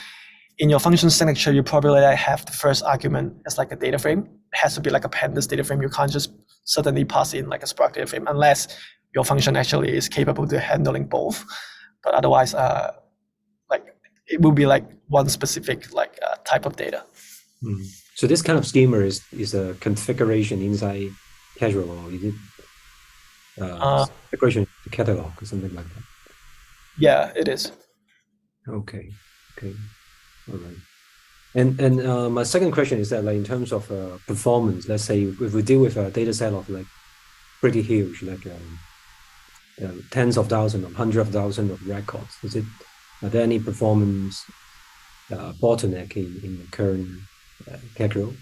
S6: in your function signature, you probably like have the first argument as like a data frame. It has to be like a pandas data frame. You can't just suddenly pass in like a Spark data frame unless your function actually is capable of handling both. But otherwise, like it will be like one specific like type of data.
S1: So this kind of schema is a configuration inside Casual, or is it configuration catalog or something like that?
S6: Yeah, it is.
S1: Okay. All right. And my second question is that like in terms of performance, let's say if we deal with a data set of like pretty huge, like tens of thousands or hundreds of thousands of records, are there any performance bottleneck in the current Casual?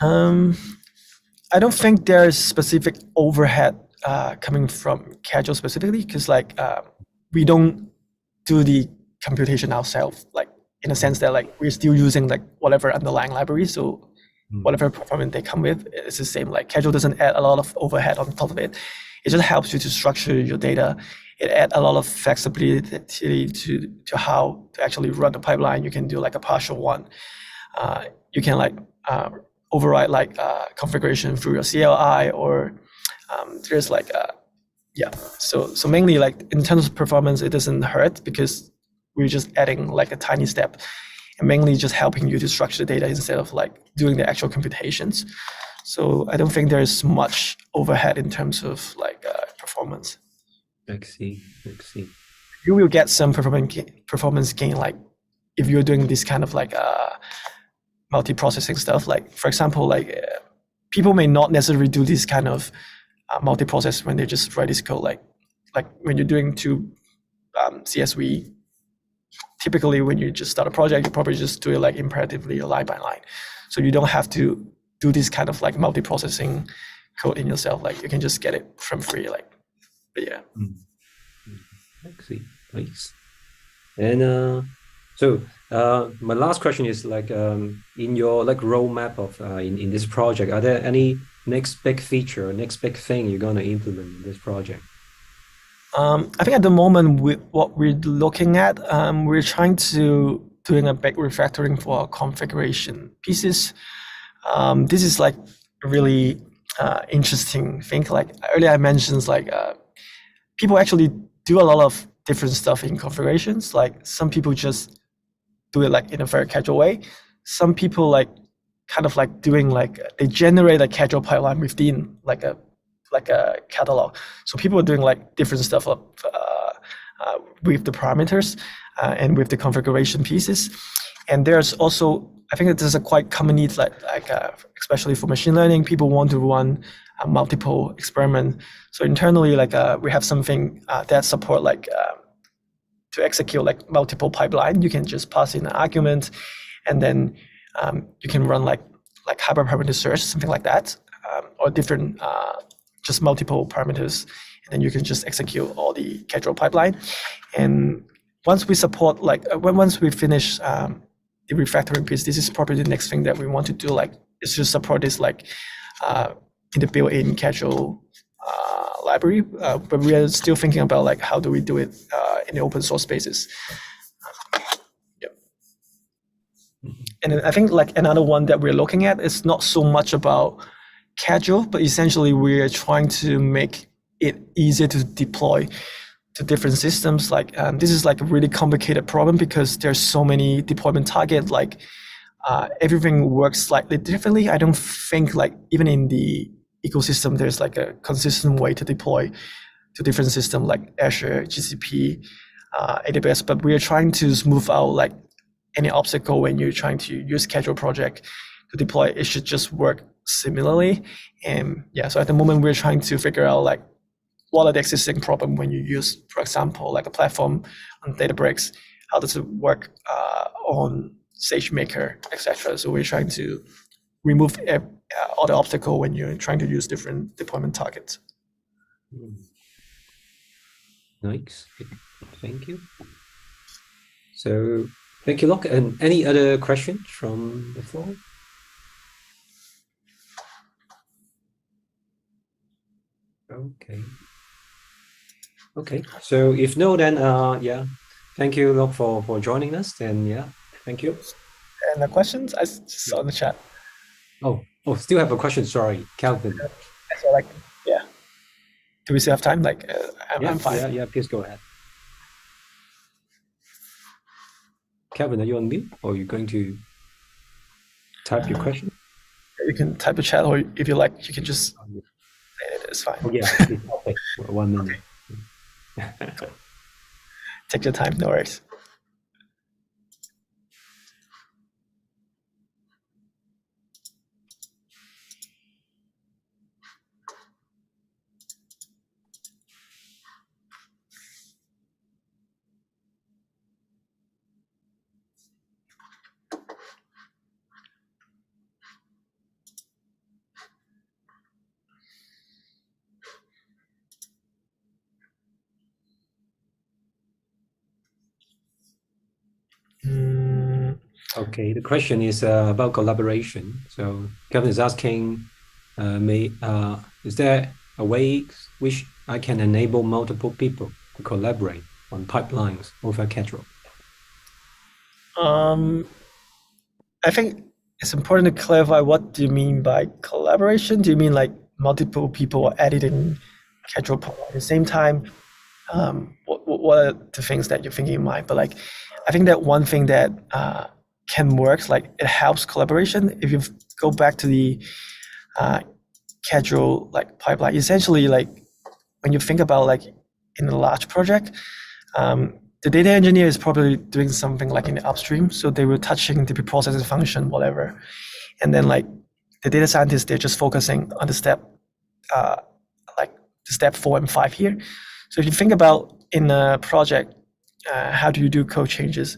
S6: I don't think there's specific overhead coming from Casual specifically, because like we don't do the computation ourselves. Like in a sense that like we're still using like whatever underlying library. So whatever performance they come with, it's the same. Like casual doesn't add a lot of overhead on top of it. It just helps you to structure your data. It adds a lot of flexibility to how to actually run the pipeline. You can do like a partial one. You can like override like configuration through your CLI, or there's like so mainly like in terms of performance, it doesn't hurt because we're just adding like a tiny step, and mainly just helping you to structure the data instead of like doing the actual computations. So I don't think there's much overhead in terms of like performance.
S1: I see.
S6: You will get some performance gain, like if you're doing this kind of like multi-processing stuff. Like for example, like people may not necessarily do this kind of multi-process when they just write this code. Like when you're doing two CSV, typically when you just start a project, you probably just do it like imperatively or line by line. So you don't have to do this kind of like multi-processing code in yourself. Like you can just get it from free. Like, but yeah.
S1: I see. Nice. And so my last question is like in your like roadmap of in this project, are there any next big feature or next big thing you're gonna implement in this project?
S6: I think at the moment, with what we're looking at, we're trying to doing a big refactoring for our configuration pieces. This is like a really interesting thing. Like earlier I mentioned, like people actually do a lot of different stuff in configurations. Like some people just do it like in a very casual way. Some people like kind of like doing like they generate a casual pipeline within like a catalog. So people are doing like different stuff with the parameters and with the configuration pieces. And there's also, I think that there's a quite common need, like especially for machine learning, people want to run multiple experiment. So internally, like we have something that support like to execute like multiple pipeline. You can just pass in an argument, and then you can run like hyperparameter search, something like that, or different just multiple parameters, and then you can just execute all the casual pipeline. And once we support like once we finish the refactoring piece, this is probably the next thing that we want to do. Like is to support this like in the built-in casual library, but we are still thinking about like how do we do it in the open source spaces. And I think like another one that we're looking at is not so much about casual, but essentially we're trying to make it easier to deploy to different systems. Like this is like a really complicated problem because there's so many deployment targets. Like everything works slightly differently. I don't think like even in the ecosystem there's like a consistent way to deploy to different systems like Azure, GCP, AWS. But we are trying to smooth out like any obstacle when you're trying to use casual project to deploy. It should just work similarly. And yeah, so at the moment we're trying to figure out like what are the existing problem when you use, for example, like a platform on Databricks, how does it work on SageMaker, etc. So we're trying to remove all the obstacle when you're trying to use different deployment targets.
S1: Nice, thank you. So thank you, Locke. And any other questions from the floor? Okay. So if no, then yeah, thank you, Locke, for joining us. And yeah, thank you.
S6: And the questions I just saw in the chat.
S1: Oh, still have a question. Sorry, Calvin.
S6: So like, yeah. Do we still have time? Like, I'm fine.
S1: Yeah. Please go ahead. Calvin, are you on mute, or are you going to type your question?
S6: You can type a chat, or if you like, you can just say it. It's fine.
S1: Oh, yeah, okay. 1 minute.
S6: Take your time, no worries.
S1: Okay, the question is about collaboration. So Kevin is asking, is there a way which I can enable multiple people to collaborate on pipelines over Kedro?
S6: I think it's important to clarify, what do you mean by collaboration? Do you mean like multiple people editing Kedro pipeline at the same time? What are the things that you're thinking in mind? But like, I think that one thing that can work, like it helps collaboration. If you go back to the Kedro like pipeline, essentially like when you think about like in a large project, the data engineer is probably doing something like in the upstream. So they were touching the preprocessing function, whatever. And then like the data scientists, they're just focusing on the step, like the step 4 and 5 here. So if you think about in a project, how do you do code changes?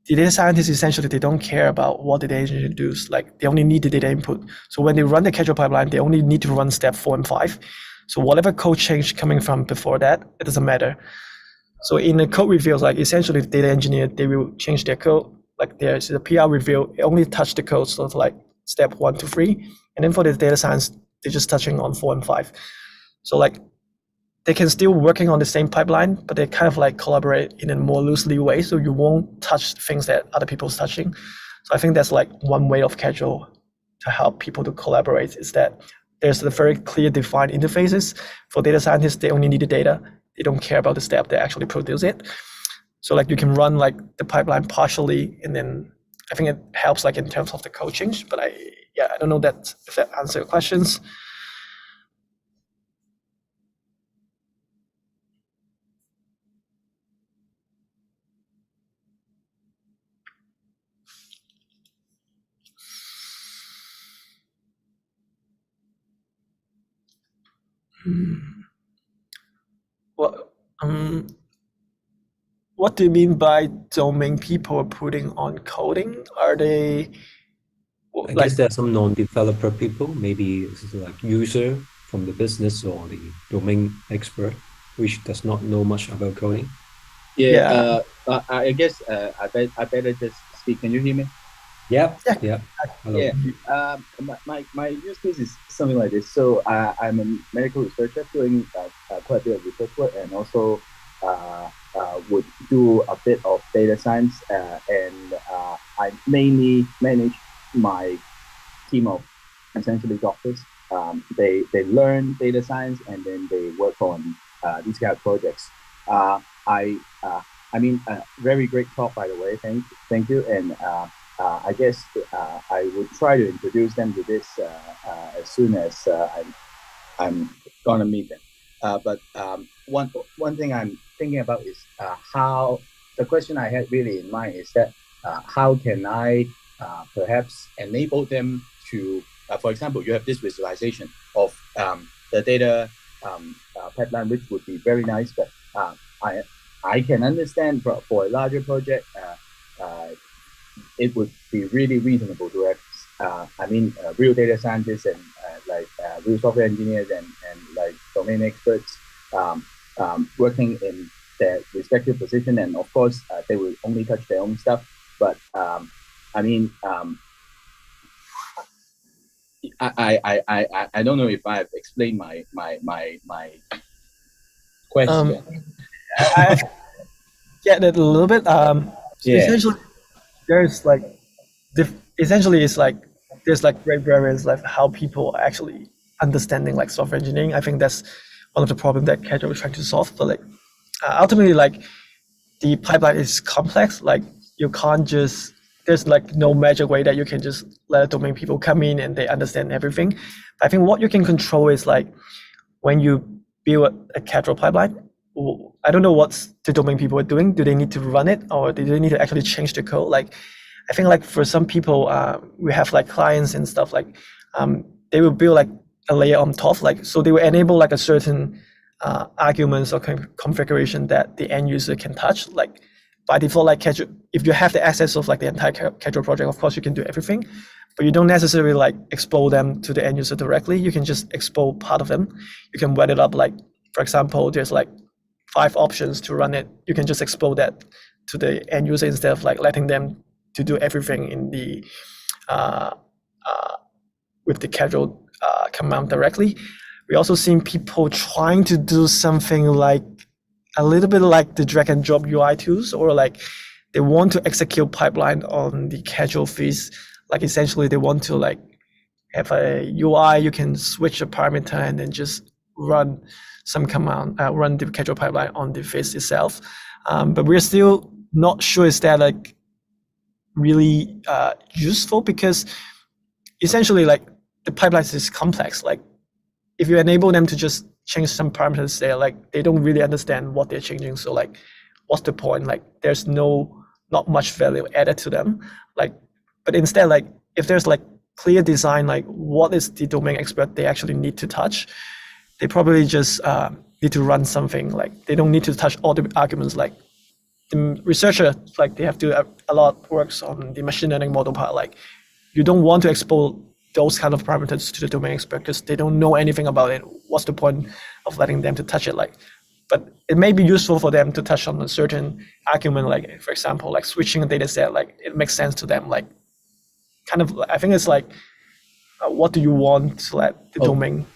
S6: The data scientists, essentially, they don't care about what the data engineer does. Like they only need the data input. So when they run the Kedro pipeline, they only need to run step 4 and 5. So whatever code change coming from before that, it doesn't matter. So in the code reviews, like essentially the data engineer, they will change their code. Like there's a PR review, it only touch the code, so like step 1 to 3. And then for the data science, they're just touching on 4 and 5. So like they can still working on the same pipeline, but they kind of like collaborate in a more loosely way. So you won't touch things that other people's touching. So I think that's like one way of Kedro to help people to collaborate, is that there's a very clear defined interfaces. For data scientists, they only need the data. They don't care about the step, they actually produce it. So like you can run like the pipeline partially, and then I think it helps like in terms of the code change, but I don't know that if that answers your questions. What do you mean by domain people are putting on coding? Are they
S1: I guess there are some non-developer people, maybe this is like user from the business or the domain expert, which does not know much about coding.
S8: I guess I better just speak. Can you hear me?
S1: Yeah.
S8: Hello. Yeah. My use case is something like this. So I'm a medical researcher doing quite a bit of research work, and also would do a bit of data science, and I mainly manage my team of essentially doctors. They learn data science, and then they work on these kind of projects. I mean, very great talk, by the way. Thank you. And I guess I would try to introduce them to this as soon as I'm gonna meet them. But one thing I'm thinking about is how the question I had really in mind is that how can I perhaps enable them to, for example, you have this visualization of the data pipeline, which would be very nice, but I can understand for a larger project, it would be really reasonable to have, real data scientists and real software engineers and like domain experts working in their respective position. And of course, they will only touch their own stuff. But I don't know if I've explained my question.
S6: I get it a little bit. Essentially, there's like there's like great variance like how people are actually understanding like software engineering. I think that's one of the problems that Kedro is trying to solve. But like ultimately, like the pipeline is complex. Like you can't just, there's like no magic way that you can just let domain people come in and they understand everything. But I think what you can control is like when you build a Kedro pipeline, I don't know what the domain people are doing. Do they need to run it, or do they need to actually change the code? Like, I think like for some people, we have like clients and stuff, like they will build like a layer on top, like so they will enable like a certain arguments or configuration that the end user can touch. Like by default, like Kedro, if you have the access of like the entire Kedro project, of course you can do everything, but you don't necessarily like expose them to the end user directly. You can just expose part of them. You can wet it up. Like for example, there's like 5 options to run it. You can just expose that to the end user instead of like letting them to do everything in the with the casual command directly. We also seen people trying to do something like a little bit like the drag and drop UI tools, or like they want to execute pipeline on the casual fees. Like essentially they want to like have a UI, you can switch a parameter and then just run some command, run the casual pipeline on the face itself. But we're still not sure is that like really useful, because essentially like the pipeline is complex. Like if you enable them to just change some parameters there, like they don't really understand what they're changing. So like, what's the point? Like there's not much value added to them. Like, but instead, like if there's like clear design, like what is the domain expert they actually need to touch, they probably just need to run something. Like they don't need to touch all the arguments. Like the researcher, like they have to a lot works on the machine learning model part. Like you don't want to expose those kind of parameters to the domain expert because they don't know anything about it. What's the point of letting them to touch it? Like, but it may be useful for them to touch on a certain argument, like for example, like switching a data set, like it makes sense to them. Like kind of, I think it's like, what do you want to let the domain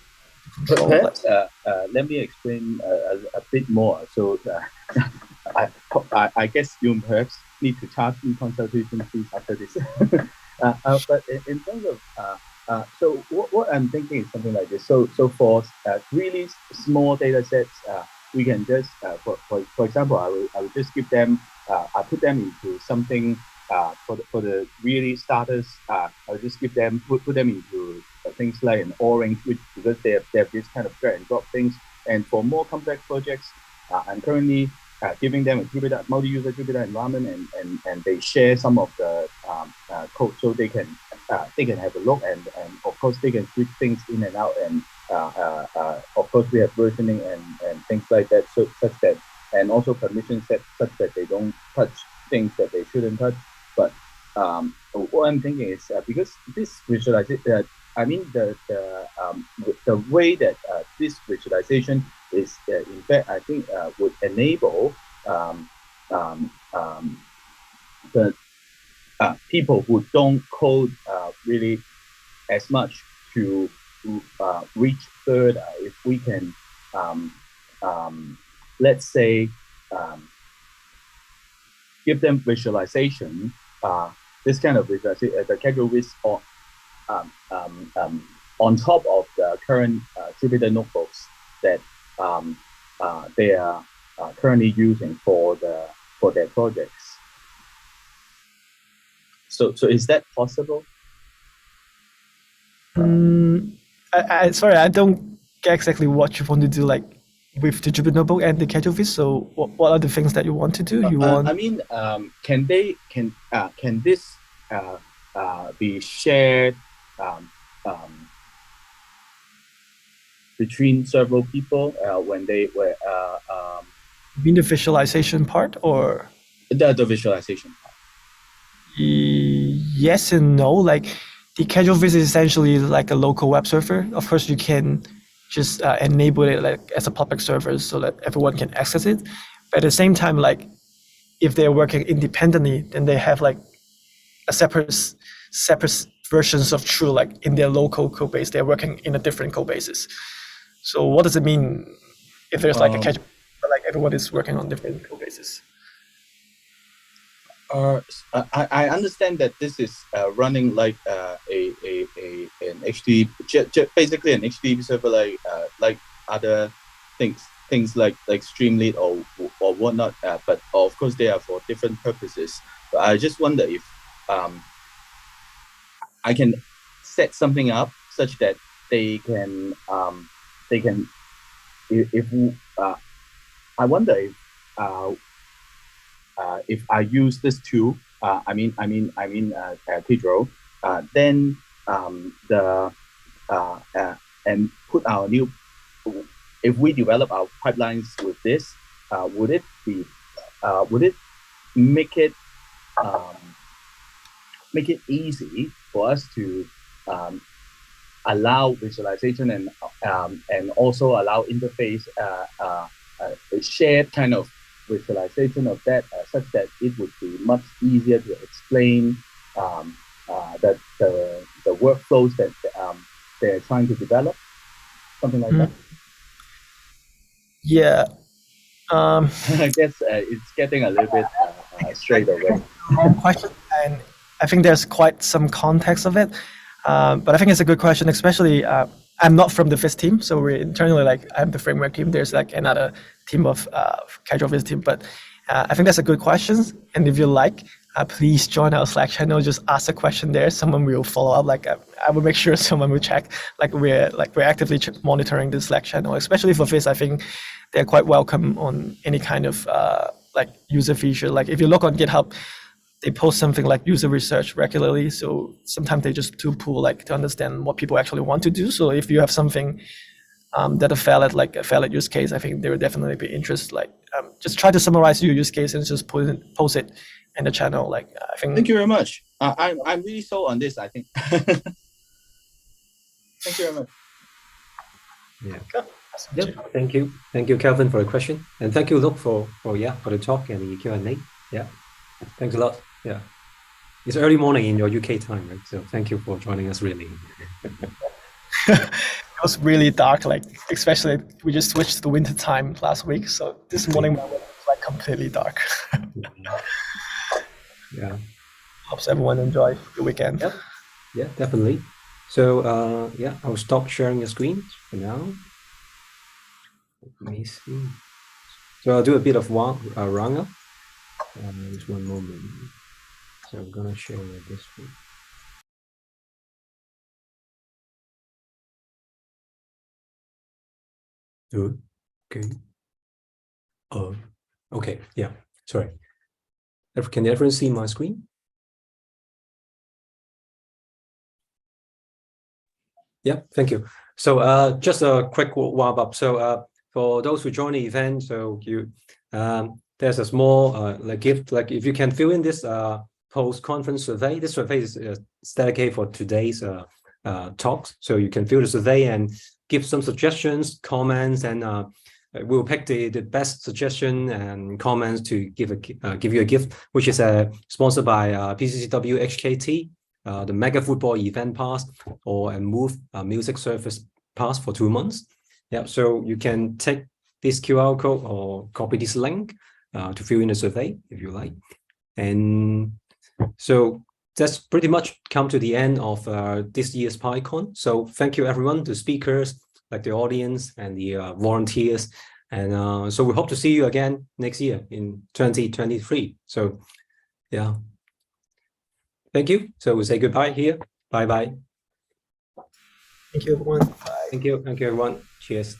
S6: control?
S8: Perhaps let me explain a bit more. So I guess you perhaps need to charge me consultation fees after this. But in terms of so what I'm thinking is something like this. So for really small data sets, we can just for example, I will just give them I put them into something for the really starters. I'll just give them put them into things like an orange, which because they have this kind of drag and drop things. And for more complex projects, I'm currently giving them a Jupyter multi-user Jupyter environment, and they share some of the code, so they can have a look, and of course they can switch things in and out, and of course we have versioning and things like that, so such that, and also permission set such that they don't touch things that they shouldn't touch. But what I'm thinking is because this visualization, I mean the way that this visualization is in fact I think would enable the people who don't code really as much to reach further. If we can let's say give them visualization, this kind of visualization, the casual risk on top of the current Jupyter notebooks that they are currently using for their projects. So is that possible?
S6: Sorry, I don't get exactly what you want to do, like with the Jupyter notebook and the casual fish. So what are the things that you want to do?
S8: I mean, can this be shared between several people when they were
S6: you mean the visualization part, or
S8: the visualization part?
S6: Yes and no. Like the casual fish is essentially like a local web server. Of course, you can just enable it like as a public server so that everyone can access it. But at the same time, like if they're working independently, then they have like a separate versions of True, like in their local code base. They're working in a different code bases. So what does it mean if there's like a casual, but like everyone is working on different code bases?
S8: I understand that this is running like an HTTP, basically an HTTP server, like other things like Streamlit or whatnot. But of course they are for different purposes. But I just wonder if I can set something up such that they can I wonder if I use this tool, I mean Pedro, then and put our new, if we develop our pipelines with this, would it make it easy for us to allow visualization and also allow interface, a shared kind of visualization of that such that it would be much easier to explain the workflows that they're trying to develop, something like that.
S6: Yeah.
S8: I guess it's getting a little bit straight away.
S6: Question, and I think there's quite some context of it, but I think it's a good question, especially I'm not from the FIS team, so we're internally like I'm the framework team. There's like another team of casual FIS team, but I think that's a good question. And if you like, please join our Slack channel. Just ask a question there. Someone will follow up. Like I will make sure someone will check. Like we're actively monitoring the Slack channel, especially for FIS. I think they're quite welcome on any kind of like user feature. Like if you look on GitHub, they post something like user research regularly. So sometimes they just to pull like to understand what people actually want to do. So if you have something that a valid use case, I think there will definitely be interest. Like just try to summarize your use case and just post it in the channel. Like I think.
S8: Thank you very much. I'm really sold on this. I think. Thank you very much.
S1: Yeah. Yep. Thank you, Kelvin, for the question, and thank you, Luke, for the talk and the Q&A. Yeah. Thanks a lot. Yeah. It's early morning in your UK time, right? So thank you for joining us, really.
S6: It was really dark, like especially we just switched to winter time last week. So this morning my weather was like completely dark.
S1: Yeah.
S6: Hopes everyone enjoy the weekend.
S1: Yep. Yeah, definitely. So yeah, I'll stop sharing the screen for now. Let me see. So I'll do a bit of roundup. Just one moment. So I'm gonna share this one. Okay. Okay. Yeah. Sorry. Can everyone see my screen? Yeah. Thank you. So just a quick wrap up. So for those who join the event, so you there's a small like gift. Like if you can fill in this post-conference survey. This survey is dedicated for today's talks. So you can fill the survey and give some suggestions, comments, and we'll pick the best suggestion and comments to give you a gift, which is sponsored by PCCW HKT, the Mega Football Event Pass, or a Move Music Service Pass for 2 months. Yeah, so you can take this QR code or copy this link to fill in the survey if you like. And so that's pretty much come to the end of this year's PyCon. So thank you everyone, the speakers, like the audience and the volunteers. And so we hope to see you again next year in 2023. So yeah, thank you. So we'll say goodbye here. Bye-bye.
S6: Thank you, everyone. Bye.
S1: Thank you everyone. Cheers.